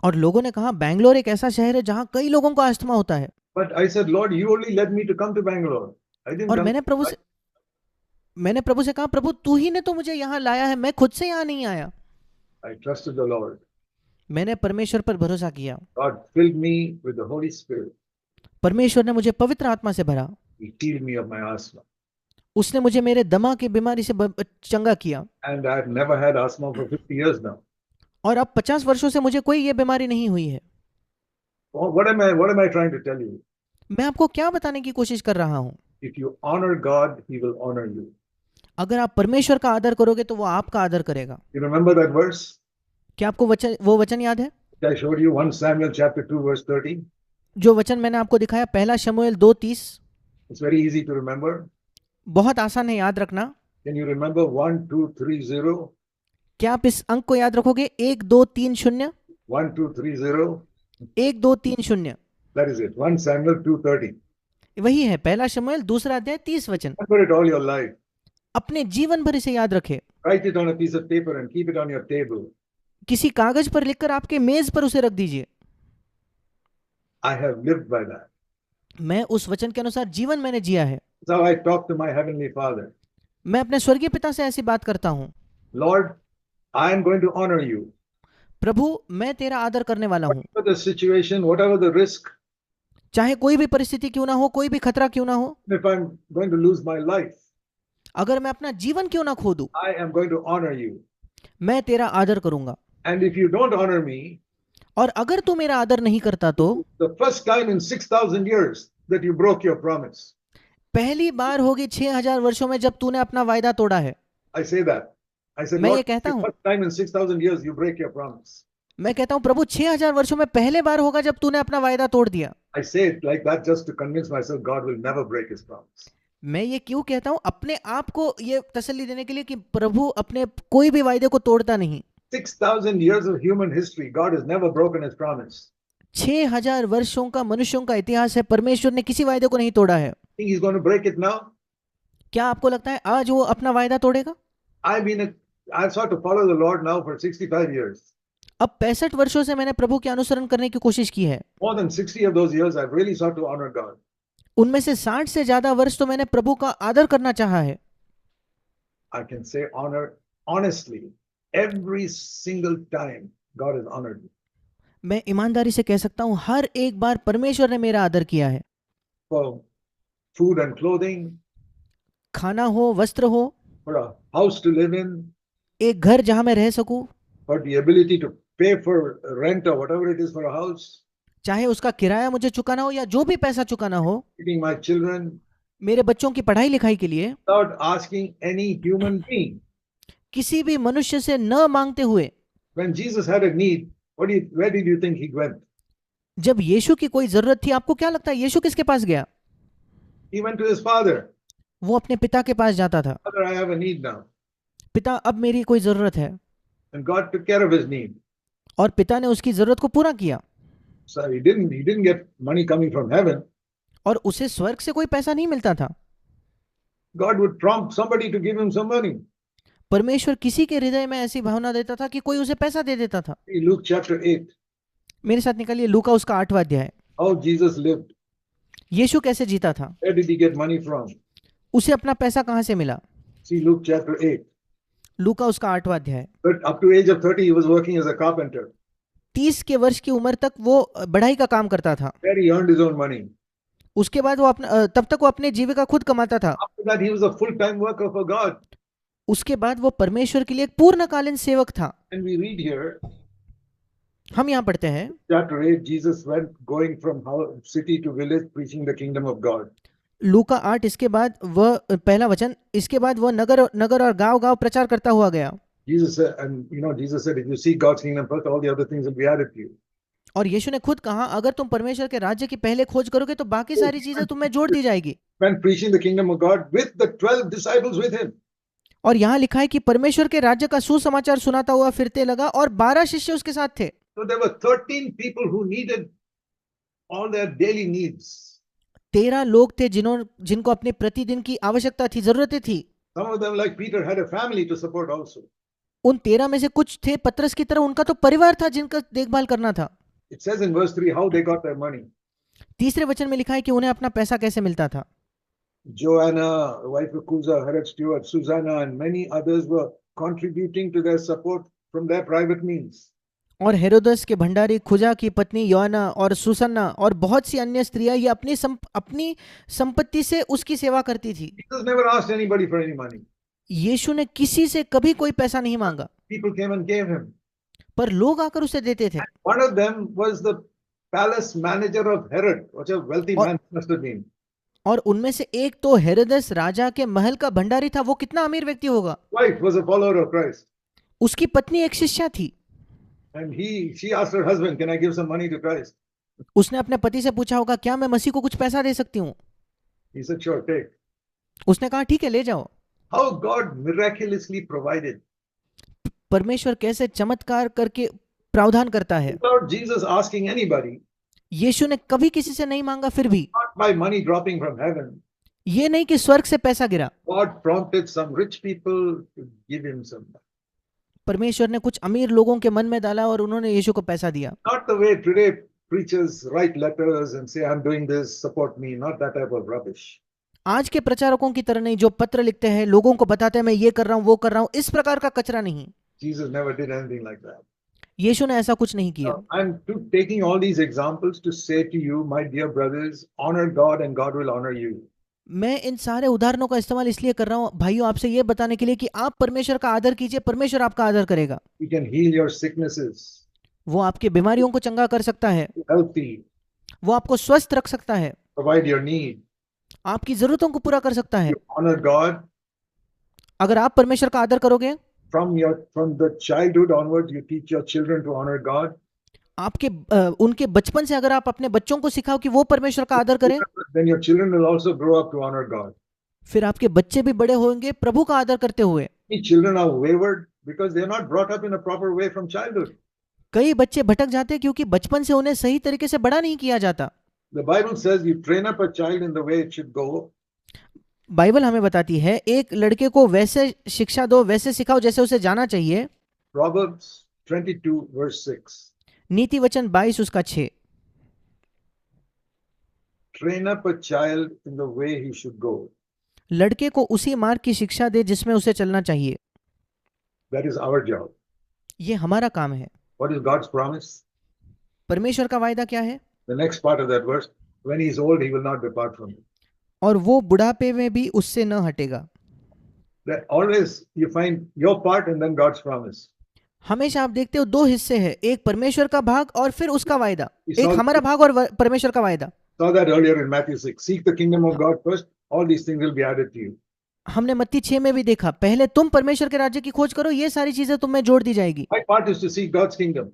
और लोगों ने कहा बैंगलोर एक ऐसा शहर है जहां कई लोगों को अस्थमा होता है। But I said, Lord, you only led me to come to Bangalore. I didn't और come. मैंने प्रभु से कहा, प्रभु तू ही ने तो मुझे यहाँ लाया है, मैं खुद से यहाँ नहीं आया। I trusted the Lord. मैंने परमेश्वर पर भरोसा किया। God filled me with the Holy Spirit. परमेश्वर ने मुझे पवित्र आत्मा से भरा। He healed me of my asthma. उसने मुझे मेरे दमा की बीमारी से चंगा किया। And I've never had asthma for 50 years now. और अब 50 वर्षों से मुझे कोई ये बीमारी नहीं हुई है। What am I trying to tell you? मैं आपको क्या बताने की कोशिश कर रहा हूँ? If you honor God, He will honor you. अगर आप परमेश्वर का आदर करोगे तो वो आपका आदर करेगा। You remember that verse? क्या आपको वो वचन याद है? I showed you 1 Samuel chapter 2 verse 30. जो वचन मैंने आपको दिखाया, पहला शमूएल 2:30। It's very easy to remember. बहुत आसान है याद रखना। Can you remember 1 2 3 0? क्या आप इस अंक को याद रखोगे? 1 2 3 0। 1 2 3 0. 1 2 3 0। That is it. 1 Samuel 2:30. वही है पहला शमूएल 2 अध्याय 30 वचन। Remember it all your life. अपने जीवन भर इसे याद रखे। Write it on a piece of paper and keep it on your table. किसी कागज पर लिखकर आपके मेज पर उसे रख दीजिए। I have lived by that. मैं उस वचन के अनुसार जीवन मैंने जिया है। That's how I talk to my heavenly Father. मैं अपने स्वर्गीय पिता से ऐसी बात करता हूँ। Lord, I am going to honor you. प्रभु मैं तेरा आदर करने वाला हूँ। Whatever the situation, whatever the risk, चाहे कोई भी परिस्थिति क्यों ना हो, कोई भी खतरा क्यों ना हो, if I'm going to lose my life, अगर मैं अपना जीवन क्यों ना खो दूं, I am going to honor you. मैं तेरा आदर करूंगा। And if you don't honor me, और अगर तू मेरा आदर नहीं करता तो the first time in 6,000 years that you broke your promise. पहली बार होगी 6000 वर्षों में जब तूने अपना वायदा तोड़ा है। I say that. I said, मैं ये Lord, कहता the हूँ, first time in 6,000 years you break your promise. मैं कहता हूँ प्रभु 6000 वर्षों में पहले बार होगा जब तूने अपना वायदा तोड़ दिया। I say it like that just to convince myself God will never break his promise. मैं ये क्यों कहता हूँ? अपने आप को ये तसल्ली देने के लिए कि प्रभु अपने कोई भी वायदे को तोड़ता नहीं। 6,000 years of human history, God has never broken his promise. 6000 वर्षों का मनुष्यों का इतिहास है, परमेश्वर ने किसी वायदे को नहीं तोड़ा है। Think he's going to break it now? क्या आपको लगता है आज वो अपना वायदा तोड़ेगा? I've sought to follow the Lord now for 65 years. अब 65 वर्षों से मैंने प्रभु के अनुसरण करने की कोशिश की है। More than 60 of those years, I've really sought to honor God. उनमें से 60 से ज्यादा वर्ष तो मैंने प्रभु का आदर करना चाहा है। I can say honor honestly. Every single time God has honored me. मैं ईमानदारी से कह सकता हूँ हर एक बार परमेश्वर ने मेरा आदर किया है। For food and clothing, खाना हो, वस्त्र हो, for a house to live in, एक घर जहां मैं रह सकूं, for the ability to pay for rent or whatever it is for a house, चाहे उसका किराया मुझे चुकाना हो या जो भी पैसा चुकाना हो, feeding my children, मेरे बच्चों की पढ़ाई लिखाई के लिए, without asking any human being. किसी भी मनुष्य से न मांगते हुए। When Jesus had a need, where did you think he went? जब यीशु की कोई जरूरत थी, आपको क्या लगता है यीशु किसके पास गया? He went to his father. वो अपने पिता के पास जाता था। Father, I have a need now. पिता अब मेरी कोई जरूरत है। And God took care of his need. और पिता ने उसकी जरूरत को पूरा किया। So he didn't get money coming from heaven. और उसे स्वर्ग से कोई पैसा नहीं मिलता था। God would prompt somebody to give him some money. परमेश्वर किसी के हृदय में ऐसी भावना देता था कि कोई उसे पैसा दे देता था। Luke chapter 8. मेरे साथ निकालिए लूका उसका 8वां अध्याय। How Jesus lived. यीशु कैसे जीता था? Where did he get money from? उसे अपना पैसा कहां से मिला? See Luke chapter 8. लूका उसका 8वां अध्याय। But up to age of 30, he was working as a carpenter. 30 के वर्ष की उम्र तक वो बढ़ाई का काम करता था। There he earned his own money. उसके बाद वो तब तक वो अपने जीविका खुद कमाता था। After that, he was a full-time worker for God. उसके बाद वो परमेश्वर के लिए एक पूर्णकालीन सेवक था। And we read here, हम यहाँ पढ़ते हैं chapter 8, Jesus went going from city to village preaching the kingdom of God. लूका 8 इसके बाद वह पहला वचन, इसके बाद वह नगर नगर और गांव गांव प्रचार करता हुआ गया। Jesus said, and Jesus said, if you seek God's kingdom first, all the other things will be added to you. और यीशु ने खुद कहा, अगर तुम परमेश्वर के राज्य की पहले खोज करोगे तो बाकी सारी चीजें तुम्हें जोड़ दी जाएगी। Went preaching the kingdom of God with the 12 disciples with him. और यहाँ लिखा है कि परमेश्वर के राज्य का सुसमाचार सुनाता हुआ फिरते लगा और 12 शिष्य उसके साथ थे। So there were 13 people who needed all their daily needs. 13 लोग थे जिनको अपने प्रतिदिन की आवश्यकता थी, जरूरतें थी। Some of them, like Peter, had a family to support also. उन 13 में से कुछ थे पतरस की तरह, उनका तो परिवार था जिनका देखभाल करना था। It says in verse 3 how they got their money. तीसरे वचन में लिखा है कि उन्हें अपना पैसा कैसे मिलता था। Joanna, wife of Cusa, Herod Stewart, Susanna, and many others were contributing to their support from their private means. और हेरोदस के भंडारी खुजा की पत्नी योआना और सुसन्ना और बहुत सी अन्य स्त्रियां ये अपनी संपत्ति से उसकी सेवा करती थी। Jesus never asked anybody for any money. यीशु ने किसी से कभी कोई पैसा नहीं मांगा, People came and gave him. पर लोग आकर उसे देते थे। One of them was the palace manager of Herod. What a wealthy man he must have been. और उनमें से एक तो हेरोदस राजा के महल का भंडारी था। वो कितना अमीर व्यक्ति होगा। Wife was a follower of Christ. उसकी पत्नी एक शिष्या थी। And she asked her husband, can I give some money to Christ? उसने अपने पति से पूछा होगा, क्या मैं मसीह को कुछ पैसा दे सकती हूँ। He said, sure, take. उसने कहा ठीक है, ले जाओ। How God miraculously provided. परमेश्वर कैसे चमत्कार करके प्रावधान करता है। Without Jesus asking anybody. यीशु ने कभी किसी से नहीं मांगा, फिर भी Not by money dropping from heaven. ये नहीं कि स्वर्ग से पैसा गिरा। God prompted some rich people to give him some. परमेश्वर ने कुछ अमीर लोगों के मन में डाला और उन्होंने यीशु को पैसा दिया। Not the way today preachers write letters and say, I'm doing this, support me. Not that type of rubbish. आज के प्रचारकों की तरह नहीं, जो पत्र लिखते हैं, लोगों को बताते हैं मैं ये कर रहा हूँ, वो कर रहा हूँ, इस प्रकार का कचरा नहीं। Jesus never did anything like that. यीशु ने ऐसा कुछ नहीं किया। I'm taking all these examples to say to you, my dear brothers, honor God and God will honor you. मैं इन सारे उदाहरणों का इस्तेमाल इसलिए कर रहा हूँ भाइयों, आपसे ये बताने के लिए कि आप परमेश्वर का आदर कीजिए, परमेश्वर आपका आदर करेगा। He can heal your sicknesses. वो आपके बीमारियों को चंगा कर सकता है, Help thee. वो आपको स्वस्थ रख सकता है, Provide your need. आपकी जरूरतों को पूरा कर सकता है। You honor God. अगर आप परमेश्वर का आदर करोगे, From the childhood onwards, you teach your children to honor God. उनके बचपन से अगर आप अपने बच्चों को सिखाओ कि वो परमेश्वर का आदर करें, Then your children will also grow up to honor God. फिर आपके बच्चे भी बड़े होंगे प्रभु का आदर करते हुए। Many children are wayward because they are not brought up in a proper way from childhood. कई बच्चे भटक जाते हैं क्योंकि बचपन से उन्हें सही तरीके से बड़ा नहीं किया जाता। The Bible says you train up a child in the way it should go. Bible हमें बताती है एक लड़के को वैसे शिक्षा दो, वैसे सिखाओ जैसे उसे जाना चाहिए। Proverbs 22 verse 6. नीति वचन 22 उसका 6। Train up a child in the way he should go. लड़के को उसी मार्ग की शिक्षा दे जिसमें उसे चलना चाहिए। That is our job. ये हमारा काम है। What is God's promise? परमेश्वर का वायदा क्या है? The next part of that verse, when he is old, he will not depart from it. और वो बुढ़ापे में भी उससे न हटेगा। That always you find your part and then God's promise. हमेशा आप देखते हो दो हिस्से हैं, एक परमेश्वर का भाग और फिर उसका वायदा। एक हमारा भाग और परमेश्वर का वायदा। Saw that earlier in Matthew 6. Seek the kingdom of God first. All these things will be added to you. हमने मत्ती 6 में भी देखा, पहले तुम परमेश्वर के राज्य की खोज करो, ये सारी चीजें तुम्हें जोड़ दी जाएगी। My part is to seek God's kingdom.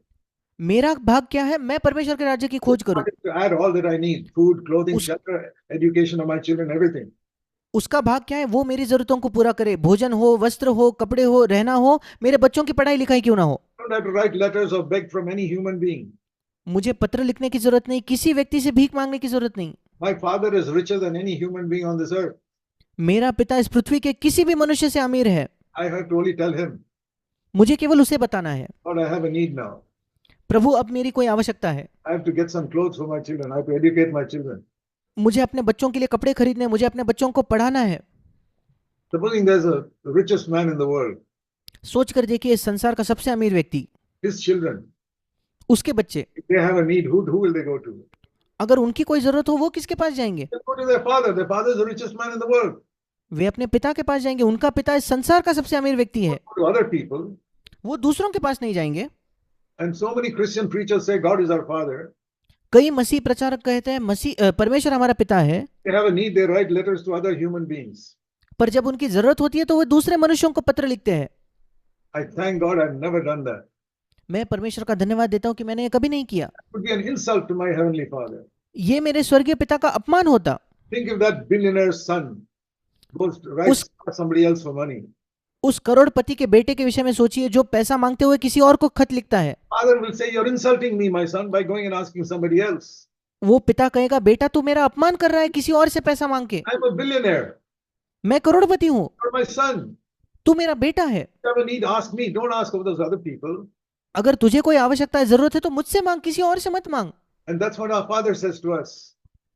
मेरा भाग क्या है? मैं परमेश्वर के राज्य की खोज करूं। To add all that I need: food, clothing, shelter, education of my children, everything. उसका भाग क्या है? वो मेरी जरूरतों को पूरा करे, भोजन हो, वस्त्र हो, कपड़े हो, रहना हो, मेरे बच्चों की पढ़ाई लिखाई क्यों ना हो। I don't have to write letters or beg from any human being. मुझे पत्र लिखने की जरूरत नहीं, किसी व्यक्ति से भीख मांगने की जरूरत नहीं। My Father is richer than any human being on this earth. मेरा पिता इस पृथ्वी के किसी भी मनुष्य से अमीर है। I have to only tell him. मुझे केवल उसे बताना है, Lord, I have a need now. प्रभु अब मेरी कोई आवश्यकता है। I have to get some clothes for my children. I have to educate my children. मुझे अपने बच्चों के लिए कपड़े खरीदने, मुझे अपने बच्चों को पढ़ाना है। Supposing there's a richest man in the world. सोच कर देखिए, संसार का सबसे अमीर व्यक्ति, His children. उसके बच्चे, If they have a need, who will they go to? अगर उनकी कोई जरूरत हो वो किसके पास जाएंगे? They'll go to their father. Their father is the richest man in the world. वे अपने पिता के पास जाएंगे, उनका पिता इस संसार का सबसे अमीर व्यक्ति है, Go to other people. वो दूसरों के पास नहीं जाएंगे। And so many Christian preachers say God is our father. कई मसीह प्रचारक कहते हैं परमेश्वर हमारा पिता है, They have a need, they write letters to other human beings. पर जब उनकी जरूरत होती है तो वे दूसरे मनुष्यों को पत्र लिखते हैं। I thank God I've never done that. मैं परमेश्वर का धन्यवाद देता हूं कि मैंने ये कभी नहीं किया। It would be an insult to my heavenly father. ये मेरे स्वर्गीय पिता का अपमान होता। Think if that billionaire's son goes to write somebody else for money. उस करोड़पति के बेटे के विषय में सोचिए जो पैसा मांगते हुए किसी और को खत लिखता है। Father will say, you're insulting me, my son, by going and asking somebody else. वो पिता कहेगा, बेटा तू मेरा अपमान कर रहा है किसी और से पैसा मांग के। I'm a billionaire. मैं करोड़पति हूँ, You're my son. तू मेरा बेटा है। If you have a need, ask me. Don't ask of those other people. अगर तुझे कोई आवश्यकता है, जरूरत है तो मुझसे मांग, किसी और से मत मांग। And that's what our father says to us.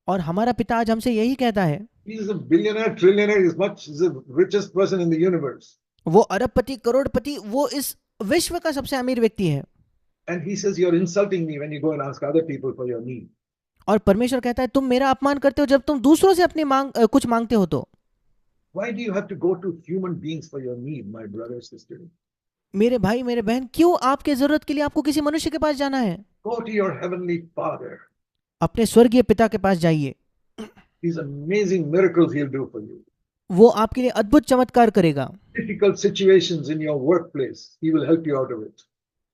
और हमारा पिता आज हमसे यही कहता है। He is a billionaire, trillionaire, he's the richest person in the universe. वो अरबपति, करोड़पति, वो इस विश्व का सबसे अमीर व्यक्ति है। And he says, you're insulting me when you go and ask other people for your need. और परमेश्वर कहता है तुम मेरा अपमान करते हो जब तुम दूसरों से अपनी कुछ मांगते हो तो। Why do you have to go to human beings for your need, my brother, sister? मेरे भाई, मेरे बहन, क्यों आपके जरूरत के लिए आपको किसी मनुष्य के पास जाना है? Go to your heavenly Father. अपने स्वर्गीय पिता के पास जाइए। These amazing miracles he'll do for you. वो आपके लिए अद्भुत चमत्कार करेगा। Difficult situations in your workplace, he will help you out of it.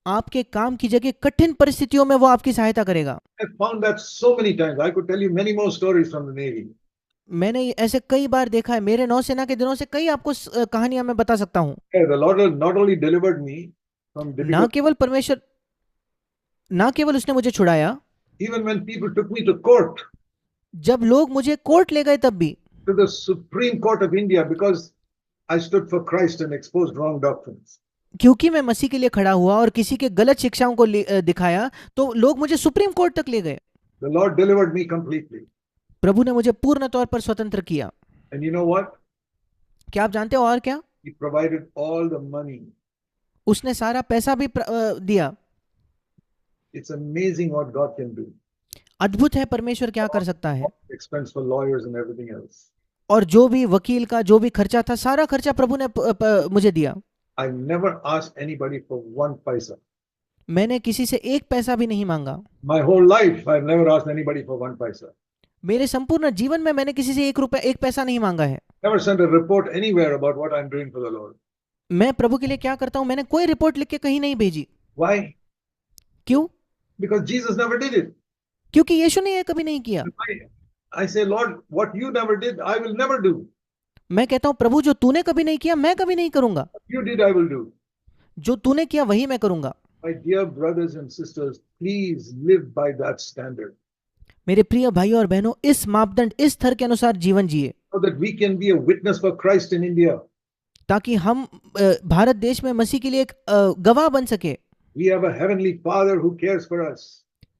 आपके काम की जगह कठिन परिस्थितियों में वो आपकी सहायता करेगा। I found that so many times. I could tell you many more stories from the Navy. मैंने ऐसे कई बार देखा है, मेरे नौसेना के दिनों से कई आपको कहानियां मैं बता सकता हूँ। The Lord not only delivered me from difficult, ना केवल उसने मुझे छुड़ाया, even when people took me to court, जब लोग मुझे कोर्ट ले गए तब भी, to the Supreme Court of India, because I stood for Christ and exposed wrong doctrines. क्योंकि मैं मसीह के लिए खड़ा हुआ और किसी के गलत शिक्षाओं को दिखाया तो लोग मुझे सुप्रीम कोर्ट तक ले गए। The Lord delivered me completely. प्रभु ने मुझे पूर्ण तौर पर स्वतंत्र किया। And you know what? क्या आप जानते हो और क्या? He provided all the money. उसने सारा पैसा भी दिया। It's amazing what God can do. अद्भुत है परमेश्वर क्या कर सकता है। Expense for lawyers and everything else. और जो भी वकील का जो भी खर्चा था, सारा खर्चा प्रभु ने मुझे दिया। I never asked anybody for one paisa. मैंने किसी से एक पैसा भी नहीं मांगा। My whole life, I've never asked anybody for one paisa. मेरे संपूर्ण जीवन में मैंने किसी से एक पैसा नहीं मांगा है। Never sent a report anywhere about what I'm doing for the Lord. मैं प्रभु के लिए क्या करता हूं, मैंने कोई रिपोर्ट लिख के कहीं नहीं भेजी। Why? क्यों? Because Jesus never did it. क्योंकि यीशु ने यह कभी नहीं किया। I say, Lord, what you never did, I will never do. मैं कहता हूं, प्रभु जो तूने कभी नहीं किया मैं कभी नहीं करूंगा। You did, I will do. जो तूने किया वही मैं करूंगा। My dear brothers and sisters, please live by that standard. मेरे प्रिय भाइयों और बहनों, इस मापदंड, इस स्तर के अनुसार जीवन जिए, So that we can be a witness for Christ in India. ताकि हम भारत देश में मसीह के लिए एक गवाह बन सके। We have a heavenly Father who cares for us.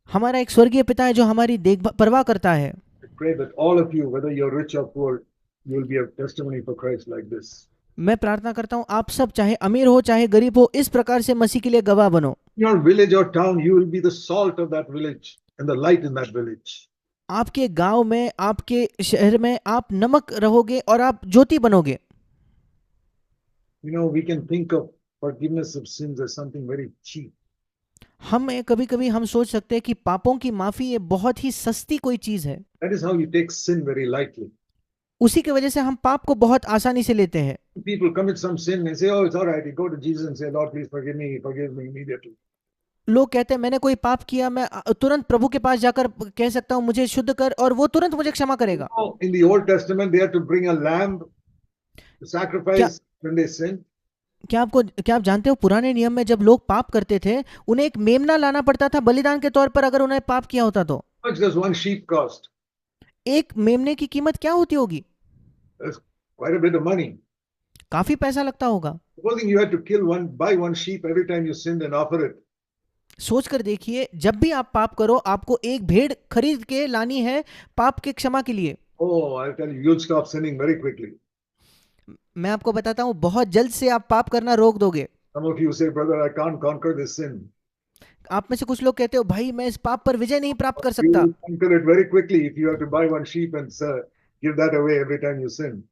हमारा एक स्वर्गीय पिता है जो हमारी परवाह करता है। I pray that all of you, whether you're rich or poor, you will be a testimony for Christ like this. मैं प्रार्थना करता हूँ आप सब, चाहे अमीर हो चाहे गरीब हो, इस प्रकार से मसीह के लिए गवाह बनो। Your village or town, you will be the salt of that village and the light in that village. आपके गांव में, आपके शहर में आप नमक रहोगे और आप ज्योति बनोगे। You know, we can think of forgiveness of sins as something very cheap. कभी कभी हम सोच सकते हैं कि पापों की माफी ये बहुत ही सस्ती कोई चीज है। That is how you take sin very lightly. उसी की वजह से हम पाप को बहुत आसानी से लेते हैं। People commit some sin and say, oh, it's all right. You go to Jesus and say, Lord, please forgive me. He forgives me immediately. लोग कहते हैं मैंने कोई पाप किया, मैं तुरंत प्रभु के पास जाकर कह सकता हूँ मुझे शुद्ध कर, और वो तुरंत मुझे क्षमा करेगा। In the Old Testament, they had to bring a lamb to sacrifice when they sinned. क्या आप जानते हो, पुराने नियम में जब लोग पाप करते थे उन्हें एक मेमना लाना पड़ता था बलिदान के तौर पर, अगर उन्हें पाप किया होता तो। How much does one sheep cost? एक मेमने की कीमत क्या होती होगी? That's quite a bit of money. काफी पैसा लगता होगा। Supposing you had to buy one sheep every time you sinned and offer it. सोच कर देखिए, जब भी आप पाप करो आपको एक भेड़ खरीद के लानी है पाप के क्षमा के लिए। Oh, I'll tell you, you'll stop sinning very quickly. मैं आपको बताता हूँ, बहुत जल्द से आप पाप करना रोक दोगे। Some of you say, brother, I can't conquer this sin. आप में से कुछ लोग कहते हो भाई मैं इस पाप पर विजय नहीं प्राप्त कर You सकता। will conquer it very quickly if you have to buy one sheep and give that away every time you sin.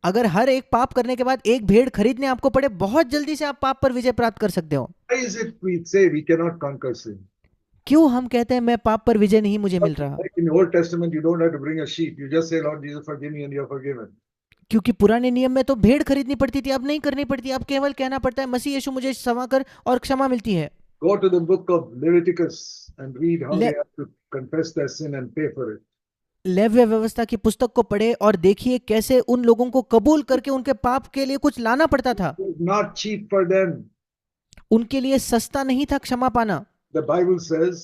अगर हर एक पाप करने के बाद एक भेड़ खरीदने आपको पड़े, बहुत जल्दी से आप पाप पर विजय प्राप्त कर सकते हो। Why is it we say we cannot conquer sin? क्यों हम कहते हैं मैं पाप पर विजय नहीं मुझे मिल रहा? Like in the Old Testament, you don't have to bring a sheep. You just say, Lord Jesus, forgive me, and you're forgiven. क्योंकि पुराने नियम में तो भेड़ खरीदनी पड़ती थी, अब नहीं करनी पड़ती, अब केवल कहना पड़ता है मसीह यीशु मुझे क्षमा कर और क्षमा मिलती है। Go to the book of Leviticus and read how ले- they have to confess their sin and pay for it. लेव्य व्यवस्था की पुस्तक को पढ़े और देखिए कैसे उन लोगों को कबूल करके उनके पाप के लिए कुछ लाना पड़ता था। It was not cheap for them. उनके लिए सस्ता नहीं था क्षमा पाना। The Bible says,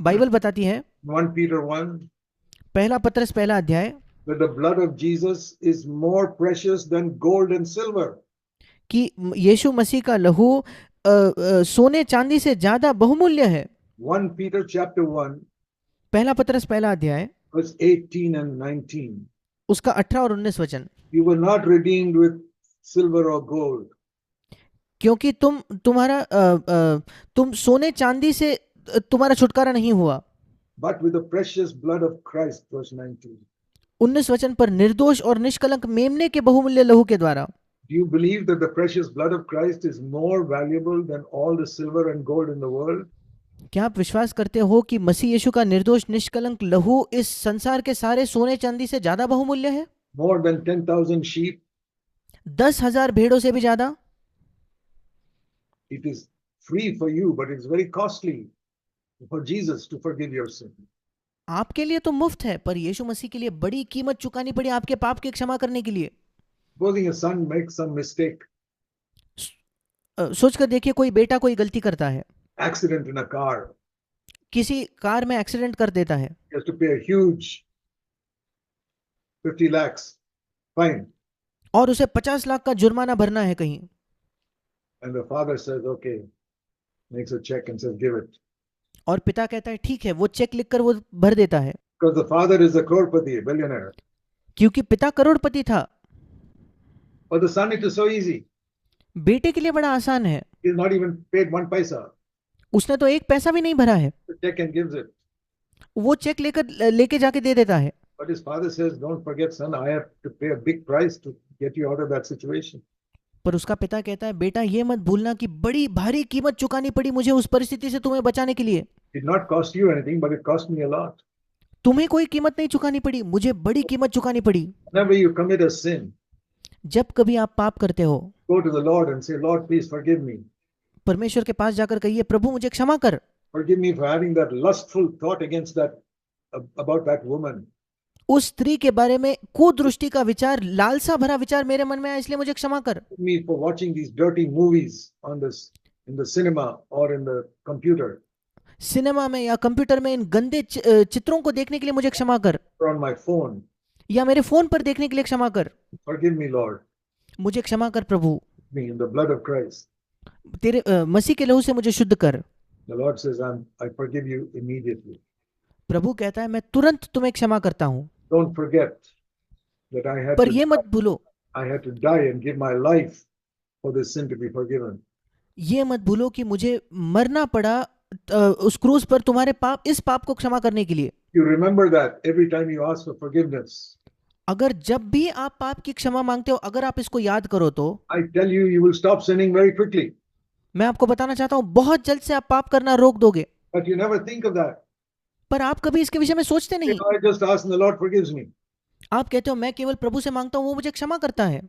बाइबल बताती है 1 Peter 1, पहला पत्रस पहला अध्याय that the blood of Jesus is more precious than gold and silver. कि यीशु मसीह का लहू सोने चांदी से ज्यादा बहुमूल्य है। 1 Peter chapter 1, पहला पत्रस पहला अध्याय verse 18 and 19. उसका 18 और 19 वचन। You were not redeemed with silver or gold, क्योंकि तुम सोने चांदी से तुम्हारा छुटकारा नहीं हुआ, but with the precious blood of Christ, verse 19. 19 वचन पर निर्दोष और निष्कलंक मेमने के बहुमूल्य लहू के द्वारा। Do you believe that the precious blood of Christ is more valuable than all the silver and gold in the world? क्या आप विश्वास करते हो कि मसीह यीशु का निर्दोष निष्कलंक लहू इस संसार के सारे सोने चांदी से ज्यादा बहुमूल्य है? More than 10,000 sheep? 10,000 भेड़ों से भी ज्यादा? It is free for you, but it's very costly for Jesus to forgive your sin. आपके लिए तो मुफ्त है, पर यीशु मसीह के लिए बड़ी कीमत चुकानी पड़ी आपके पाप की क्षमा करने के लिए। Supposing a son makes some mistake, सोचकर देखिए कोई बेटा कोई गलती करता है, accident in a car, किसी कार में एक्सीडेंट कर देता है, he has to pay a huge 50 lakhs fine. और उसे 50 लाख का जुर्माना भरना है कहीं, And the father says, okay, makes a check and says, give it. और पिता कहता है ठीक है, वो चेक लिखकर वो भर देता है। Because the father is a crorepati, a billionaire. क्योंकि पिता करोड़पति था। For the son, it is so easy. बेटे के लिए बड़ा आसान है, He's not even paid 1 paisa. उसने तो एक पैसा भी नहीं भरा है, The check and gives it. वो चेक लेके जाके दे देता है। But his father says, don't forget, son, I have to pay a big price to get you out of that situation. पर उसका पिता कहता है बेटा ये मत भूलना कि बड़ी भारी कीमत चुकानी पड़ी मुझे उस परिस्थिति से तुम्हें बचाने के लिए। It did not cost you anything, but it cost me a lot. तुम्हें कोई कीमत नहीं चुकानी पड़ी, मुझे बड़ी कीमत चुकानी पड़ी। Whenever you commit a sin, जब कभी आप पाप करते हो, go to the Lord and say, Lord, please forgive me. परमेश्वर के पास जाकर कहिए प्रभु मुझे क्षमा कर। Forgive me for having that lustful thought against about that woman. उस स्त्री के बारे में कुदृष्टि का विचार, लालसा भरा विचार मेरे मन में आया, इसलिए मुझे क्षमा कर। Forgive me for watching these dirty movies in the cinema or in the computer cinema में या कंप्यूटर में इन गंदे चित्रों को देखने के लिए मुझे क्षमा कर, or on my phone. या मेरे फोन पर देखने के लिए क्षमा कर। Forgive me, Lord, मुझे क्षमा कर प्रभु, me in the blood of Christ. तेरे मसीह के लहू से मुझे शुद्ध कर। The Lord says, I forgive you immediately. प्रभु कहता है मैं तुरंत तुम्हें क्षमा करता हूँ। Don't forget that पर ये मत भूलो, I had to die and give my life for this sin to be forgiven. ये मत भूलो कि मुझे मरना पड़ा उस क्रूस पर तुम्हारे पाप, इस पाप को क्षमा करने के लिए। You remember that every time you ask for forgiveness. अगर जब भी आप पाप की क्षमा मांगते हो, अगर आप इसको याद करो तो I tell you, you will stop sinning very quickly. मैं आपको बताना चाहता हूँ बहुत जल्द से आप पाप करना रोक दोगे। But you never think of that. पर आप कभी इसके विषय में सोचते नहीं। I just ask and the Lord forgives me. आप कहते हो मैं केवल प्रभु से मांगता हूँ वो मुझे क्षमा करता है।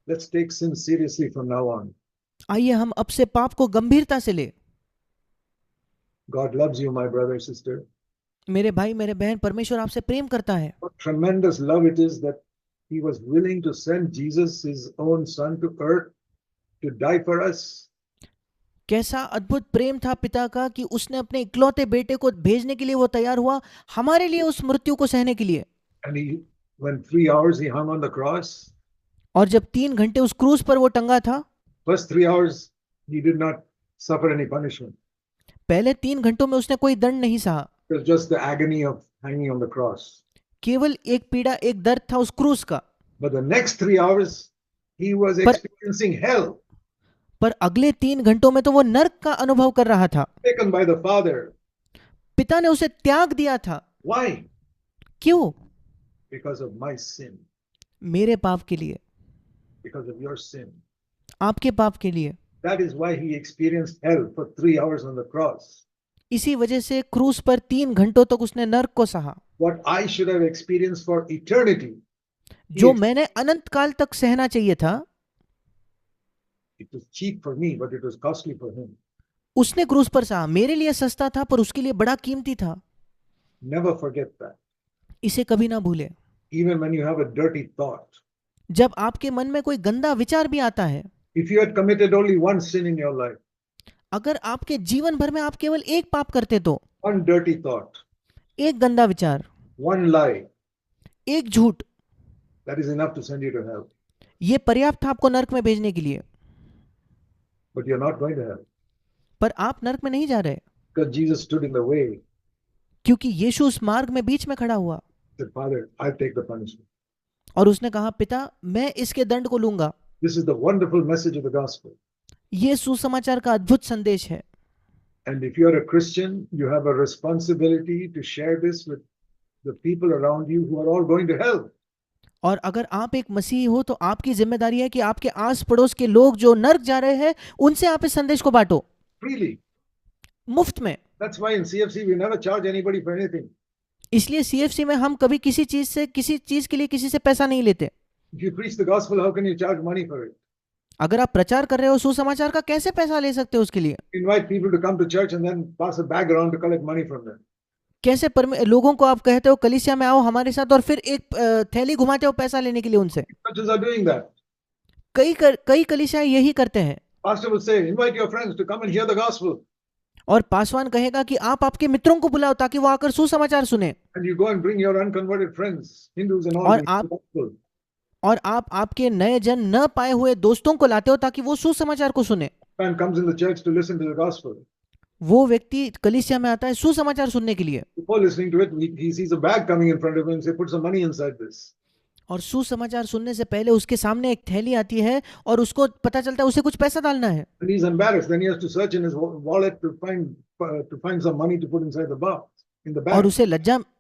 Let's take sin seriously from now on. आइए हम अब से पाप को गंभीरता से ले। God loves you, my brother, sister. मेरे भाई मेरे बहन, परमेश्वर आपसे प्रेम करता है। What tremendous love it is that He was willing to send Jesus, His own Son, to earth to die for us. कैसा अद्भुत प्रेम था पिता का कि उसने अपने इकलौते बेटे को भेजने के लिए वो तैयार हुआ, हमारे लिए उस मृत्यु को सहने के लिए। And when 3 hours He hung on the cross, और जब 3 घंटे उस क्रूस पर वो टंगा था, first 3 hours He did not suffer any punishment. पहले 3 घंटों में उसने कोई दंड नहीं सहा, It was just the agony of hanging on the cross. केवल एक पीड़ा, एक दर्द था उस क्रूस का। But the next 3 hours, He was experiencing hell. पर अगले 3 घंटों में तो वो नर्क का अनुभव कर रहा था। taken by the Father. पिता ने उसे त्याग दिया था। Why? क्यों? Because of my sin, मेरे पाप के लिए, because of your sin. आपके पाप के लिए। That is why he experienced hell for 3 hours on the cross. इसी वजह से क्रूस पर 3 घंटों तक उसने नर्क को सहा। What I should have experienced for eternity, जो मैंने अनंत काल तक सहना चाहिए था, it was cheap for me, but it was costly for him. उसने क्रूस पर सहा। मेरे लिए सस्ता था पर उसके लिए बड़ा कीमती था। Never forget that. इसे कभी ना भूले। Even when you have a dirty thought, जब आपके मन में कोई गंदा विचार भी आता है, if you had committed only one sin in your life, अगर आपके जीवन भर में आप केवल एक पाप करते तो, one dirty thought, एक गंदा विचार, one lie, एक झूठ, that is enough to send you to hell. ये पर्याप्त था आपको नर्क में भेजने के लिए। But you're not going to hell पर आप नर्क में नहीं जा रहे, because Jesus stood in the way. क्योंकि यीशु उस मार्ग में बीच में खड़ा हुआ Said, Father, I take the punishment. और उसने कहा, पिता मैं इसके दंड को लूंगा। This is the wonderful message of the gospel. ये सुसमाचार का अद्भुत संदेश है। And if you're a Christian, you have a responsibility to share this with the people around you who are all going to hell. और अगर आप एक मसीही हो तो आपकी जिम्मेदारी है कि आपके आस पड़ोस के लोग जो नर्क जा रहे हैं उनसे आप इस संदेश को बांटो Freely. मुफ्त में। That's why in CFC we never charge anybody for anything. इसलिए सीएफसी में हम कभी किसी चीज के लिए किसी से पैसा नहीं लेते। If you preach the gospel, how can you charge money for it? अगर आप प्रचार कर रहे हो सुसमाचार का, कैसे पैसा ले सकते हो उसके लिए? Invite people to come to church and then pass a bag around to collect money from them. कैसे लोगों को आप कहते हो कलीसिया में आओ हमारे साथ और फिर एक थैली घुमाते हो पैसा लेने के लिए उनसे? Churches are doing that. कई कलीसिया यही करते हैं। Pastor will say, invite your friends to come and hear the gospel. और पासवान कहेगा कि आप आपके मित्रों को बुलाओ ताकि वो आकर सुसमाचार सुने। And you go and bring your unconverted friends, Hindus and all. और आप आपके नए जन न पाए हुए दोस्तों को लाते हो ताकि वो सुसमाचार को सुने। Man comes in the church to listen to the gospel. वो व्यक्ति कलीसिया में आता है सुसमाचार सुनने के लिए। Before listening to it, he sees a bag coming in front of him and say, put some money inside this. और सुसमाचार सुनने से पहले उसके सामने एक थैली आती है और उसको पता चलता है उसे कुछ पैसा डालना है। And he's embarrassed. Then he has to search in his wallet to find some money to put inside the box, in the bag. और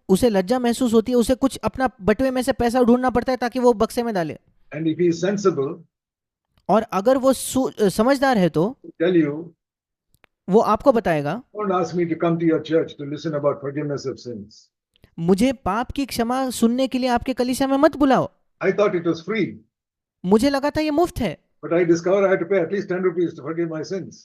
उसे लज्जा महसूस होती है, उसे कुछ अपना बटुए में से पैसा ढूंढना पड़ता है ताकि वो बक्से में डाले। And if he is sensible, और अगर वो समझदार है तो tell you, वो आपको बताएगा, don't ask me to come to your church to listen about forgiveness of sins. मुझे पाप की क्षमा सुनने के लिए आपके कलीसिया में मत बुलाओ। I thought it was free. मुझे लगा था ये मुफ्त है। But I discovered I had to pay at least 10 rupees to forgive my sins.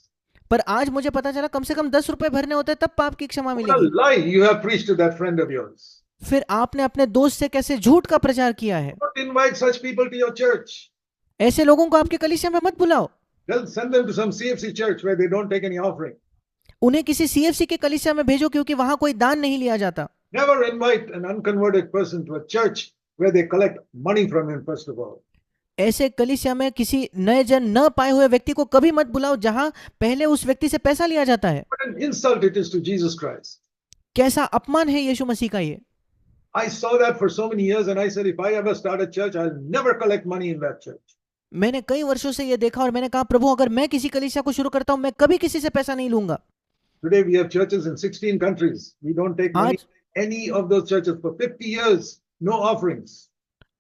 पर आज मुझे पता चला कम से कम 10 रुपए भरने होते तब पाप की क्षमा What a मिलेगी। lie you have preached to that friend of yours. फिर आपने अपने दोस्त से कैसे झूठ का प्रचार किया है। Don't invite such people to your church. ऐसे लोगों को आपके कलीसिया में मत बुलाओ। Send them to some CFC church where they don't take any offering. उन्हें किसी सीएफसी के कलीसिया में भेजो क्योंकि वहां कोई दान नहीं लिया जाता। Never invite an unconverted person to a church where they collect money from him first of all. ऐसे कलीसिया में किसी नए जन न पाए हुए व्यक्ति को कभी मत बुलाओ जहां पहले उस व्यक्ति से पैसा लिया जाता है। What an insult it is to Jesus Christ. कैसा अपमान है यीशु मसीह का ये। I saw that for so many years and I said if I ever start a church I'll never collect money in that church. मैंने कई वर्षों से ये देखा और मैंने कहा प्रभु अगर मैं किसी कलीसिया को शुरू करता हूं मैं कभी किसी से पैसा नहीं लूंगा। Today we have churches in 16 countries. We don't take money in any of those churches for 50 years. No offerings.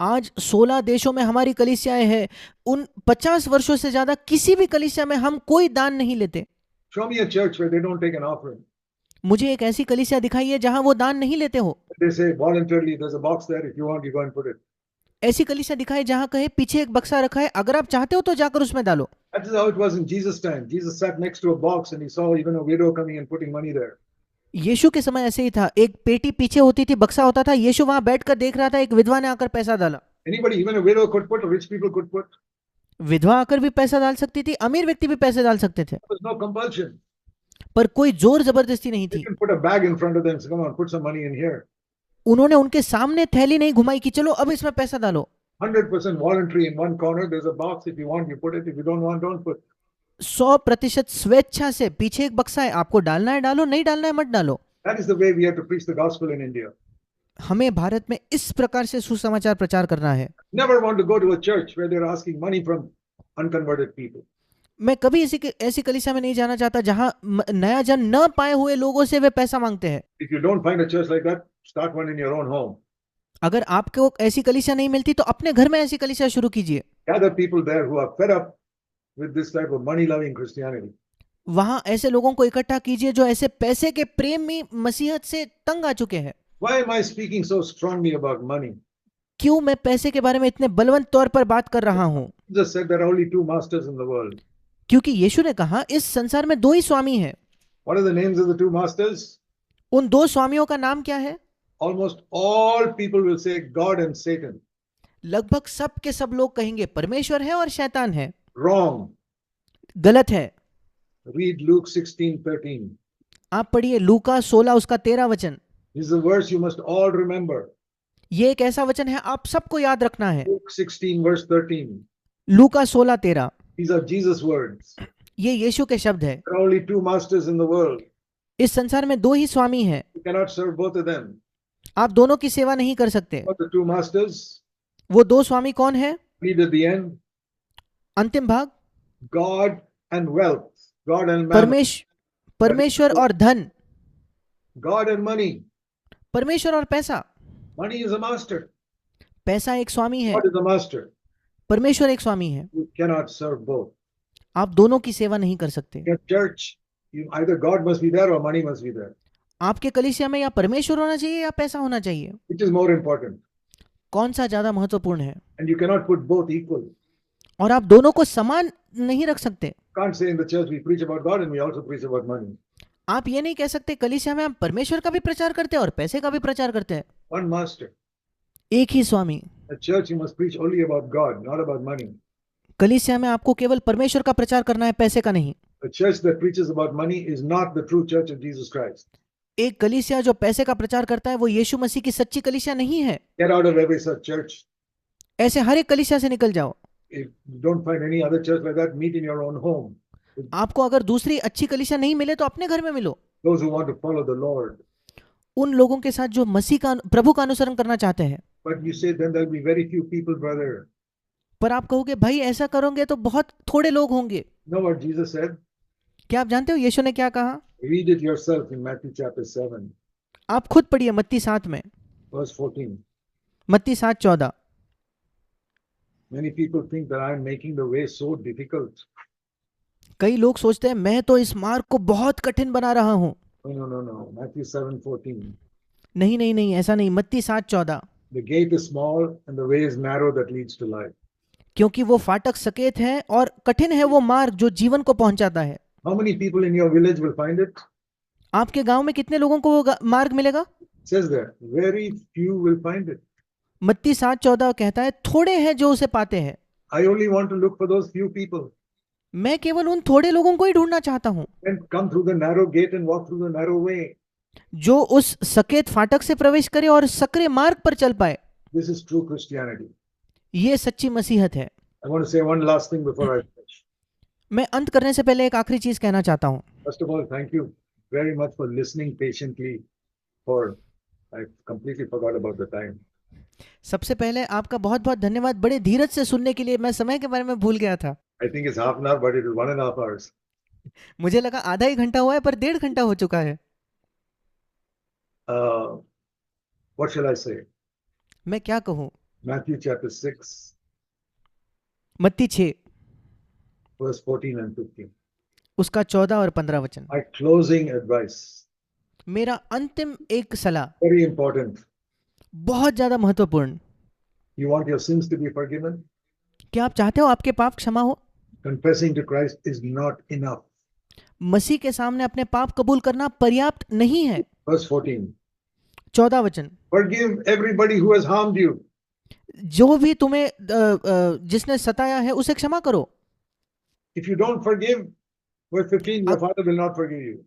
आज 16 देशों में हमारी कलीसियाएं हैं। उन 50 वर्षों से ज्यादा किसी भी कलीसिया में हम कोई दान नहीं लेते। Show me a church where they don't take an offering. मुझे एक ऐसी कलीसिया दिखाइए जहां वो दान नहीं लेते हो। They say voluntarily there's a box there, if you want you go and put it. ऐसी कलीसिया दिखाए जहां कहे पीछे एक बक्सा रखा है, अगर आप चाहते हो तो जाकर उसमें डालो। That is how it was in Jesus' time. Jesus sat next to a box and he saw even a widow coming and putting money there. यीशु के समय ऐसे ही था, एक पेटी पीछे होती थी, बक्सा होता था, यीशु वहां बैठकर देख रहा था, एक विधवा ने आकर पैसा डाला। Anybody, even a widow could put, rich people could put. विधवा आकर भी पैसा डाल सकती थी, अमीर व्यक्ति भी पैसे डाल सकते थे। There was no compulsion. पर कोई जोर जबरदस्ती नहीं You थी। can put a bag in front of them and say, come on, put some money in here. उन्होंने उनके सामने थैली नहीं घुमाई कि चलो अब इसमें पैसा डालो। 100% voluntary in one corner. There's a box. If you want, you put it. If you don't want, don't put. 100% स्वेच्छा से पीछे एक बक्सा है, आपको डालना है डालो, नहीं डालना है मत डालो। That is the way we have to preach the gospel in India. हमें भारत में इस प्रकार से सुसमाचार प्रचार करना है। Never want to go to a church where they're asking money from unconverted people. मैं कभी ऐसी कलीसिया में नहीं जाना चाहता जहां नया जन न पाए हुए लोगों से वे पैसा मांगते हैं। If you don't find a church like that, start one in your own home. अगर आपको ऐसी कलीसिया नहीं मिलती तो अपने घर में ऐसी कलीसिया शुरू कीजिए। Gather people there who are fed up with this type of money-loving Christianity. वहां ऐसे लोगों को इकट्ठा कीजिए जो ऐसे पैसे के प्रेमी मसीहत से तंग आ चुके हैं। Why am I speaking so strongly about money? क्यों मैं पैसे के बारे में इतने बलवंत तौर पर बात कर रहा हूं? Jesus said there are only two masters in the world. क्योंकि यीशु ने कहा इस संसार में दो ही स्वामी हैं। What are the names of the two masters? उन दो स्वामियों का नाम क्या है? Almost all people will say God and Satan. लगभग सब के सब लोग कहेंगे परमेश्वर है और शैतान है। Wrong. गलत है। Read Luke 16:13. आप पढ़िए लूका 16 उसका 13 वचन। This is a verse you must all remember. ये एक ऐसा वचन है आप सबको याद रखना है। Luke 16:13. Luka 16:13। These are Jesus' words. ये यीशु के शब्द है। There are only two masters in the world. इस संसार में दो ही स्वामी हैं। You cannot serve both of them. आप दोनों की सेवा नहीं कर सकते। What are the two masters? वो दो स्वामी कौन है? Read at the end. अंतिम भाग। God and wealth. God and mammon. परमेश्वर और धन। God and money. परमेश्वर और पैसा। Money is a master. पैसा एक स्वामी है। God is a master. परमेश्वर एक स्वामी है। You cannot serve both. आप दोनों की सेवा नहीं कर सकते। Your church, either God must be there or money must be there. आपके कलीसिया में या परमेश्वर होना चाहिए या पैसा होना चाहिए। Which is more important? कौन सा ज्यादा महत्वपूर्ण है? And you cannot put both equal. और आप दोनों को समान नहीं रख सकते। Can't say in the church we preach about God and we also preach about money. आप ये नहीं कह सकते कलीसिया में हम परमेश्वर का भी प्रचार करते हैं और पैसे का भी प्रचार करते हैं। One master. एक ही स्वामी। A church you must preach only about God, not about money. कलीसिया में आपको केवल परमेश्वर का प्रचार करना है, पैसे का नहीं। A church that preaches about money is not the true church of Jesus Christ. एक कलीसिया जो पैसे का प्रचार करता है वो यीशु मसीह की सच्ची कलीसिया नहीं है। Get out of every such church. ऐसे हर एक कलीसिया से निकल जाओ। If you don't find any other church like that, meet in your own home. आपको अगर दूसरी अच्छी कलीसिया नहीं मिले तो अपने घर में मिलो। Those who want to follow the Lord. उन लोगों के साथ जो मसीह का प्रभु का अनुसरण करना चाहते हैं। But you say then there'll be very few people, brother. पर आप कहोगे भाई ऐसा करोगे तो बहुत थोड़े लोग होंगे। Know what Jesus said? क्या आप जानते हो यीशु ने क्या कहा? Read it yourself in Matthew chapter 7, आप खुद पढ़िए मत्ती 7 में। verse 14. मत्ती 7:14। Many people think that I'm making the way so difficult. कई लोग सोचते हैं मैं तो इस मार्ग को बहुत कठिन बना रहा हूं। No. Matthew 7:14. नहीं नहीं नहीं, ऐसा नहीं। मत्ती 7:14। The gate is small and the way is narrow that leads to life. क्योंकि वो फाटक सकेत है और कठिन है वो मार्ग जो जीवन को पहुंचाता है। How many people in your village will find it? आपके गांव में कितने लोगों को वो मार्ग मिलेगा? It says there, very few will find it. मत्ती 7:14 कहता है थोड़े हैं जो उसे पाते हैं। I only want to look for those few people. मैं केवल उन थोड़े लोगों को ही ढूंढना चाहता हूं And come through the narrow gate and walk through the narrow way. जो उस सकेत फाटक से प्रवेश करे और सकरे मार्ग पर चल पाए। This is true Christianity. ये सच्ची मसीहत है। I want to say one last thing before I finish. मैं अंत करने से पहले एक आखिरी चीज कहना चाहता हूं। First of all, thank you very much for listening patiently. I completely forgot about the time. सबसे पहले आपका बहुत बहुत धन्यवाद बड़े धीरज से सुनने के लिए। मैं समय के बारे में भूल गया था। I think it's half an hour, but it is 1.5 hours. मुझे लगा आधा ही घंटा हुआ है पर 1.5 घंटा हो चुका है। What shall I say? मैं क्या कहूं? Matthew chapter 6, मत्ती 6 verse 14 and 15. उसका 14 और 15 वचन। My closing advice, मेरा अंतिम एक सलाह very important. बहुत ज्यादा महत्वपूर्ण। You want your sins to be forgiven? क्या आप चाहते हो आपके पाप क्षमा हो? Confessing to Christ is not enough. मसीह के सामने अपने पाप कबूल करना पर्याप्त नहीं है। Verse 14. 14 वचन। Forgive everybody who has harmed you. जो भी तुम्हें जिसने सताया है उसे क्षमा करो। If you don't forgive, verse 15, your father will not forgive you.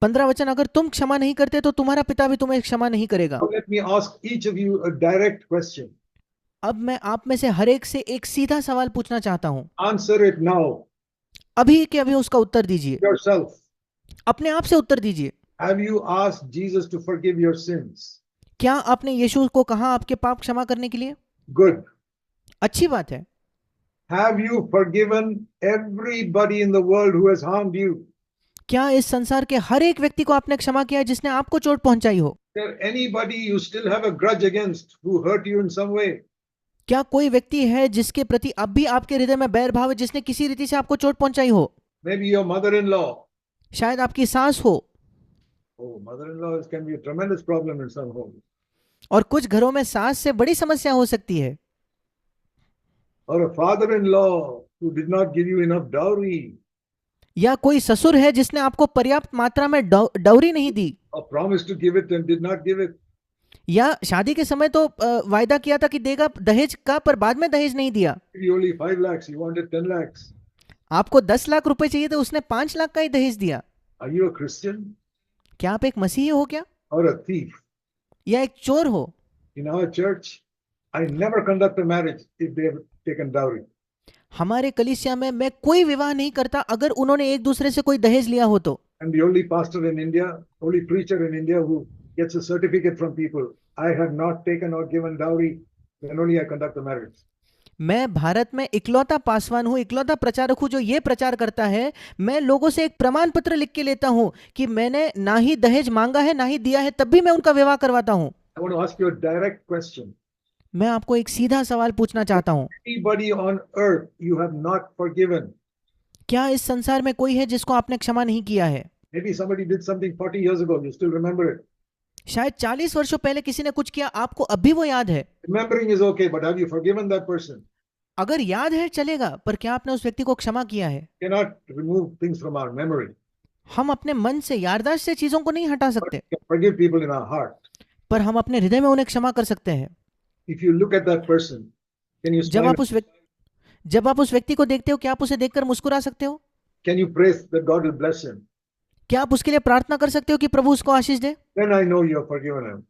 15 वचन, अगर तुम क्षमा नहीं करते तो तुम्हारा पिता भी तुम्हें क्षमा नहीं करेगा। Now let me ask each of you a direct question. अब मैं आप में से हर एक से एक सीधा सवाल पूछना चाहता हूं। Answer it now. अभी के अभी उसका उत्तर दीजिए। Yourself. अपने आप से उत्तर दीजिए। Have you asked Jesus to forgive your sins? क्या आपने यीशु को कहा आपके पाप क्षमा करने के लिए? Good. अच्छी बात है। Have you forgiven everybody in the world who has harmed you? क्या इस संसार के हर एक व्यक्ति को आपने क्षमा किया है जिसने आपको चोट पहुंचाई हो? Is there anybody you still have a grudge against who hurt you in some way? क्या कोई व्यक्ति है जिसके प्रति अब भी आपके हृदय में बैर भाव है, जिसने किसी रीति से आपको चोट पहुंचाई हो? Maybe your mother-in-law. शायद आपकी सास हो। Oh, mother-in-law can be a tremendous problem in some homes. और कुछ घरों में सास से बड़ी समस्या हो सकती है। Or a father-in-law who did not give you enough dowry. या कोई ससुर है जिसने आपको पर्याप्त मात्रा में डौरी नहीं दी, Or promised to give it and did not give it. या शादी के समय तो वायदा किया था कि देगा दहेज का, पर बाद में दहेज नहीं दिया। Maybe only 5 lakhs, you wanted 10 lakhs. आपको 10 लाख रुपए चाहिए थे, उसने 5 लाख का ही दहेज दिया। Are you a Christian क्या आप एक मसीही हो क्या, or a thief? या एक चोर हो? In our church, I never conduct a marriage if they have taken dowry. हमारे कलीसिया में मैं कोई विवाह नहीं करता अगर उन्होंने एक दूसरे से कोई दहेज लिया हो तो। I'm the only pastor in India, only preacher in India who gets a certificate from people. I have not taken or given dowry, then only I conduct the marriage. मैं भारत में इकलौता पासवान हूँ, इकलौता प्रचारक हूँ जो ये प्रचार करता है। मैं लोगों से एक प्रमाण पत्र लिख के लेता हूँ कि मैंने ना ही दहेज मांगा है ना ही दिया है, तब भी मैं उनका विवाह करवाता हूँ। I want to ask you a direct question. मैं आपको एक सीधा सवाल पूछना चाहता हूँ, Anybody on earth you have not forgiven? क्या इस संसार में कोई है जिसको आपने क्षमा नहीं किया है? Maybe somebody did something 40 years ago, you still remember it. शायद 40 वर्षों पहले किसी ने कुछ किया, आपको अब भी वो याद है। Remembering is okay, but have you forgiven that person? अगर याद है चलेगा, पर क्या आपने उस व्यक्ति को क्षमा किया है? Cannot remove things from our memory. हम अपने मन से, याददाश्त से चीजों को नहीं हटा But सकते, we can forgive people in our heart. पर हम अपने हृदय में उन्हें क्षमा कर सकते हैं। If you look at that person, can you जब smile? आप उस व्यक्ति को देखते हो, क्या आप उसे देखकर मुस्कुरा सकते हो? Can you pray that God will bless him? क्या आप उसके लिए प्रार्थना कर सकते हो कि प्रभु उसको आशीष दे? Then I know you have forgiven him.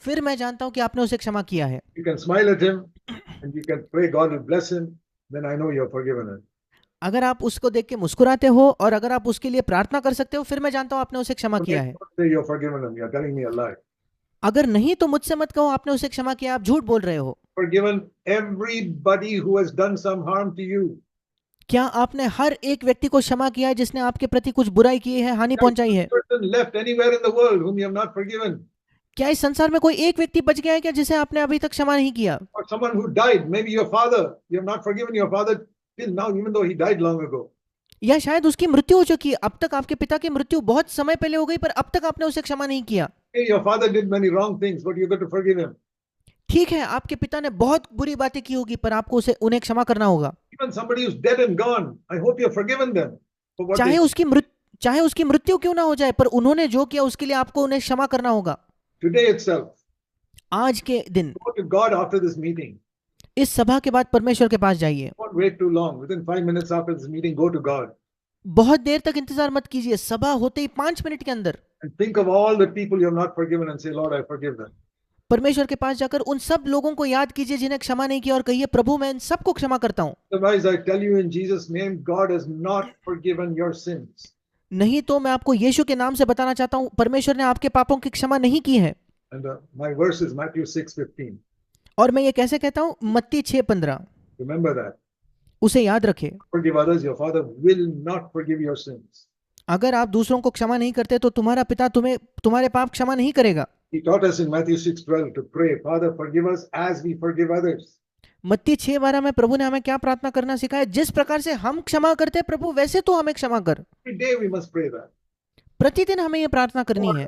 फिर मैं जानता हूं कि आपने उसे क्षमा किया है। You can smile at him and you can pray God will bless him. Then I know you have forgiven him. अगर आप उसको देख के मुस्कुराते हो और अगर आप उसके लिए प्रार्थना कर सकते हो, फिर मैं जानता हूं आपने उसे क्षमा किया है। Don't say you have forgiven him. You are telling me a lie. अगर नहीं तो मुझसे मत कहो आपने उसे क्षमा किया, आप झूठ बोल रहे हो। Forgiven everybody who has done some harm to you. क्या आपने हर एक व्यक्ति को क्षमा किया है जिसने आपके प्रति कुछ बुराई की है, हानि पहुंचाई है? Person left anywhere in the world whom you have not forgiven. क्या इस संसार में कोई एक व्यक्ति बच गया है क्या जिसे आपने अभी तक क्षमा नहीं किया? Or someone who died, maybe your father. You have not forgiven your father till now, even though he died long ago. या शायद उसकी मृत्यु हो चुकी है, अब तक आपके पिता की मृत्यु बहुत समय पहले हो गई, पर अब तक आपने उसे क्षमा नहीं किया। Hey, your father did many wrong things, but you got to forgive him. ठीक है, आपके पिता ने बहुत बुरी बातें की होगी, पर आपको उन्हें क्षमा करना होगा। Even somebody who's dead and gone, I hope you have forgiven them for what चाहे they उसकी मृत्यु क्यों ना हो जाए, पर उन्होंने जो किया उसके लिए आपको उन्हें क्षमा करना होगा। today itself. आज के दिन Go to God after this meeting. इस सभा के बाद परमेश्वर के पास जाइए। Don't wait too long. Within 5 minutes after this meeting, go to God बहुत देर तक इंतजार मत कीजिए, सभा होते ही 5 मिनट के अंदर and think of all the people you have not forgiven and say, Lord, I forgive them. परमेश्वर के पास जाकर उन सब लोगों को याद कीजिए जिन्हें क्षमा नहीं किया, और कहिए प्रभु मैं इन सबको क्षमा करता हूँ। Otherwise, I tell you in Jesus' name, God has not forgiven your sins. नहीं तो मैं आपको यीशु के नाम से बताना चाहता हूँ, परमेश्वर ने आपके पापों की क्षमा नहीं की है। And my verse is Matthew 6:15. और मैं ये कैसे कहता हूँ? मत्ती 6:15। Remember that. उसे याद रखें। Forgive others, your Father will not forgive your sins. अगर आप दूसरों को क्षमा नहीं करते तो तुम्हारा पिता तुम्हारे पाप क्षमा नहीं करेगा। He taught us in Matthew 6:12 to pray, Father, forgive us as we forgive others. मत्ती 6:12 में प्रभु ने हमें क्या प्रार्थना करना सिखाया? जिस प्रकार से हम क्षमा करते हैं प्रभु, वैसे तो हमें क्षमा कर। Every day we must pray that. प्रतिदिन हमें ये प्रार्थना करनी है।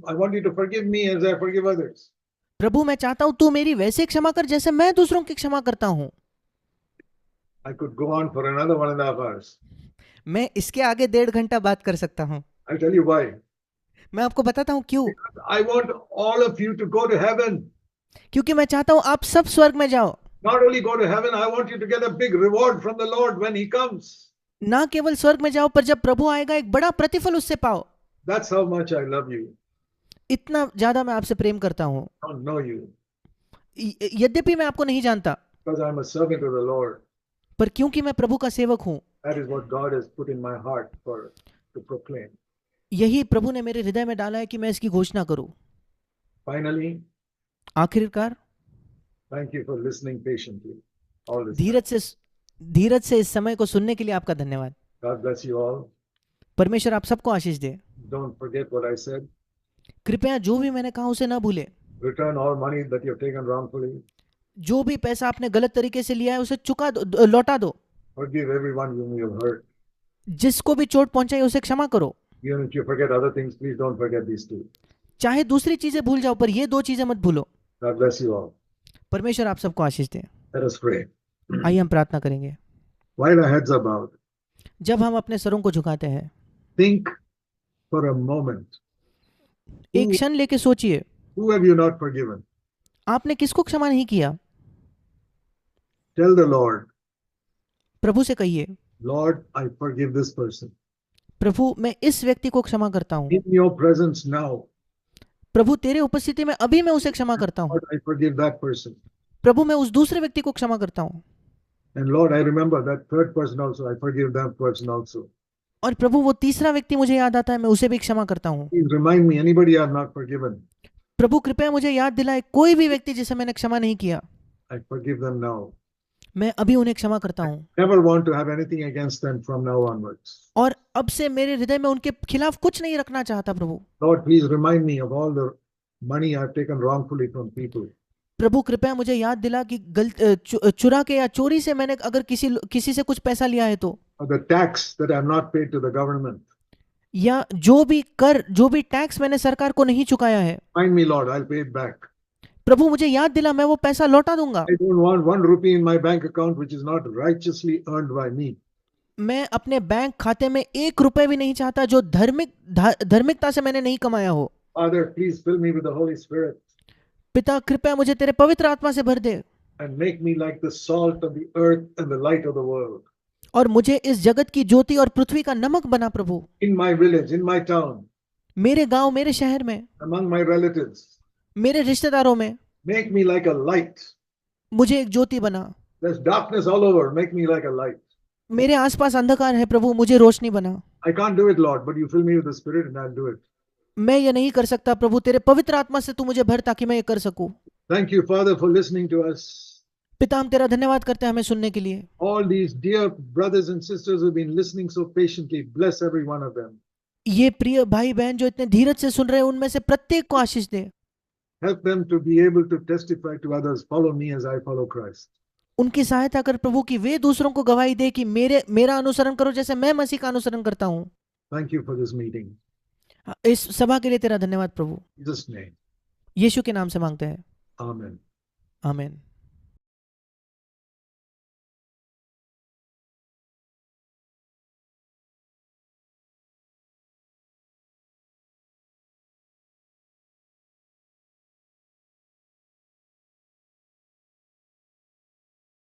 I want you to forgive me as I forgive others. प्रभु मैं चाहता हूं तू मेरी वैसे क्षमा कर जैसे मैं दूसरों की क्षमा करता हूं। I could go on for another 1.5 hours. मैं इसके आगे 1.5 घंटा बात कर सकता हूं। I'll tell you why. मैं आपको बताता हूं क्यों। I want all of you to go to heaven. क्योंकि मैं चाहता हूं आप सब स्वर्ग में जाओ। Not only go to heaven, I want you to get a big reward from the Lord when He comes. ना केवल स्वर्ग में जाओ, पर जब प्रभु आएगा एक बड़ा प्रतिफल उससे पाओ। That's how much I love you. इतना ज्यादा मैं आपसे प्रेम करता हूं। I don't know you. यद्यपि मैं आपको नहीं जानता, Because I'm a servant of the Lord. पर क्योंकि मैं प्रभु का सेवक हूं, That is what God has put in my heart to proclaim. यही प्रभु ने मेरे हृदय में डाला है कि मैं इसकी घोषणा करूं। Finally, आखिरकार thank you for listening patiently all this time. धीरज से धीरज से इस समय को सुनने के लिए आपका धन्यवाद। God bless you all. परमेश्वर आप सबको आशीष दे। Don't forget what I said. कृपया जो भी मैंने कहा उसे ना भूले। Return all money that you have taken wrongfully. जो भी पैसा आपने गलत तरीके से लिया है उसे चुका दो, लौटा दो। Forgive everyone whom you have hurt. जिसको भी चोट पहुंचाई उसे क्षमा करो। Even if you forget other things, please don't forget these two. चाहे दूसरी चीजें भूल जाओ पर ये दो चीजें मत भूलो। God bless you all. परमेश्वर आप सबको आशीष दे। Let us pray. आइए हम प्रार्थना करेंगे। While our heads are bowed, जब हम अपने सरों को झुकाते हैं, think for a moment. एक क्षण लेके सोचिए, Who have you not forgiven? आपने किसको क्षमा नहीं किया। Tell the Lord, प्रभु से कहिए, Lord, I forgive this person. प्रभु मैं इस व्यक्ति को क्षमा करता हूँ। In your presence now, प्रभु तेरे उपस्थिति में अभी मैं उसे क्षमा करता हूँ। Lord, I forgive that person. प्रभु मैं उस दूसरे व्यक्ति को क्षमा करता हूँ। And Lord, I remember that third person also. I forgive that person also. और प्रभु वो तीसरा व्यक्ति मुझे याद आता है, मैं उसे भी क्षमा करता हूँ। Please remind me, anybody I have not forgiven, प्रभु कृपया मुझे याद दिलाए, कोई भी व्यक्ति जिसे मैंने क्षमा नहीं किया, I forgive them now. मैं अभी उन्हें क्षमा करता हूँ। Never want to have anything against them from now onwards. और अब से मेरे हृदय में उनके खिलाफ कुछ नहीं रखना चाहता। प्रभु Lord, please remind me of all the money I've taken wrongfully from people. प्रभु कृपया मुझे याद दिला कि चुरा के या चोरी से मैंने अगर किसी से कुछ पैसा लिया है तो, Or the tax that I have not paid to the government. या जो भी टैक्स मैंने सरकार को नहीं चुकाया है, Remind me, Lord, I'll pay it back. प्रभु मुझे याद दिला, मैं वो पैसा लौटा दूंगा। I don't want 1 rupee in my bank account which is not righteously earned by me. मैं अपने बैंक खाते में 1 रुपए भी नहीं चाहता जो धार्मिकता से मैंने नहीं कमाया हो। Father, please fill me with the Holy Spirit पिता कृपया मुझे तेरे पवित्र आत्मा से भर दे and make me like the salt of the earth and the light of the world. और मुझे इस जगत की ज्योति और पृथ्वी का नमक बना। प्रभु In my village, in my town, मेरे गांव, मेरे शहर में, among my relatives, मेरे रिश्तेदारों में make me like a light. मुझे एक ज्योति बना। There's darkness all over, make me like a light. मेरे आसपास अंधकार है, प्रभु मुझे रोशनी बना। I can't do it, Lord, but you fill me with the Spirit and I'll do it. मैं ये नहीं कर सकता प्रभु, तेरे पवित्र आत्मा से तू मुझे भर ताकि मैं ये कर सकूं। Thank you, Father, for listening to us. पिता हम तेरा धन्यवाद करते हैं हमें सुनने के लिए। All these dear brothers and sisters who've been listening so patiently, bless every one of them. ये प्रिय भाई बहन जो इतने धीरज से सुन रहे हैं, उनमें से प्रत्येक को आशीष दे। Help them to be able to testify to others, follow me as I follow Christ. उनकी सहायता कर प्रभु कि वे दूसरों को गवाही दे कि मेरा अनुसरण करो जैसे मैं मसीह का अनुसरण करता हूँ। Thank you for this meeting. इस सभा के लिए तेरा धन्यवाद प्रभु। In Jesus' name. यीशु के नाम से मांगते हैं, Amen. आमीन।